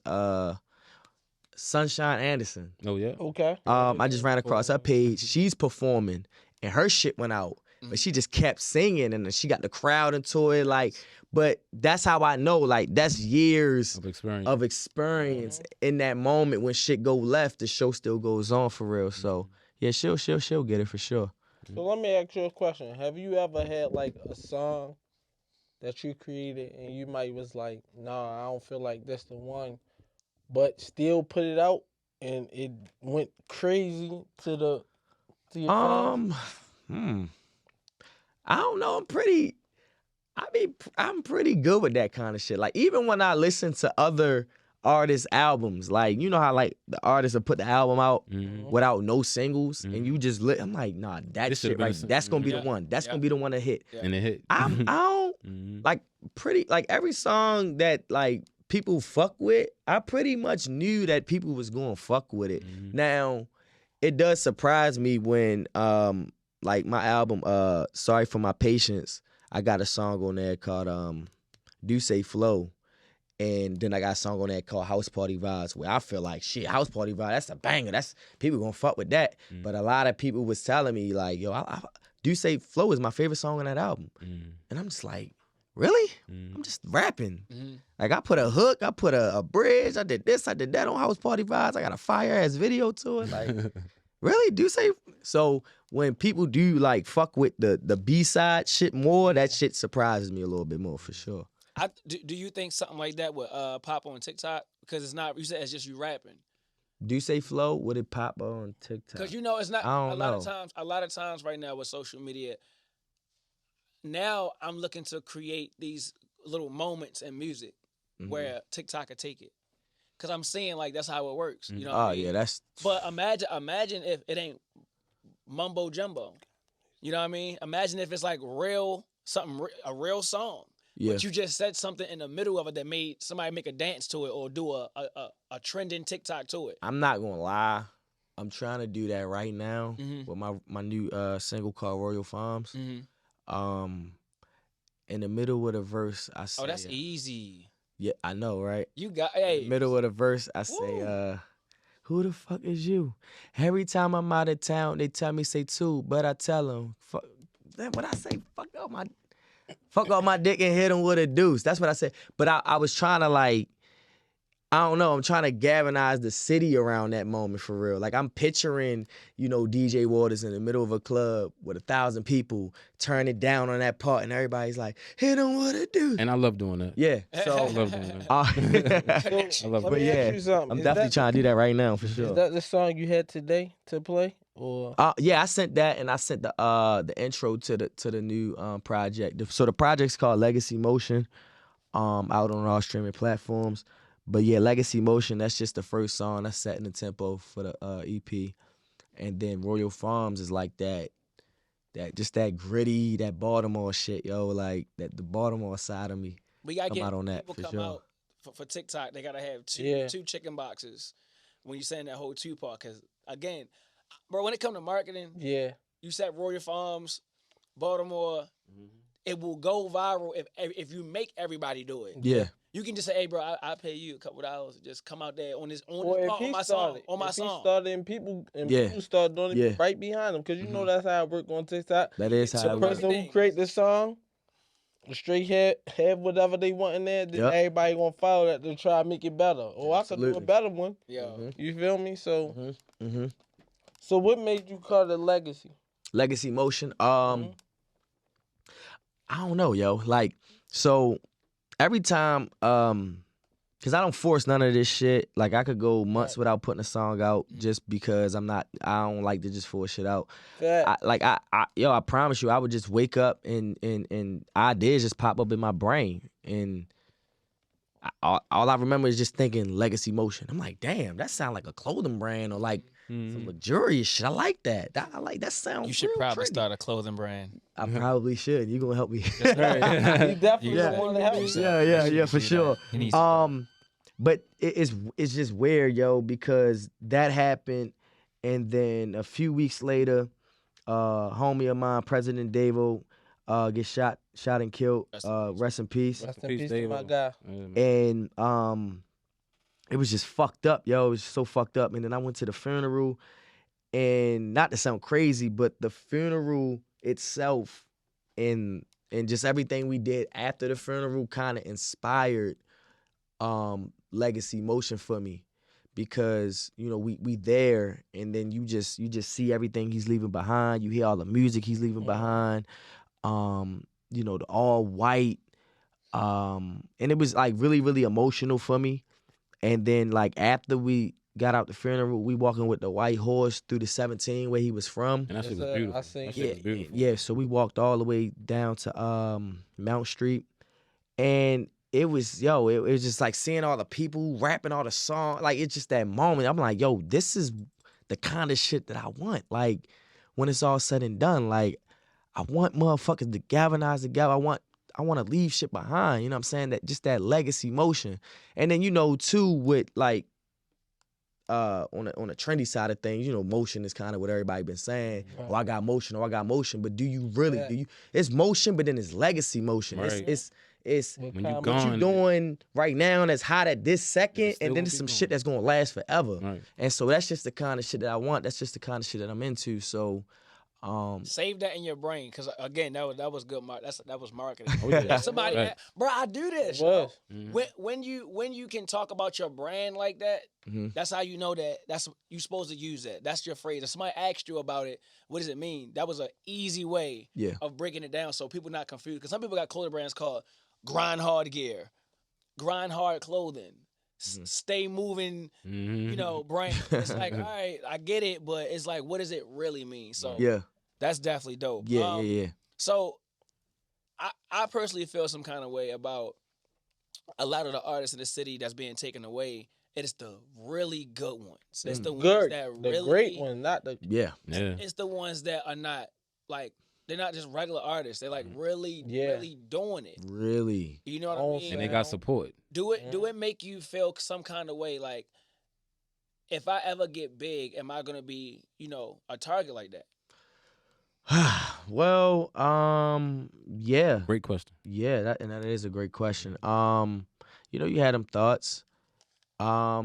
Speaker 10: Sunshine Anderson.
Speaker 5: Oh yeah.
Speaker 4: Okay.
Speaker 10: I just ran across her page. She's performing, and her shit went out, but she just kept singing, and then she got the crowd into it. Like, but that's how I know, like, that's years of experience in that moment when shit go left, the show still goes on for real. So yeah, she'll get it for sure.
Speaker 4: So let me ask you a question. Have you ever had like a song that you created and you might was like, nah, I don't feel like that's the one, but still put it out and it went crazy to your fans?
Speaker 10: I don't know. I'm pretty good with that kind of shit. Like, even when I listen to other artists' albums, like, you know how like the artists will put the album out without no singles, and you just I'm like, nah, that shit right, that's gonna be the one. That's gonna be the one that hit.
Speaker 5: And it hit.
Speaker 10: I don't like every song that like people fuck with, I pretty much knew that people was gonna fuck with it. Now, it does surprise me when like my album, Sorry for My Patience, I got a song on there called Do Say Flow. And then I got a song on that called House Party Vibes, where I feel like, shit, House Party Vibes, that's a banger. That's people gonna fuck with that. But a lot of people was telling me like, yo, I do say Flow is my favorite song on that album. And I'm just like, really? I'm just rapping. Like I put a hook, I put a bridge, I did this, I did that on House Party Vibes. I got a fire ass video to it. Like, really? Do say? So when people do like fuck with the B-side shit more, that shit surprises me a little bit more for sure.
Speaker 6: Do you think something like that would pop on TikTok? Because it's not, you said it's just you rapping.
Speaker 10: Do say Flow, would it pop on TikTok?
Speaker 6: Because you know it's not.
Speaker 10: I don't know.
Speaker 6: A lot of times right now with social media. Now I'm looking to create these little moments in music where TikTok could take it. Cause I'm seeing like that's how it works. You know what I mean?
Speaker 10: Yeah, that's.
Speaker 6: But imagine if it ain't mumbo jumbo. You know what I mean? Imagine if it's like a real song.
Speaker 10: Yeah.
Speaker 6: But you just said something in the middle of it that made somebody make a dance to it or do a trending TikTok to it.
Speaker 10: I'm not gonna lie. I'm trying to do that right now with my new single called Royal Farms. In the middle of the verse, I say.
Speaker 6: Oh, that's easy.
Speaker 10: Yeah, I know, right?
Speaker 6: You got
Speaker 10: middle of the verse, I say, who the fuck is you? Every time I'm out of town, they tell me say two, but I tell them, fuck. What I say, fuck up my dick and hit him with a deuce. That's what I said. But I was trying to like, I don't know, I'm trying to galvanize the city around that moment for real. Like I'm picturing, DJ Waters in the middle of a club with 1,000 people, turn it down on that part, and everybody's like, hit him with a deuce.
Speaker 5: And I love doing that.
Speaker 10: Yeah. So
Speaker 5: I love doing that.
Speaker 10: I
Speaker 5: love
Speaker 10: but
Speaker 5: it.
Speaker 10: yeah, I'm definitely trying to do that right now for sure.
Speaker 4: Is that the song you had today to play? Or
Speaker 10: yeah, I sent that, and I sent the intro to the new project. So the project's called Legacy Motion, out on all streaming platforms. But yeah, Legacy Motion, that's just the first song that's setting the tempo for the EP. And then Royal Farms is like that gritty, that Baltimore shit, yo, like that the Baltimore side of me.
Speaker 6: We gotta get
Speaker 10: out on that
Speaker 6: people
Speaker 10: for
Speaker 6: come
Speaker 10: sure.
Speaker 6: out for TikTok. They gotta have two chicken boxes when you're saying that whole two part. Because again, bro, when it comes to marketing, you said Royal Farms, Baltimore, it will go viral if you make everybody do it.
Speaker 10: Yeah.
Speaker 6: You can just say, hey, bro, I'll pay you a couple dollars. Just come out there on my
Speaker 4: started,
Speaker 6: song.
Speaker 4: He started and people start doing it right behind him. Because you know that's how it works on TikTok.
Speaker 10: That is how it
Speaker 4: The
Speaker 10: works.
Speaker 4: person who create the song, the straight have whatever they want in there, then everybody gonna follow that to try to make it better. Oh, I could do a better one.
Speaker 6: Yeah.
Speaker 4: You feel me? So, so what made you call it Legacy?
Speaker 10: Legacy Motion. I don't know, yo. Like, so every time, cause I don't force none of this shit. Like I could go months without putting a song out just because I don't like to just force shit out. I promise you, I would just wake up and ideas just pop up in my brain, and all I remember is just thinking Legacy Motion. I'm like, damn, that sounds like a clothing brand or like some luxurious shit. I like that. I like that sound.
Speaker 6: You should
Speaker 10: real
Speaker 6: probably
Speaker 10: pretty.
Speaker 6: start a clothing brand.
Speaker 10: I probably should. You gonna help me?
Speaker 4: You definitely want to help.
Speaker 10: Yeah, for sure. But it's just weird, yo, because that happened, and then a few weeks later, homie of mine, President Davo, gets shot and killed. Rest in peace.
Speaker 4: Rest in peace to my guy.
Speaker 10: And it was just fucked up, yo. It was so fucked up. And then I went to the funeral, and not to sound crazy, but the funeral itself and just everything we did after the funeral kind of inspired Legacy Motion for me, because we there, and then you just see everything he's leaving behind. You hear all the music he's leaving behind. The all white, and it was like really, really emotional for me. And then like after we got out the funeral, we walking with the white horse through the 17 where he was from.
Speaker 5: And that shit was beautiful.
Speaker 4: I seen
Speaker 5: that shit was beautiful.
Speaker 10: Yeah, so we walked all the way down to Mount Street, and it was just like seeing all the people rapping all the songs. Like it's just that moment. I'm like, yo, this is the kind of shit that I want. Like when it's all said and done, like I want motherfuckers to galvanize together. I want to leave shit behind. You know what I'm saying? That just that Legacy Motion. And then too with like on a trendy side of things, motion is kind of what everybody been saying. Right. Oh, I got motion. But do you really? It's motion, but then it's Legacy Motion.
Speaker 5: Right.
Speaker 10: It's
Speaker 4: When
Speaker 5: you
Speaker 10: what
Speaker 5: gone,
Speaker 10: you doing right now that's hot at this second,
Speaker 5: still
Speaker 10: and then
Speaker 5: gonna
Speaker 10: there's
Speaker 5: be
Speaker 10: some
Speaker 5: gone.
Speaker 10: shit that's gonna last forever.
Speaker 5: Right.
Speaker 10: And so that's just the kind of shit that I want. That's just the kind of shit that I'm into. So,
Speaker 6: Save that in your brain, because again, that was good. That was marketing.
Speaker 5: Oh, yeah.
Speaker 6: Somebody,
Speaker 5: Right.
Speaker 6: bro, I do this.
Speaker 4: It was.
Speaker 6: When you can talk about your brand like that, that's how you know that you supposed to use that. That's your phrase. If somebody asked you about it, what does it mean? That was an easy way of breaking it down so people not confused. Because some people got clothing brands called Grind Hard Gear, Grind Hard Clothing, Stay Moving, brand. It's like, all right, I get it, but it's like, what does it really mean? So that's definitely dope.
Speaker 10: Yeah.
Speaker 6: So I personally feel some kind of way about a lot of the artists in the city that's being taken away. It's the really good ones. It's the ones that really,
Speaker 4: the great one, not the
Speaker 6: It's the ones that are not like, they're not just regular artists. They're like really doing it.
Speaker 10: Really.
Speaker 6: You know what I mean?
Speaker 5: And they got support.
Speaker 6: Do it make you feel some kind of way like, if I ever get big, am I gonna be, a target like that?
Speaker 10: Well, yeah.
Speaker 5: Great question.
Speaker 10: Yeah, that is a great question. You had them thoughts. I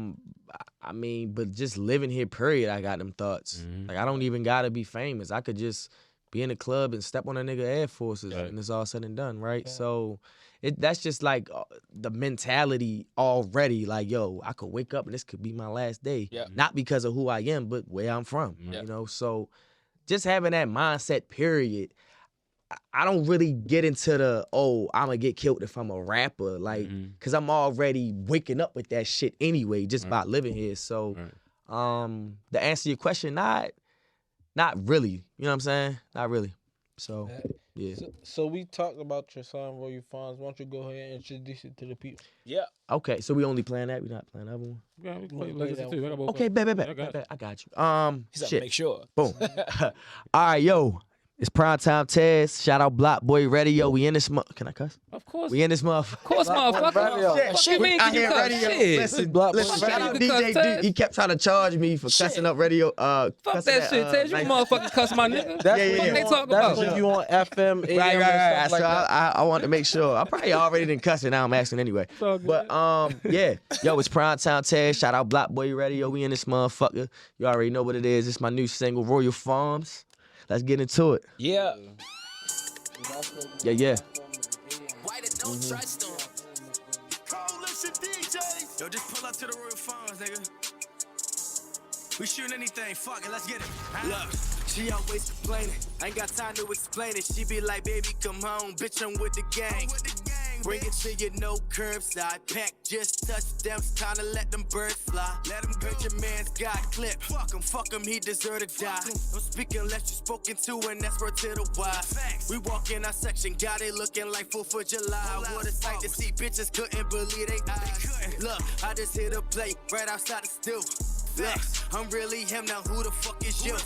Speaker 10: mean, but just living here, period, I got them thoughts. Like, I don't even gotta be famous. I could just be in the club and step on a nigga Air Forces, and it's all said and done, right? Yeah. So that's just like the mentality already. Like, yo, I could wake up and this could be my last day. Yeah. Not because of who I am, but where I'm from. So just having that mindset, period. I don't really get into the, I'm going to get killed if I'm a rapper. Like, because I'm already waking up with that shit anyway, just by living here. So, to answer your question, not really. You know what I'm saying? Not really. So, yeah.
Speaker 4: So we talked about your song, Royal Farms. Why don't you go ahead and introduce it to the people?
Speaker 6: Yeah.
Speaker 10: Okay, so we only playing that? We not playing that one?
Speaker 5: Yeah, we can play Legacy too.
Speaker 10: Okay, bet. I got you.
Speaker 6: He said,
Speaker 10: shit.
Speaker 6: make sure.
Speaker 10: Boom. All right, yo. It's Primetimetez. Shout out Blockboyz Radio. We in this Can I cuss?
Speaker 5: Of course.
Speaker 10: We in this motherfucker.
Speaker 5: Of course, motherfucker. What you mean? Can you cuss? Shit.
Speaker 10: Listen, shout out DJ Duke. He kept trying to charge me for cussing up radio.
Speaker 5: Fuck that shit. Tez, you motherfucking cuss my nigga. That's what they talk about.
Speaker 4: That's when you on FM, AM,
Speaker 10: right.
Speaker 4: Like
Speaker 10: so I want to make sure. I probably already didn't cuss it. Now I'm asking anyway. But yeah. Yo, it's Primetimetez. Shout out Blockboyz Radio. We in this motherfucker. You already know what it is. It's my new single, Royal Farms. Let's get into it.
Speaker 6: Yeah.
Speaker 10: Yeah.
Speaker 8: Coalition DJs. Yo, just pull up to the Royal Farms, nigga. We shooting anything. Fuck it, let's get it. Look, she always complaining. I ain't got time to explain it. She be like, baby, come home. Bitch, I'm with the gang. Bring it to you, no curbside. Pack just touched them. It's time to let them birds fly. Let them go. Your man's got clipped. Fuck him, he deserve to die. Don't speak unless you spoken to, and that's word to the wise. We walk in our section, got it looking like 4th of July. What a sight to see, bitches couldn't believe they eyes. Look, I just hit a plate right outside the stool. Look, I'm really him, now who the fuck is you?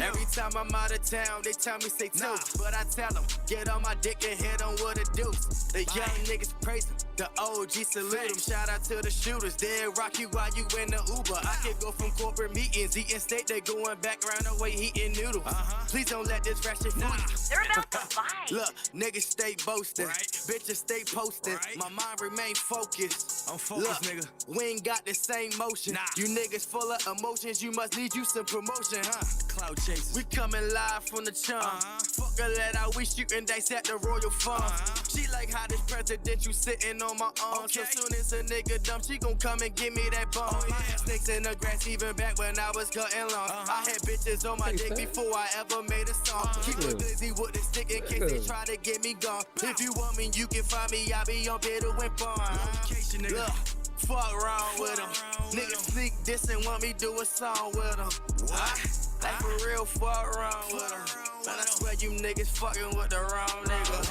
Speaker 8: Every time I'm out of town, they tell me say two. But I tell them, get on my dick and hit on what it do. The young niggas praise him, the OG salute him. Shout out to the shooters, they'll rock you while you in the Uber. I can go from corporate meetings, eating steak, they going back around the way eating noodles. Please don't let this ratchet fool you.
Speaker 7: They're about to fight.
Speaker 8: Look, niggas stay boasting, bitches stay posting. My mind remain focused. I'm focused, nigga. We ain't got the same motion. You niggas full of emotions, you must need you some promotion, huh? Cloud chasers. We coming live from the chum. Fuck a let out, we shooting dice at the Royal Farm. She like how this presidential sitting on my arm. So soon as a nigga dumb, she gon' come and give me that bone. Snakes in the grass, even back when I was cutting lawn. I had bitches on my dick before I ever made a song. Keep it busy with the stick in case they try to get me gone. If you want me, you can find me. I be on Bitter and Bond. Look. Fuck wrong with them. Niggas sneak this and want me do a song with them. What? Like for real, fuck wrong with them. Man, I swear you niggas fucking with the wrong nigga.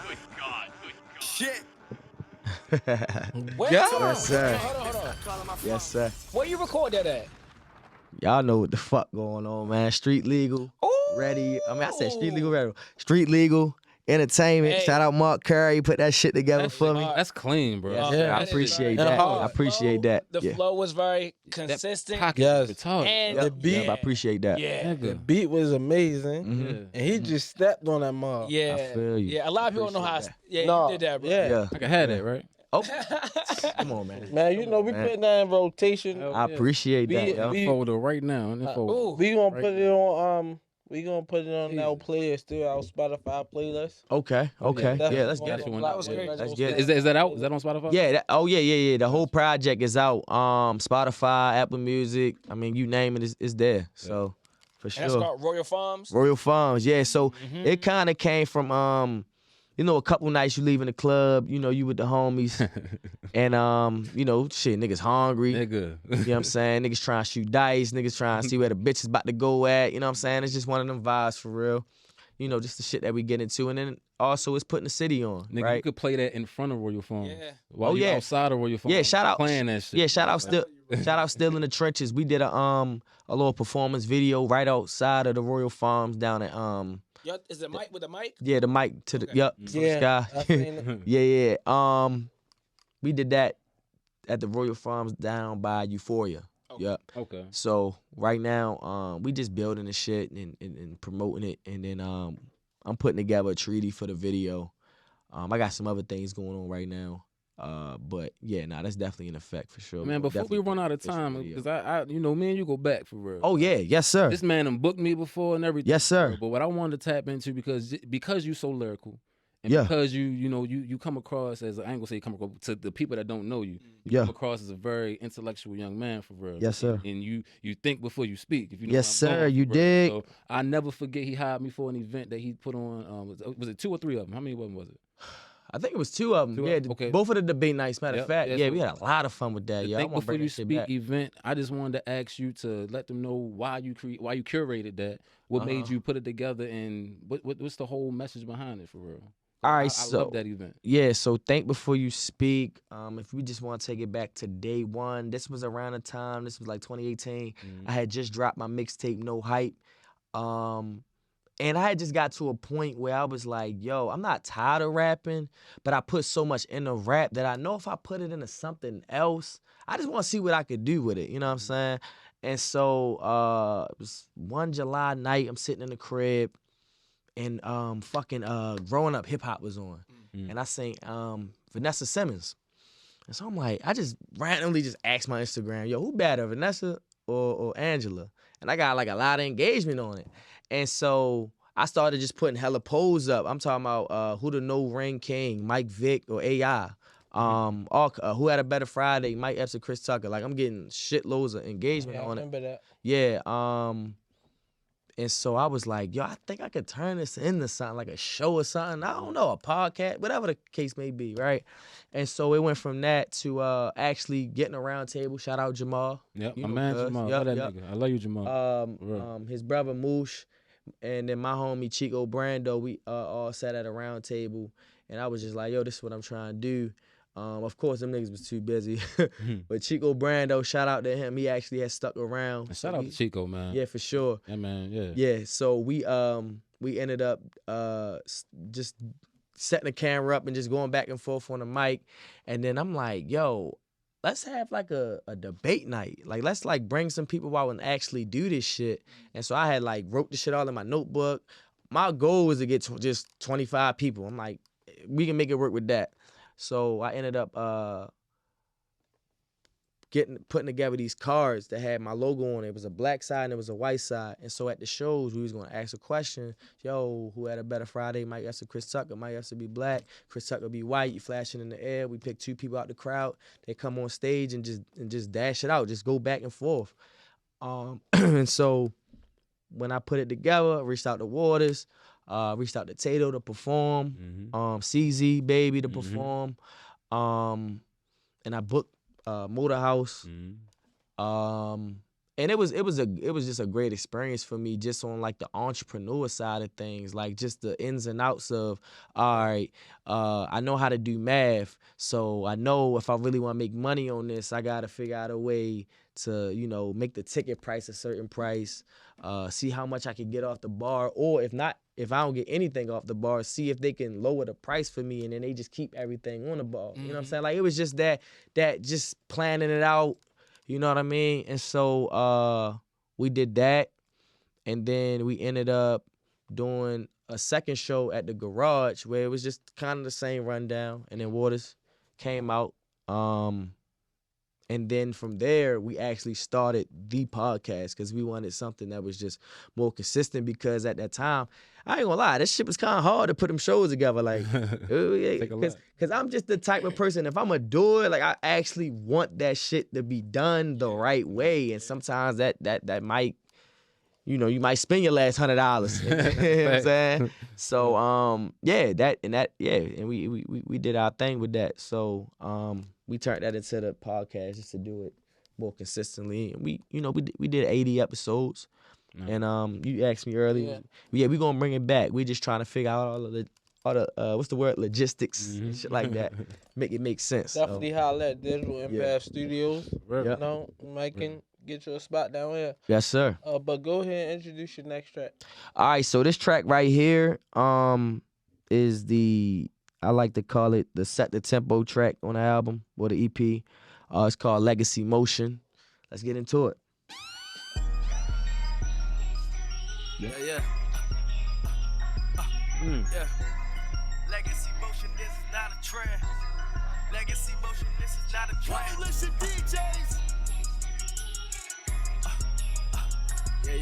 Speaker 8: Good God. Shit.
Speaker 10: Yes, sir.
Speaker 6: Hold on.
Speaker 10: Yes, sir.
Speaker 6: Where you record that at?
Speaker 10: Y'all know what the fuck going on, man. Street legal, ready. I mean, I said street legal, ready. Street legal Entertainment.
Speaker 6: Hey.
Speaker 10: Shout out Mark Curry, put that shit together
Speaker 6: That's
Speaker 10: for me.
Speaker 6: hard.
Speaker 5: That's clean, bro.
Speaker 10: Yes,
Speaker 6: Oh,
Speaker 10: sir.
Speaker 6: that
Speaker 10: I
Speaker 6: is
Speaker 10: appreciate
Speaker 6: very
Speaker 10: that.
Speaker 4: hard.
Speaker 10: I appreciate that.
Speaker 6: The
Speaker 10: Yeah.
Speaker 6: flow was very
Speaker 5: That
Speaker 6: consistent.
Speaker 5: pocket
Speaker 4: Yes.
Speaker 5: was retarded.
Speaker 6: And
Speaker 4: The
Speaker 10: Yep,
Speaker 4: beat,
Speaker 10: yep, I appreciate that.
Speaker 6: Yeah.
Speaker 4: the
Speaker 5: Nigga.
Speaker 4: beat was amazing,
Speaker 10: Mhm.
Speaker 5: Yeah.
Speaker 4: and he just stepped on that mug.
Speaker 6: Yeah.
Speaker 10: I feel you.
Speaker 6: Yeah. A lot of people don't know how.
Speaker 10: Appreciate
Speaker 6: Yeah,
Speaker 4: No,
Speaker 6: you did that, bro.
Speaker 4: yeah.
Speaker 10: Yeah.
Speaker 5: I can have that, right?
Speaker 10: Oh, come on, man.
Speaker 4: Man, you know we
Speaker 10: man.
Speaker 4: putting that in rotation.
Speaker 5: Hell
Speaker 10: I
Speaker 5: yeah.
Speaker 10: appreciate that,
Speaker 4: We-
Speaker 10: yo.
Speaker 4: we-
Speaker 5: Folder right now. In the folder.
Speaker 6: Ooh.
Speaker 4: We gonna
Speaker 5: Right
Speaker 4: put it on we gonna put it on
Speaker 5: Jesus.
Speaker 4: our playlist still, our Spotify playlist.
Speaker 10: Okay, okay.
Speaker 4: Definitely
Speaker 10: Yeah, let's
Speaker 4: going
Speaker 10: get
Speaker 5: Got
Speaker 10: it.
Speaker 5: you on
Speaker 6: That
Speaker 5: that
Speaker 6: was
Speaker 5: one.
Speaker 6: great.
Speaker 10: Let's get it.
Speaker 5: Is that out? Is that on Spotify?
Speaker 10: Yeah, yeah. The whole project is out. Spotify, Apple Music. I mean, you name it, it's there. So, for
Speaker 6: And that's
Speaker 10: sure.
Speaker 6: called Royal Farms.
Speaker 10: Royal Farms, yeah. So it kind of came from, a couple nights you leaving the club, you with the homies, and shit, niggas hungry.
Speaker 5: Nigga.
Speaker 10: You know what I'm saying? Niggas trying to shoot dice. Niggas trying to see where the bitch is about to go at. You know what I'm saying? It's just one of them vibes for real. Just the shit that we get into, and then also it's putting the city on,
Speaker 5: Nigga, you
Speaker 10: right?
Speaker 5: could play that in front of Royal Farms.
Speaker 6: Yeah.
Speaker 5: While
Speaker 10: Oh,
Speaker 5: you
Speaker 10: yeah.
Speaker 5: outside of Royal Farms.
Speaker 10: Yeah, shout out,
Speaker 5: Playing that shit.
Speaker 10: Yeah, shout out still in the trenches. We did a little performance video right outside of the Royal Farms down at
Speaker 6: Yo, is it Mike with the mic?
Speaker 10: yeah, the mic to the
Speaker 6: Okay.
Speaker 10: to the
Speaker 4: Yeah,
Speaker 10: sky.
Speaker 4: I seen it.
Speaker 10: Yeah. We did that at the Royal Farms down by Euphoria.
Speaker 6: Okay.
Speaker 10: Yep.
Speaker 5: Okay.
Speaker 10: So right now, we just building the shit and promoting it, and then I'm putting together a treaty for the video. I got some other things going on right now. But yeah, that's definitely in effect for sure.
Speaker 5: Man, before we run out of time, because I me and you go back for real.
Speaker 10: Oh yeah, yes sir.
Speaker 5: This man done booked me before and everything.
Speaker 10: Yes sir.
Speaker 5: But what I wanted to tap into because you so lyrical, and
Speaker 10: Yeah.
Speaker 5: because you come across as I ain't gonna say you come across to the people that don't know you. You
Speaker 10: Yeah.
Speaker 5: come across as a very intellectual young man for real.
Speaker 10: Yes, sir.
Speaker 5: And you think before you speak. If you know
Speaker 10: Yes,
Speaker 5: where I'm
Speaker 10: sir,
Speaker 5: going,
Speaker 10: you
Speaker 5: for real.
Speaker 10: dig.
Speaker 5: So I never forget he hired me for an event that he put on. Was it 2 or 3 of them? How many of them was it?
Speaker 10: I think it was 2 of them.
Speaker 5: Two of
Speaker 10: Yeah,
Speaker 5: them? Okay.
Speaker 10: both of the debate nights. Matter of
Speaker 5: Yep,
Speaker 10: fact,
Speaker 5: yeah,
Speaker 10: yeah,
Speaker 5: so
Speaker 10: we had a lot of fun with that.
Speaker 5: The
Speaker 10: Yeah, I
Speaker 5: Think
Speaker 10: want to
Speaker 5: Before
Speaker 10: bring
Speaker 5: You
Speaker 10: that shit
Speaker 5: Speak
Speaker 10: back.
Speaker 5: event, I just wanted to ask you to let them know why you curated that. What made you put it together, and what's the whole message behind it for real?
Speaker 10: All right,
Speaker 5: I
Speaker 10: so
Speaker 5: love that event.
Speaker 10: yeah, so think before you speak. If we just want to take it back to day one, this was around the time. This was like 2018. I had just dropped my mixtape, No Hype. And I had just got to a point where I was like, yo, I'm not tired of rapping, but I put so much into rap that I know if I put it into something else, I just want to see what I could do with it. You know what I'm saying? And so it was one July night, I'm sitting in the crib, and Growing Up Hip Hop was on. And I sang Vanessa Simmons. And so I'm like, I just randomly just asked my Instagram, yo, who better, Vanessa or Angela? And I got like a lot of engagement on it. And so I started just putting hella polls up. I'm talking about who the No Ring King, Mike Vick or AI. Who had a better Friday, Mike Epps or Chris Tucker. Like I'm getting shitloads of engagement
Speaker 4: Yeah, I
Speaker 10: on it.
Speaker 4: remember that.
Speaker 10: Yeah. And so I was like, yo, I think I could turn this into something, like a show or something. I don't know, a podcast, whatever the case may be, right? And so it went from that to actually getting a round table. Shout out Jamal.
Speaker 5: Yep,
Speaker 10: You
Speaker 5: my
Speaker 10: know
Speaker 5: man
Speaker 10: cuz.
Speaker 5: Jamal.
Speaker 10: Yup,
Speaker 5: Love that
Speaker 10: yup.
Speaker 5: nigga. I love you, Jamal.
Speaker 10: His brother Moosh, and then my homie Chico Brando, we all sat at a round table, and I was just like, yo, this is what I'm trying to do. Of course, them niggas was too busy. But Chico Brando, shout out to him. He actually has stuck around.
Speaker 5: And shout out to Chico, man.
Speaker 10: Yeah, for sure.
Speaker 5: Yeah, man. Yeah.
Speaker 10: Yeah, so we ended up just setting the camera up and just going back and forth on the mic. And then I'm like, yo, let's have like a debate night. Like, let's like bring some people out and actually do this shit. And so I had like wrote the shit all in my notebook. My goal was to get just 25 people. I'm like, we can make it work with that. So I ended up putting together these cards that had my logo on it. It was a black side and it was a white side. And so at the shows, we was gonna ask a question. Yo, who had a better Friday? Mike Epps or Chris Tucker? Mike Epps be black, Chris Tucker be white. You flashing in the air. We pick 2 people out the crowd. They come on stage and just dash it out. Just go back and forth. And so when I put it together, I reached out to Waters, reached out to Tato to perform, CZ Baby to perform, and I booked Motor House, And it was just a great experience for me, just on like the entrepreneur side of things, like just the ins and outs of, all right, I know how to do math, so I know if I really want to make money on this, I gotta figure out a way to, you know, make the ticket price a certain price, see how much I can get off the bar, or if not, if I don't get anything off the bar, see if they can lower the price for me, and then they just keep everything on the bar. You know what I'm saying? Like, it was just that just planning it out. You know what I mean? And so we did that, and then we ended up doing a second show at the garage where it was just kind of the same rundown, and then Waters came out. And then from there, we actually started the podcast because we wanted something that was just more consistent, because at that time, I ain't gonna lie, this shit was kind of hard to put them shows together. Like, because I'm just the type of person, if I'm gonna do it, like, I actually want that shit to be done the right way. And sometimes that might, you know, you might spend your last $100. You know what I'm saying? So, and we did our thing with that. So, we turned that into the podcast just to do it more consistently. And we did 80 episodes. And you asked me earlier. Yeah, we gonna bring it back. We just trying to figure out all the what's the word, logistics and shit like that. Make it make sense.
Speaker 4: Definitely holler at Digital Impact Studios. You know, Mike can get you a spot down here.
Speaker 10: Yes, sir.
Speaker 4: But go ahead and introduce your next track.
Speaker 10: All right, so this track right here is I like to call it the Set the Tempo track on the album or the EP. It's called Legacy Motion. Let's get into it.
Speaker 1: Yeah. Legacy motion, this is not a trend. Legacy motion, this is not a trend. Listen, DJs.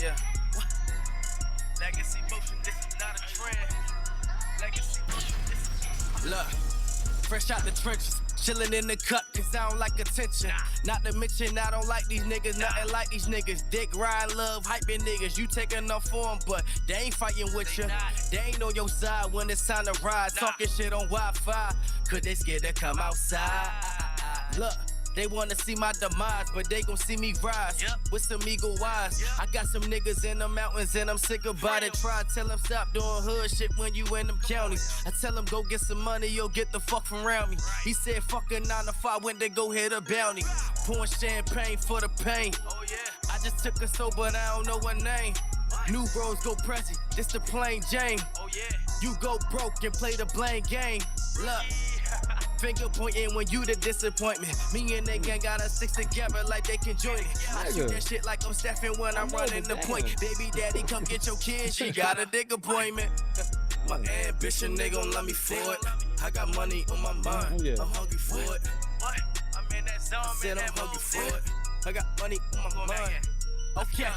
Speaker 1: Yeah. Legacy motion, this is not a trend. Legacy motion, this is. Look, fresh out the trenches. Chillin' in the cut, cause I don't like attention. Not to mention, I don't like these niggas, nothing like these niggas. Dick, ride, love, hyping niggas. You taking off for them, but they ain't fighting with you. They ain't on your side when it's time to ride. Talking shit on Wi-Fi, cause they scared to come outside. Look. They wanna see my demise, but they gon' see me rise with some eagle eyes. I got some niggas in the mountains and I'm sick about it. Try to tell them stop doing hood shit when you in them counties. I tell them go get some money, yo, get the fuck from around me. He said fuck a 9 to 5 when they go hit a bounty. Pouring champagne for the pain. I just took her so, but I don't know her name. New bros go pressy, this the plain Jane. You go broke and play the blame game. Look. Finger pointing when you the disappointment. Me and they gang gotta stick together like they can join it. I shoot that shit like I'm Stephen when I'm running the point. Baby daddy, come get your kid, she got a dick appointment. My ambition, they gon' love me for it. I got money on my mind, I'm hungry for it. What? I'm in that zone, said I'm hungry for it. I got money on my mind. Okay.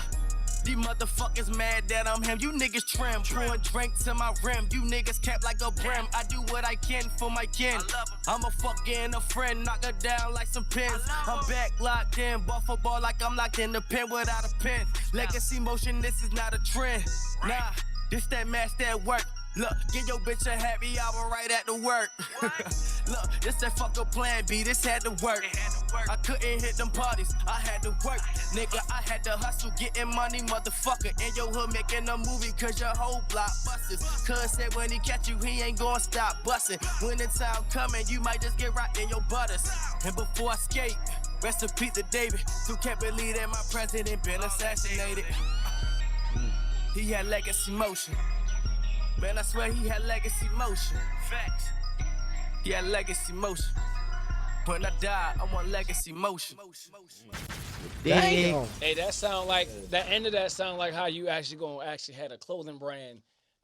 Speaker 1: These motherfuckers mad that I'm him. You niggas trim, pouring drink to my rim. You niggas cap like a brim. I do what I can for my kin. I'm a fucking a friend, knock her down like some pins. I'm back locked in, ball for ball like I'm locked in the pen without a pen. Legacy motion, this is not a trend. Nah, this that match that work. Look, give your bitch a happy hour right at the work. Look, this that fuck a plan B, this had to work. I couldn't hit them parties, I had to work. Nigga, I had to hustle, getting money, motherfucker. In your hood making a movie, cause your whole block busted. Cuz said when he catch you, he ain't gonna stop busting. When the time coming, you might just get right in your butters. And before I skate, rest in peace to David. Who can't believe that my president been assassinated. He had legacy motion. Man, I swear he had legacy motion. Facts. He had legacy motion. When I die, I want legacy motion.
Speaker 10: Damn.
Speaker 6: Hey, that sound like that end of that sound like how you actually had a clothing brand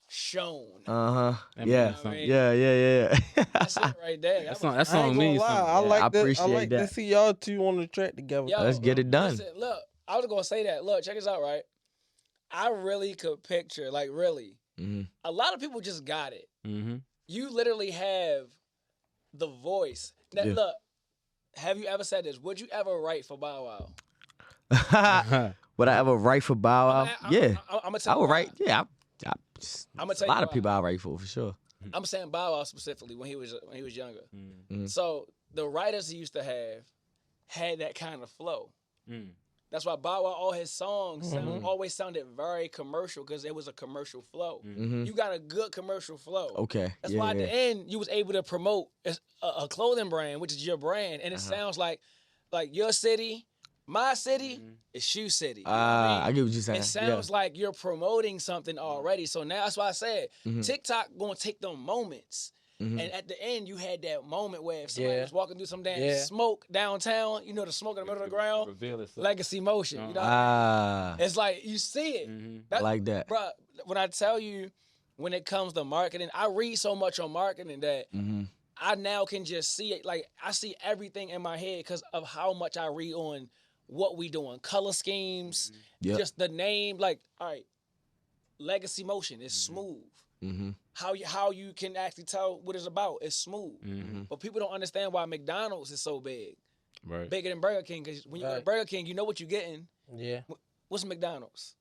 Speaker 6: shown.
Speaker 10: Yeah.
Speaker 6: You know what I mean?
Speaker 10: Yeah.
Speaker 6: That's it right there.
Speaker 5: That song means something.
Speaker 4: I like
Speaker 10: appreciate
Speaker 4: to
Speaker 10: that.
Speaker 4: see y'all two on the track together.
Speaker 6: Yo,
Speaker 10: Let's get it done.
Speaker 6: Listen, look, I was gonna say that. Look, check this out, right? I really could picture, like, really. A lot of people just got it. You literally have the voice. Now, look, have you ever said this? Would you ever write for Bow Wow?
Speaker 10: Would I ever write for Bow Wow? Yeah.
Speaker 6: I'm
Speaker 10: I would write. Yeah.
Speaker 6: I'm gonna tell
Speaker 10: a lot
Speaker 6: you
Speaker 10: of people I write for sure.
Speaker 6: I'm saying Bow Wow specifically when he was younger. So the writers he used to have had that kind of flow. That's why Bow Wow, all his songs always sounded very commercial because it was a commercial flow. You got a good commercial flow.
Speaker 10: Okay.
Speaker 6: That's why at the end you was able to promote a clothing brand, which is your brand, and it sounds like your city, my city is Shoe City. You know what I
Speaker 10: get what you're saying.
Speaker 6: It sounds like you're promoting something already. So now that's why I said TikTok gonna take them moments. And at the end, you had that moment where if somebody was walking through some damn smoke downtown, you know, the smoke in the middle of the ground, legacy motion. You know, it's like you see it.
Speaker 10: I like that,
Speaker 6: bro. When I tell you, when it comes to marketing, I read so much on marketing that I now can just see it. Like I see everything in my head because of how much I read on what we doing, color schemes, just the name. Like, all right, legacy motion is smooth. How you can actually tell what it's about. It's smooth. But people don't understand why McDonald's is so big. Right. Bigger than Burger King. Because when you go to Burger King, you know what you're getting. Yeah. What's McDonald's?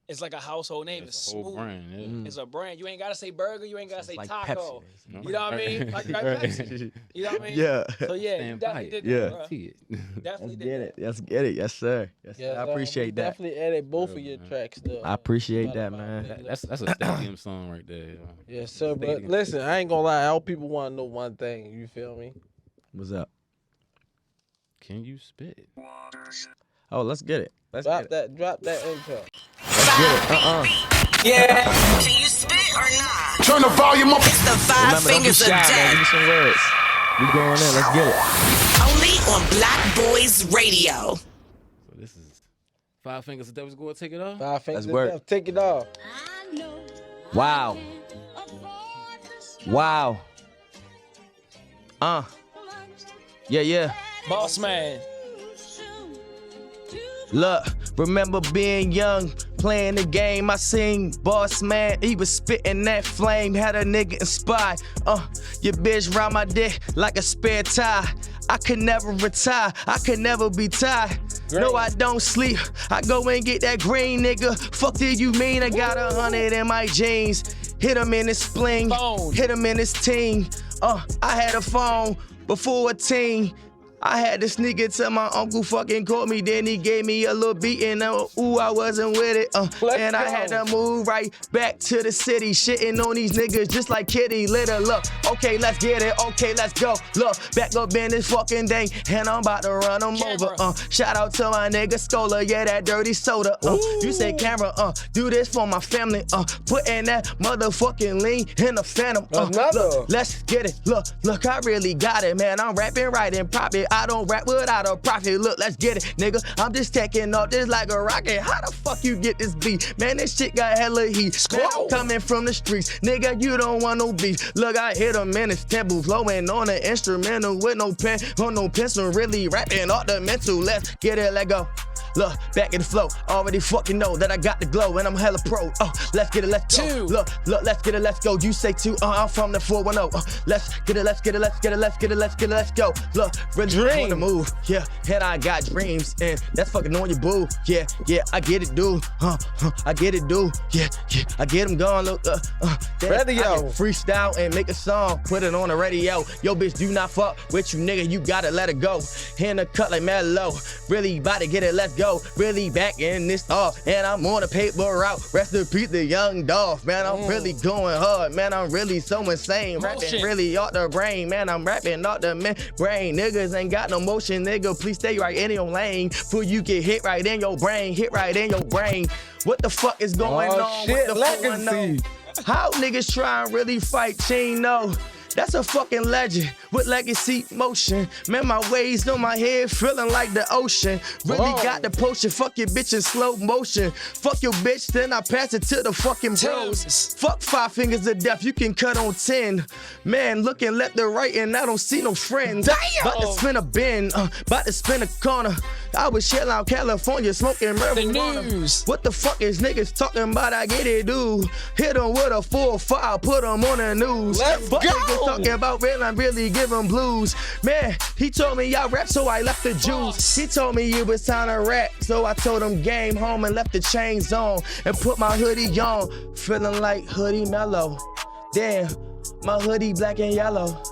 Speaker 6: It's like a household name. It's smooth. Whole brand, It's a brand. You ain't got to say burger. You ain't got to say like taco.
Speaker 10: Pepsi.
Speaker 6: You know what I mean? Like Pepsi. You know what I mean?
Speaker 10: Yeah.
Speaker 6: So yeah, you definitely did that, bro. Definitely did that.
Speaker 10: Let's get it. Yes, sir. Yes, sir. I appreciate that.
Speaker 4: Definitely edit both of your tracks, though.
Speaker 10: I appreciate that, man.
Speaker 5: That's a stadium song right there.
Speaker 4: Yes, sir. But listen, I ain't gonna lie. All people want to know one thing. You feel me?
Speaker 10: What's up?
Speaker 5: Can you spit?
Speaker 10: Oh, let's get it. Let's
Speaker 4: drop that intro.
Speaker 10: Let's get it.
Speaker 9: Yeah. Can you spit or not?
Speaker 11: Turn the volume up.
Speaker 9: It's the five fingers of death.
Speaker 10: Give me some words. We going in. Let's get it.
Speaker 9: Only on Blockboyz Radio.
Speaker 5: So this is Five Fingers of Death. Is going to take it off?
Speaker 4: Five Fingers
Speaker 10: of
Speaker 4: Death. Take it off.
Speaker 10: Wow. Wow. Yeah.
Speaker 6: Boss man.
Speaker 10: Look, remember being young, playing the game. I seen Boss Man, he was spitting that flame, had a nigga inspired. Your bitch round my dick like a spare tire. I could never retire, I could never be tired. No, I don't sleep, I go and get that green, nigga. Fuck do you mean? I got 100 in my jeans. Hit him in his spleen, hit him in his team. I had a phone before a teen. I had to sneak it till my uncle fucking caught me. Then he gave me a little beating. Ooh, I wasn't with it. And I had to move right back to the city. Shitting on these niggas just like Kitty Litter. Look, okay, let's get it. Okay, let's go. Look, back up in this fucking thing. And I'm about to run them over. Shout out to my nigga Scola. Yeah, that dirty soda. You say camera. Do this for my family. Putting that motherfucking lean in the phantom. Look, let's get it. Look, I really got it, man. I'm rapping right and profit. I don't rap without a profit. Look, let's get it, nigga. I'm just taking off this like a rocket. How the fuck you get this beat? Man, this shit got hella heat. Man, I'm coming from the streets. Nigga, you don't want no beef. Look, I hit him in his temple, flowing on an instrumental with no pen or no pencil. Really rapping all the mental. Let's get it, let go. Look, back in the flow. Already fucking know that I got the glow and I'm hella pro. Let's get it, let's go. Look, let's get it, let's go. You say two, I'm from the 410. Let's get it, let's get it, let's get it, let's get it, let's get it, let's go. Look, really on the move. Yeah, and I got dreams and that's fucking on your boo. Yeah, I get it, dude. I get it, dude. Yeah, I get him going. Look, radio. Freestyle and make a song, put it on the radio. Yo, bitch, do not fuck with you, nigga. You gotta let it go. In the cut like mellow. Really about to get it, let's go. Really back in this off, and I'm on the paper route. Rest in peace, the young Dolph. Man, I'm really going hard. Man, I'm really so insane. Rapping really off the brain. Man, I'm rapping off the brain. Niggas ain't got no motion, nigga. Please stay right in your lane. Before you get hit right in your brain. Hit right in your brain. What the fuck is going on?
Speaker 4: Shit,
Speaker 10: what the
Speaker 4: legacy.
Speaker 10: How niggas try and really fight Chino? That's a fucking legend with legacy motion. Man, my waves on my head feeling like the ocean. Really got the potion. Fuck your bitch in slow motion. Fuck your bitch, then I pass it to the fucking bros. Fuck 5 fingers of death, you can cut on 10. Man, looking left to right and I don't see no friends. About to spin a bend, about to spin a corner. I was chillin' out California smoking marijuana.
Speaker 6: The news.
Speaker 10: What the fuck is niggas talking about? I get it, dude. Hit them with a 4-5, put them on the news.
Speaker 4: Let's
Speaker 10: but
Speaker 4: go.
Speaker 10: Niggas talking about real, I'm really giving blues. Man, he told me I rap, so I left the juice. He told me it was time to rap, so I told him game home and left the chains on and put my hoodie on. Feeling like hoodie mellow. Damn, my hoodie black and yellow.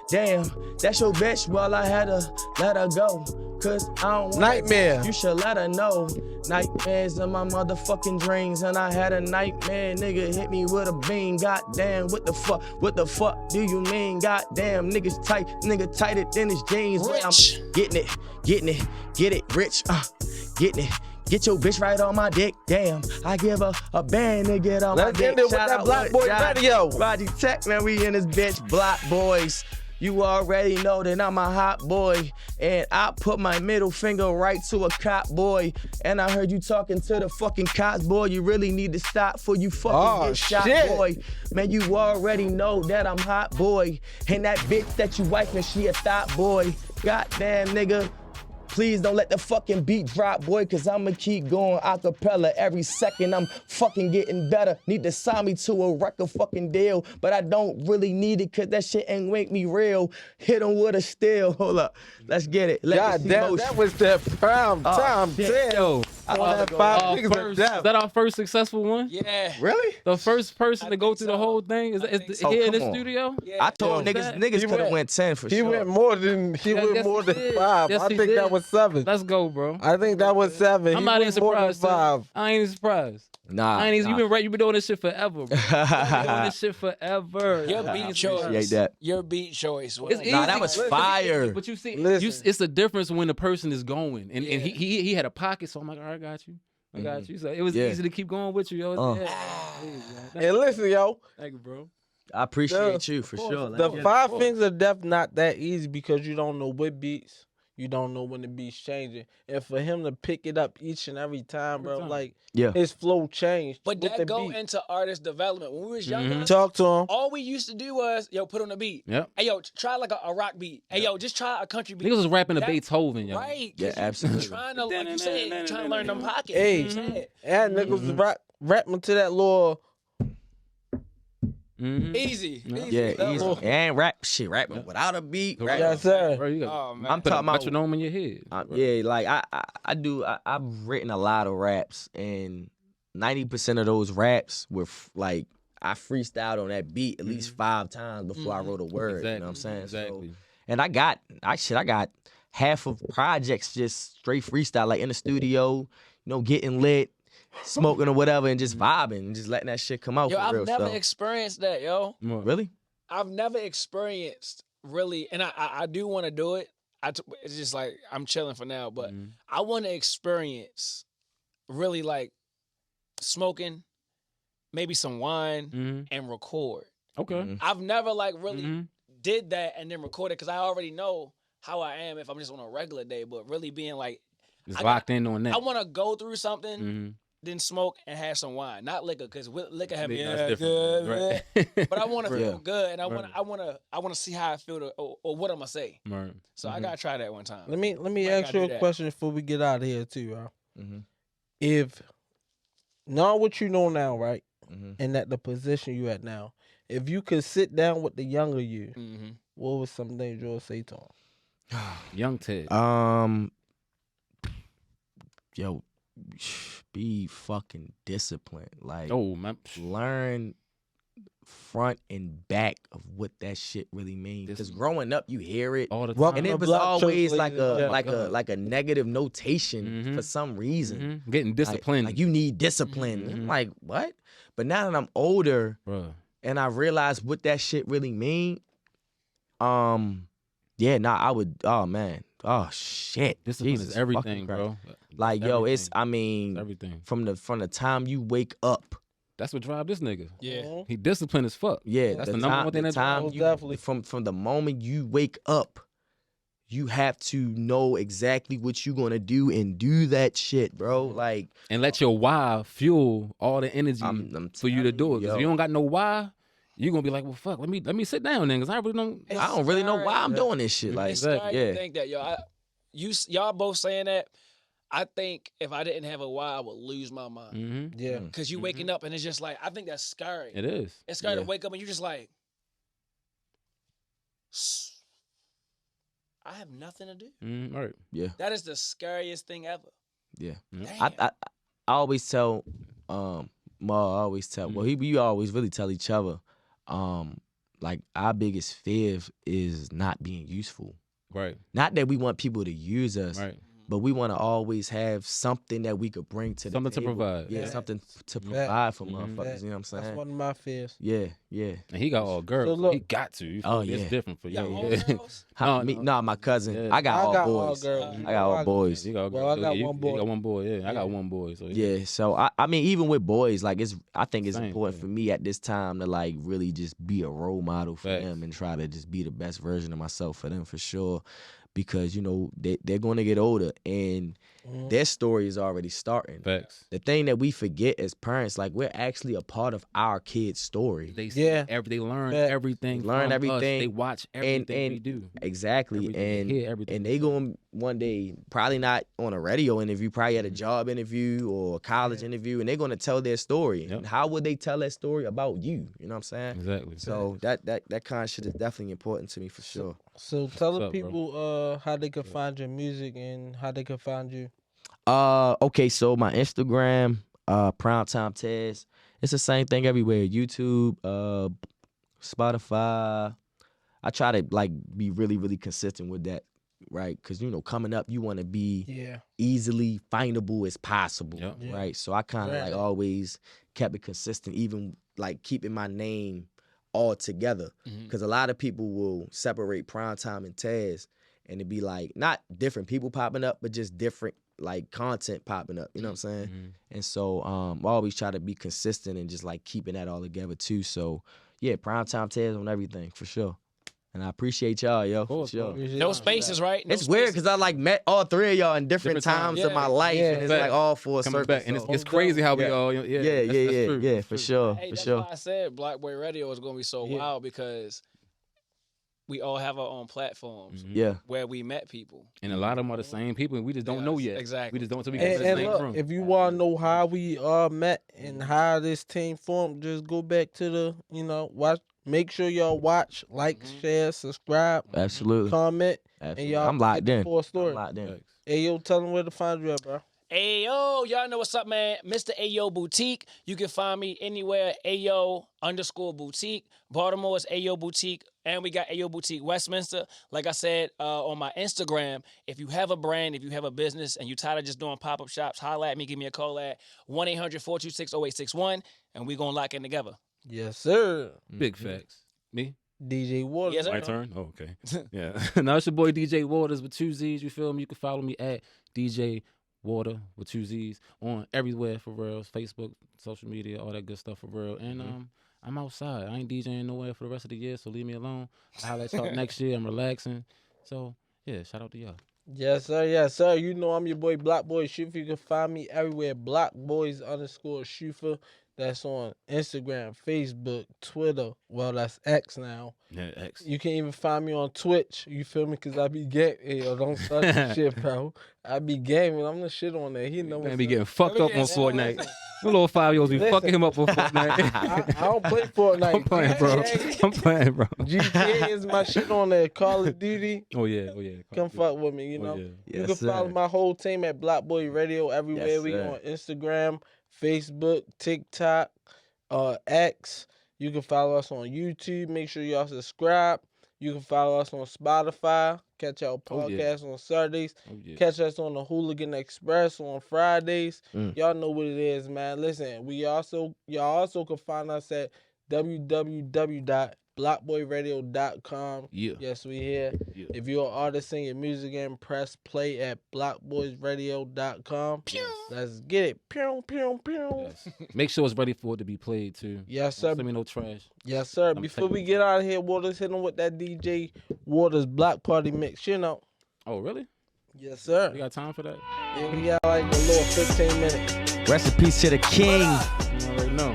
Speaker 10: Damn, that's your bitch, well I had to let her go. cause I don't want
Speaker 4: Nightmare.
Speaker 10: You should let her know. Nightmares in my motherfucking dreams, and I had a nightmare. Nigga hit me with a beam. Goddamn, what the fuck? What the fuck do you mean? Goddamn, niggas tight, nigga tighter than his jeans. But I'm getting it, get it, rich, getting it. Get your bitch right on my dick, damn. I give her a band to get on my dick.
Speaker 4: Let's end it with
Speaker 10: Shout
Speaker 4: that
Speaker 10: out
Speaker 4: Blockboyz radio.
Speaker 10: Roddy Tech, man, we in this bitch. Blockboyz. You already know that I'm a hot boy, and I put my middle finger right to a cop boy. And I heard you talking to the fucking cops, boy. You really need to stop for you fucking get shot, boy. Man, you already know that I'm hot boy, and that bitch that you wifing, she a thought boy. Goddamn nigga. Please don't let the fucking beat drop, boy, cause I'ma keep going acapella every second. I'm fucking getting better. Need to sign me to a record fucking deal, but I don't really need it cause that shit ain't make me real. Hit 'em with a steel. Hold up. Let's get it.
Speaker 4: God damn, that was that prime time.
Speaker 5: Yo,
Speaker 4: On that 5 niggas of
Speaker 5: is
Speaker 4: death.
Speaker 5: that our first successful one?
Speaker 6: Yeah.
Speaker 10: Really?
Speaker 5: The first person to go through the whole thing is here in the
Speaker 10: come on.
Speaker 5: studio?
Speaker 10: I told niggas could have went 10 for
Speaker 4: He
Speaker 10: sure.
Speaker 4: went more than
Speaker 5: Yes, he did.
Speaker 4: 5.
Speaker 5: Yes,
Speaker 4: I
Speaker 5: he
Speaker 4: think
Speaker 5: did.
Speaker 4: that was 7.
Speaker 5: Let's go, bro.
Speaker 4: I think that was 7.
Speaker 5: I'm
Speaker 4: He
Speaker 5: not even
Speaker 4: went more than
Speaker 5: surprised.
Speaker 4: 5.
Speaker 5: I ain't even surprised.
Speaker 10: Nah.
Speaker 5: I ain't even, you been doing this shit forever, bro. You been doing this shit forever.
Speaker 6: Your beat choice.
Speaker 10: Appreciate that.
Speaker 6: Your beat choice.
Speaker 5: It's easy.
Speaker 10: Nah, that was fire.
Speaker 5: But you see,
Speaker 4: Listen.
Speaker 5: it's a difference when the person is going, and he had a pocket, so I'm like, all right, I got you. I got you. So it was easy to keep going with you, yo.
Speaker 4: And listen, yo.
Speaker 5: Thank you, bro.
Speaker 10: I appreciate you for sure.
Speaker 4: The
Speaker 10: Like,
Speaker 4: 5 fingers of death not that easy because you don't know what beats. You don't know when the beat's changing. And for him to pick it up each and every time, bro, like his flow changed.
Speaker 6: But
Speaker 4: with
Speaker 6: that
Speaker 4: the
Speaker 6: go
Speaker 4: beat.
Speaker 6: into artist development. When we was younger,
Speaker 4: Talk to him.
Speaker 6: all we used to do was, yo, put on a beat.
Speaker 5: Yep.
Speaker 6: Hey, yo, try like a rock beat. Hey, yo, just try a country beat.
Speaker 5: Niggas was rapping to
Speaker 6: That-
Speaker 5: Beethoven, yo.
Speaker 6: Right.
Speaker 10: Yeah, absolutely.
Speaker 6: Trying to, like you said, trying to learn them pockets.
Speaker 4: Hey,
Speaker 6: You know what I'm saying?
Speaker 4: and niggas was rapping to that little.
Speaker 6: Easy.
Speaker 10: yeah, easy. And rapping without a beat.
Speaker 4: Yes, sir.
Speaker 5: Bro, you got
Speaker 6: Oh, man.
Speaker 10: I'm
Speaker 5: put a
Speaker 10: talking about
Speaker 5: metronome in your head.
Speaker 10: yeah, like I've written a lot of raps, and 90% of those raps were like I freestyled on that beat at least 5 times before I wrote a word.
Speaker 5: Exactly.
Speaker 10: You know what I'm saying?
Speaker 5: Exactly.
Speaker 10: So, and I got half of projects just straight freestyle, like in the studio, you know, getting lit, smoking or whatever, and just vibing, and just letting that shit come out.
Speaker 6: Yo,
Speaker 10: for
Speaker 6: I've
Speaker 10: real.
Speaker 6: never
Speaker 10: So,
Speaker 6: experienced that, yo.
Speaker 10: really?
Speaker 6: I've never experienced really, and I do want to do it. It's just like I'm chilling for now, but I want to experience really like smoking, maybe some wine, and record.
Speaker 5: Okay.
Speaker 6: I've never like really did that and then recorded because I already know how I am if I'm just on a regular day. But really being like,
Speaker 5: Just locked in on that.
Speaker 6: I want to go through something, then smoke and have some wine, not liquor, because liquor have me
Speaker 5: That's different,
Speaker 6: good,
Speaker 5: right?
Speaker 6: but I want to feel
Speaker 10: Yeah.
Speaker 6: good, and I want to see how I feel or what I'm gonna say.
Speaker 5: Right.
Speaker 6: So I gotta try that one time.
Speaker 4: Let me
Speaker 6: Might
Speaker 4: ask
Speaker 6: gotta
Speaker 4: you
Speaker 6: do
Speaker 4: a
Speaker 6: that.
Speaker 4: question before we get out of here too, bro.
Speaker 10: Mm-hmm.
Speaker 4: If not what you know now, right,
Speaker 10: Mhm.
Speaker 4: and at the position you at now, if you could sit down with the younger you, what was some things you would say to him?
Speaker 5: Young Ted.
Speaker 10: Yo, be fucking disciplined. Like,
Speaker 5: Oh, man.
Speaker 10: learn front and back of what that shit really means. Because growing up, you hear it,
Speaker 5: All the
Speaker 4: Welcome
Speaker 5: time.
Speaker 10: and
Speaker 4: to
Speaker 10: it was
Speaker 4: Block
Speaker 10: always
Speaker 4: Church,
Speaker 10: like
Speaker 4: ladies
Speaker 10: a
Speaker 4: and
Speaker 10: like a negative notation
Speaker 5: Mhm.
Speaker 10: for some reason.
Speaker 5: Getting
Speaker 10: Like-
Speaker 5: disciplined.
Speaker 10: Like, you need discipline. I'm like, what? But now that I'm older
Speaker 5: Bro.
Speaker 10: and I realize what that shit really mean, yeah, nah, I would. Oh man, oh shit,
Speaker 5: Discipline
Speaker 10: Jesus
Speaker 5: is everything,
Speaker 10: fucking Christ.
Speaker 5: bro.
Speaker 10: Like, yo, it's. I mean,
Speaker 5: It's everything.
Speaker 10: from the time you wake up.
Speaker 5: That's what drive this nigga.
Speaker 6: Yeah.
Speaker 5: He disciplined as fuck.
Speaker 10: Yeah,
Speaker 5: That's the number one thing that
Speaker 10: time
Speaker 5: drives.
Speaker 10: you,
Speaker 4: Definitely.
Speaker 10: from the moment you wake up, you have to know exactly what you're gonna do and do that shit, bro. Like,
Speaker 5: And let your why fuel all the energy
Speaker 10: I'm
Speaker 5: for you to do it. Because
Speaker 10: yo.
Speaker 5: if you don't got no why, you're gonna be like, well, fuck, let me sit down then, because I really don't.
Speaker 10: I don't really know why I'm doing this shit. Like,
Speaker 6: It's scary
Speaker 10: yeah,
Speaker 6: to think that, yo. Y'all both saying that. I think if I didn't have a why, I would lose my mind.
Speaker 5: Mm-hmm.
Speaker 4: Yeah.
Speaker 6: Cause you waking up and it's just like, I think that's scary.
Speaker 5: It is.
Speaker 6: It's scary
Speaker 10: Yeah.
Speaker 6: to wake up and you're just like, I have nothing to do.
Speaker 5: Mm, all right.
Speaker 10: yeah,
Speaker 6: That is the scariest thing ever.
Speaker 10: yeah.
Speaker 6: Damn.
Speaker 10: I always tell, Ma always tell. Well, we always really tell each other, like, our biggest fear is not being useful.
Speaker 5: Right.
Speaker 10: Not that we want people to use us,
Speaker 5: Right.
Speaker 10: but we want to always have something that we could bring to
Speaker 5: Something
Speaker 10: the
Speaker 5: to
Speaker 10: table.
Speaker 5: provide.
Speaker 10: Yeah, something to provide for motherfuckers. You know what I'm saying?
Speaker 4: That's one of my fears.
Speaker 10: Yeah, yeah.
Speaker 5: And he got all girls.
Speaker 4: So look-
Speaker 5: he got to. You feel
Speaker 10: Oh,
Speaker 5: me? It's
Speaker 10: yeah.
Speaker 5: different for you.
Speaker 6: All
Speaker 5: Yeah.
Speaker 6: girls?
Speaker 10: Nah, my cousin.
Speaker 5: Yeah.
Speaker 10: I got all boys.
Speaker 4: girls.
Speaker 10: I got all boys.
Speaker 5: You got
Speaker 4: Well, I got
Speaker 5: you,
Speaker 4: one boy.
Speaker 5: You got one boy. Yeah, I got one boy. So
Speaker 10: Yeah, so I mean, even with boys, like I think it's
Speaker 5: Same,
Speaker 10: important for me at this time to like really just be a role model for
Speaker 5: Facts.
Speaker 10: them and try to just be the best version of myself for them for sure, because you know they're going to get older and their story is already starting.
Speaker 5: Facts.
Speaker 10: The thing that we forget as parents, like we're actually a part of our kids' story.
Speaker 5: They see
Speaker 4: Yeah.
Speaker 5: they learn
Speaker 4: Fact.
Speaker 5: everything.
Speaker 10: They learn
Speaker 5: from us.
Speaker 10: everything.
Speaker 5: They watch everything we do.
Speaker 10: Exactly,
Speaker 5: Everything. They
Speaker 10: and
Speaker 5: hear everything.
Speaker 10: and they going one day probably not on a radio interview, probably at a job interview or a college interview, and they're going to tell their story.
Speaker 5: Yep.
Speaker 10: And how would they tell that story about you? You know what I'm saying?
Speaker 5: Exactly.
Speaker 10: So that kind of shit is definitely important to me for sure.
Speaker 4: So tell
Speaker 5: What's
Speaker 4: the
Speaker 5: up, bro?
Speaker 4: people how they can find your music and how they can find you.
Speaker 10: Okay, so my Instagram, Primetimetez. It's the same thing everywhere. YouTube, Spotify. I try to like be really, really consistent with that, right? Because you know, coming up, you want to be
Speaker 4: Yeah.
Speaker 10: easily findable as possible,
Speaker 5: Yep.
Speaker 4: Yeah.
Speaker 10: right? So I kind of
Speaker 4: Right.
Speaker 10: like always kept it consistent, even like keeping my name all together. Because a lot of people will separate Primetime and Taz, and it'd be like not different people popping up, but just different like content popping up. You know what I'm saying? And so I always try to be consistent and just like keeping that all together too. So yeah, Primetime Taz on everything for sure. And I appreciate y'all, yo. For
Speaker 5: course,
Speaker 10: sure.
Speaker 5: bro.
Speaker 6: No spaces, right? No
Speaker 10: It's weird
Speaker 6: spaces.
Speaker 10: because I like met all three of y'all in different
Speaker 5: Different times.
Speaker 10: times of my life,
Speaker 4: Yeah.
Speaker 10: and it's like all full
Speaker 5: Coming
Speaker 10: circle.
Speaker 5: back, and
Speaker 10: so-
Speaker 5: it's crazy how we
Speaker 10: Yeah.
Speaker 5: all.
Speaker 10: yeah,
Speaker 5: that's true.
Speaker 10: yeah,
Speaker 5: That's
Speaker 10: for
Speaker 5: true.
Speaker 10: sure,
Speaker 6: Hey,
Speaker 10: for
Speaker 6: that's
Speaker 10: sure.
Speaker 6: why I said Blockboy Radio is going to be so
Speaker 4: Yeah.
Speaker 6: wild, because we all have our own platforms
Speaker 10: Yeah,
Speaker 6: where we met people.
Speaker 5: And a lot of them are the same people, and we just don't know
Speaker 6: Yes,
Speaker 5: yet.
Speaker 6: exactly.
Speaker 5: We just don't until we
Speaker 4: And,
Speaker 5: get to the
Speaker 4: and
Speaker 5: same
Speaker 4: look,
Speaker 5: room.
Speaker 4: if you want to know how we met and how this team formed, just go back to the, watch. Make sure y'all watch, like, share, subscribe,
Speaker 10: absolutely.
Speaker 4: comment,
Speaker 10: Absolutely.
Speaker 4: and y'all
Speaker 10: I'm locked
Speaker 4: get the
Speaker 10: in.
Speaker 4: full story.
Speaker 10: I'm locked in.
Speaker 4: Hey, yo, tell them where to find you at, bro.
Speaker 6: Ayo, y'all know what's up, man. Mr. Ayo Boutique. You can find me anywhere, Ayo_Boutique. Baltimore is Ayo Boutique. And we got Ayo Boutique Westminster. Like I said on my Instagram, if you have a brand, if you have a business, and you tired of just doing pop-up shops, holla at me, give me a call at 1-800-426-0861, and we going to lock in together.
Speaker 4: Yes, sir.
Speaker 5: Big facts. Me?
Speaker 4: DJ Waters.
Speaker 6: Yes, sir.
Speaker 5: My turn? Oh, okay. Yeah. Now it's your boy DJ Waters with 2 Z's. You feel me? You can follow me at DJ Water with 2 Z's on everywhere for real. Facebook, social media, all that good stuff for real. And I'm outside. I ain't DJing nowhere for the rest of the year, so leave me alone. I'll holla at y'all next year. I'm relaxing. So yeah, shout out to y'all.
Speaker 4: Yes, sir. Yes, sir. You know I'm your boy Blockboyz Shufa. You can find me everywhere. Blockboyz_Shufa. That's on Instagram, Facebook, Twitter. Well, that's X now.
Speaker 5: Yeah, X.
Speaker 4: You can even find me on Twitch. You feel me? Because I be gaming. Hey, yo, don't start the shit, bro. I be gaming. I'm the shit on there. He know
Speaker 5: Man
Speaker 4: what's
Speaker 5: be
Speaker 4: up.
Speaker 5: getting fucked up on Fortnite. The little 5-year-olds be
Speaker 4: Listen.
Speaker 5: fucking him up on Fortnite.
Speaker 4: I don't play Fortnite.
Speaker 5: I'm playing, bro. I'm playing, bro.
Speaker 4: GTA is my shit on there. Call of Duty.
Speaker 5: Oh yeah, oh yeah.
Speaker 4: Come fuck with me, you know.
Speaker 5: Oh, yeah.
Speaker 4: You
Speaker 10: Yes,
Speaker 4: can follow
Speaker 10: sir.
Speaker 4: my whole team at Blockboy Radio everywhere.
Speaker 10: Yes,
Speaker 4: We
Speaker 10: sir.
Speaker 4: on Instagram, Facebook, TikTok, X. You can follow us on YouTube. Make sure y'all subscribe. You can follow us on Spotify. Catch our
Speaker 5: Oh, yeah.
Speaker 4: podcast on Saturdays.
Speaker 5: Oh, yeah.
Speaker 4: Catch us on the Hooligan Express on Fridays.
Speaker 10: Mm.
Speaker 4: Y'all know what it is, man. Listen, y'all also can find us at www.blockboyradio.com.
Speaker 5: Yeah.
Speaker 4: Yes, we here.
Speaker 5: Yeah.
Speaker 4: If you're an artist and your music and press play at blockboyzradio.com. Let's get it. Pew, pew, pew.
Speaker 5: Yes. Make sure it's ready for it to be played too.
Speaker 4: Yes,
Speaker 5: Don't
Speaker 4: sir.
Speaker 5: send me no trash.
Speaker 4: Yes, sir.
Speaker 5: I'm
Speaker 4: Before we
Speaker 5: taking-
Speaker 4: get out of here, Waters, hit him with that DJ Waters Block Party mix. You know.
Speaker 5: Oh really?
Speaker 4: Yes, sir.
Speaker 5: You got time for that?
Speaker 4: Yeah, we got like a little 15 minutes.
Speaker 10: Rest in peace to the king,
Speaker 5: You already know.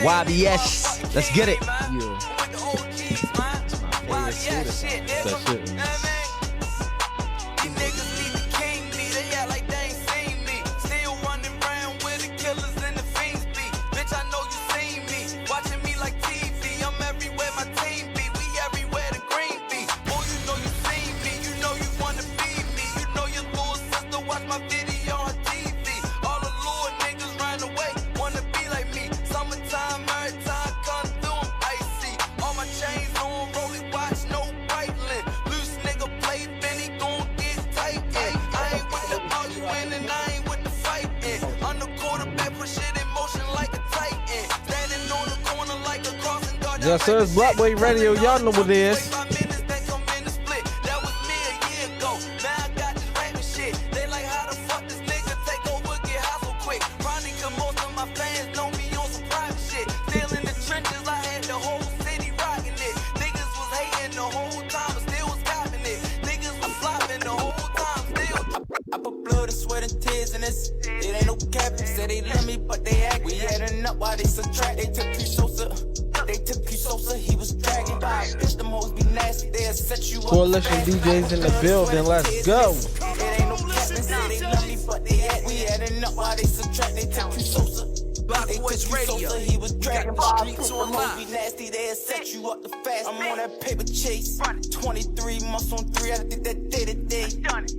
Speaker 10: YBS. Let's get it.
Speaker 5: Yeah. That shit, man.
Speaker 8: Chains on, rolling watch, no Breitling. Loose nigga
Speaker 4: Yes, sir. It's Blockboyz Radio. Y'all know what it is.
Speaker 9: It ain't no cap. Said they love me, but they act. We adding up while they subtract. They took Sosa. He was dragging by. Bitch, them hoes be nasty. They'll set you up.
Speaker 4: Coalition DJs in the building. Let's go.
Speaker 9: It ain't no cap. Said they love me, but they act. We adding up while they subtract. They took Sosa.
Speaker 1: Blockboyz Radio.
Speaker 9: He was dragging
Speaker 1: the
Speaker 9: by.
Speaker 1: streets
Speaker 9: Them
Speaker 1: on
Speaker 9: hoes
Speaker 1: lock.
Speaker 9: be nasty. They'll set you up the fast. I'm on that paper chase. 23 months on 3. I did that day to day.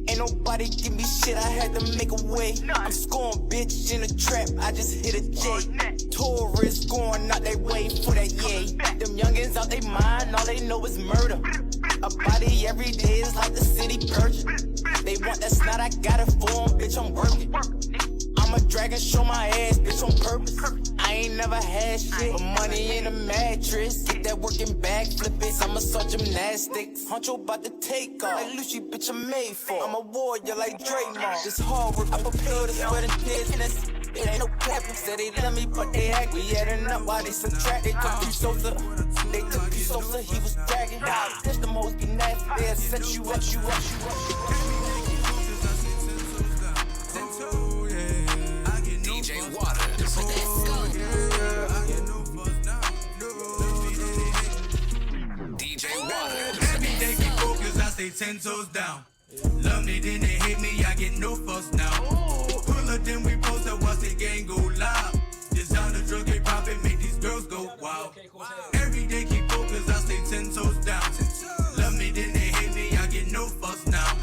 Speaker 9: Ain't nobody give me shit. I had to make a way. I'm scoring, bitch, in a trap. I just hit a J. Tourists going out they way for that yay. Them youngins out they mind. All they know is murder. A body every day is like the city purge. They want that snot. I got it for 'em, bitch. I'm working. I'm a dragon, show my ass, bitch, on purpose. I ain't never had shit, but money in a mattress. Get that working back, flip it. I'm a such gymnastics. Huncho about to take off. Like Lucy, bitch, I'm made for. I'm a warrior like Draymond. This hard work, I prepare to sweat and tears in this. It ain't no cap. Said they love me, but they act. We adding up while they subtract. They took Sosa. He was dragging. Bitch, them hoes be nasty. They'll set you up.
Speaker 1: DJ Water. DJ Water.
Speaker 11: Every day keep focused, I stay 10 toes down. Love me, then they hate me, I get no fuss now. Pull up, then we post up once the gang go live. Design the drug, they profit, make these girls go wild. Every day keep focused, I stay 10 toes down. Love me, then they hate me, I get no fuss now.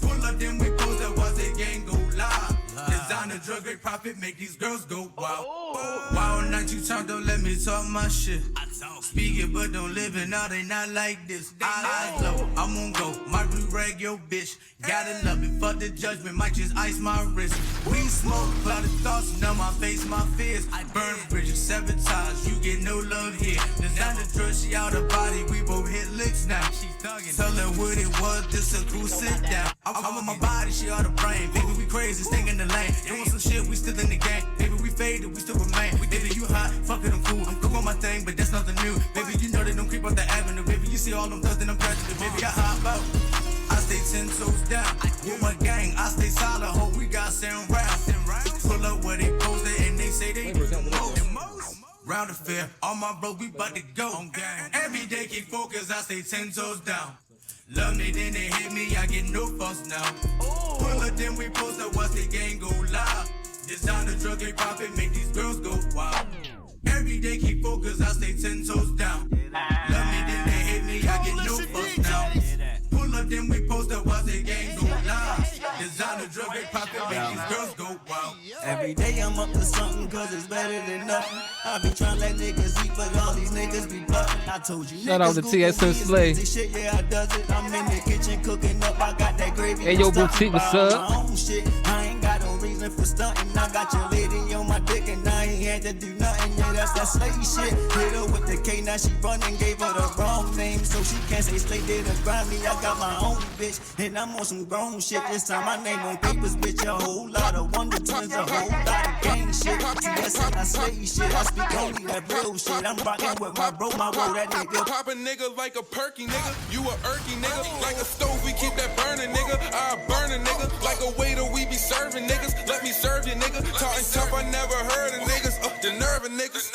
Speaker 11: Pull up, then we post up once the gang go live. Design the drug, great profit, make these girls go wild. Wild night, you talk, don't let me talk my shit. Speak it, but don't live it, now they not like this. Eyes low, I'm on go, my re-rag your bitch. Gotta love it, fuck the judgment, might just ice my wrist. We smoke, clouded thoughts, numb my face, my fears. I burn bridges, sabotage, you get no love here. Design the drug, she out of body, we both hit licks now. She thuggin', tell her what it was, just a cool sit down. I'm on my body, she out of brain. Baby, we crazy, staying in the lane. Doing some shit, we still in the game. Baby, we faded, we still remain. Baby, you hot, fuck it, I'm cool. I'm cool on my thing, but that's nothing new. Baby, you know they don't creep up the avenue. Baby, you see all them thugs, then I'm prejudice. Baby, I hop out. I stay 10 toes down. With my gang, I stay solid. Hope we got 7 rounds. Pull up where they posted and they say they do the most. Round the fair, all my bros, we bout to go. Every day keep focused, I stay 10 toes down. Love me, then they hit me, I get no fuss now. Pull up, then we post up once the gang go live. Design the drug, they profit, make these girls go wild. Every day keep focused, I stay 10 toes down. Love me, then they hit me, I get no fuss now. Pull up, then we post up once the gang go live. Design the drug, they profit, make these girls go wild.
Speaker 12: Every day I'm up to something, cause it's better than nothing. I be trying to let niggas eat, but all these niggas be bluffing. I told you,
Speaker 5: Shout out to TSM Slay.
Speaker 12: Shit, yeah, I does it. I'm in the kitchen cooking up, I got that gravy.
Speaker 5: Hey, yo, Boutique, what's up?
Speaker 12: My own shit. I ain't got no reason for stunting. I got your lady on my dick and I ain't had to do nothing. Yeah, that's that slay shit. Hit her with the K, now she running, gave her the wrong name, so she can't say slay did her grind me. I got my own bitch, and I'm on some grown shit. This time my name on papers, bitch. A whole lot of Wonder Twins, a whole lot of gang shit. TS and I slay shit. I speak only that real shit. I'm rocking with my bro, my bro, that nigga.
Speaker 13: Pop a nigga like a perky nigga. You a irky nigga. Like a stove, we keep that burning nigga. I burn a nigga. Like a waiter, we be serving niggas. Let me serve you nigga. Talking tough, I never heard of niggas. The nerve of niggas.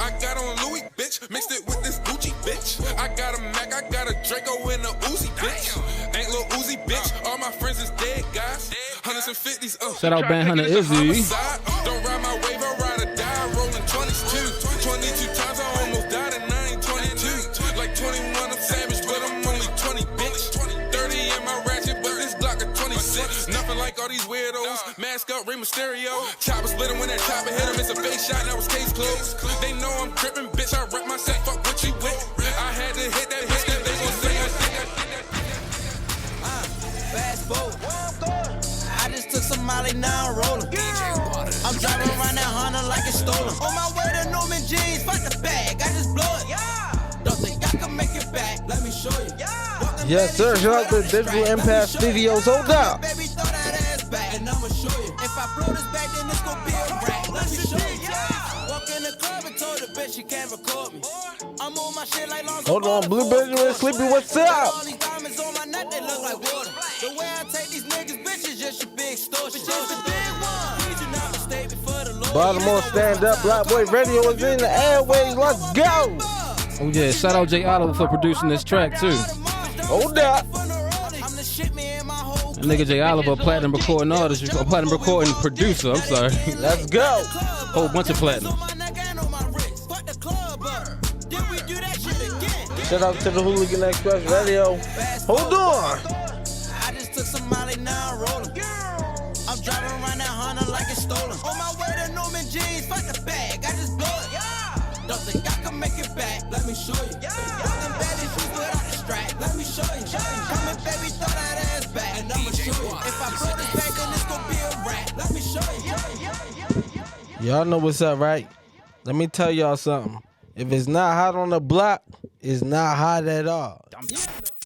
Speaker 13: I got on Louis, bitch. Mixed it with this Gucci, bitch. I got a Mac, I got a Draco and a Uzi, bitch. Ain't Lil Uzi, bitch. All my friends is dead, guys. Hundreds and 50s,
Speaker 5: Shout out Ben Hunter Izzy.
Speaker 13: Don't ride my wave, I ride or die. Rolling 20s too. 22 times I almost died and I ain't 22. Like 21, I'm savage, but I'm only 20, bitch. 30 in my ratchet, but this Glock a 26. Nothing like all these weirdos. Mask up, Rey Mysterio. Chopper split him when that chopper hit him. It's a face shot, now it's case closed. They know I'm tripping, bitch. I rep myself, fuck what you with. I had to hit that bitch, that they gon' say I did that.
Speaker 12: Fast forward. I just took some Molly, now I'm rolling. I'm driving around that Honda like it's stolen. On my way to Norman Jeans, fuck the bag, I just blow it.
Speaker 4: Yes, sir. Shout out to Digital Impact Studios. Hold up.
Speaker 12: Baby, throw that ass back, and I'ma show you. If I blow this back, then it's gonna be a wrap. Let me show you. Walk in the club and told the bitch she can't record me. I'm on my shit like Lonzo.
Speaker 4: Hold on, Blue Benjamin, Sleepy, what's up?
Speaker 12: All these diamonds on my neck, they look like water. The way I take these niggas, bitches, just a big extortion. Just a big one. Need you not mistake before the Lord.
Speaker 4: Baltimore stand up. Blockboyz Radio is in the airways. Let's go.
Speaker 5: Oh yeah, shout out Jay Oliver for producing this track too.
Speaker 4: Hold up.
Speaker 5: That nigga Jay Oliver, platinum recording artist, a platinum recording producer. I'm sorry.
Speaker 4: Let's go.
Speaker 5: Whole bunch of platinum.
Speaker 4: Shout out to the Hooligan Express Radio. Hold on.
Speaker 12: I just took some Molly, now I'm rolling. I'm driving around that Honda like it's stolen. On my way to Norman jeans, fuck the bag, I just blow it. Don't think I can make it back, let me show you. Them baddies shoes without the strap, let me show you. Come and baby, throw that ass back, and I'ma show you. If I blow this back, then it's gonna be a wrap, let me show you.
Speaker 4: Y'all know what's up, right? Let me tell y'all something. If it's not hot on the block, it's not hot at all.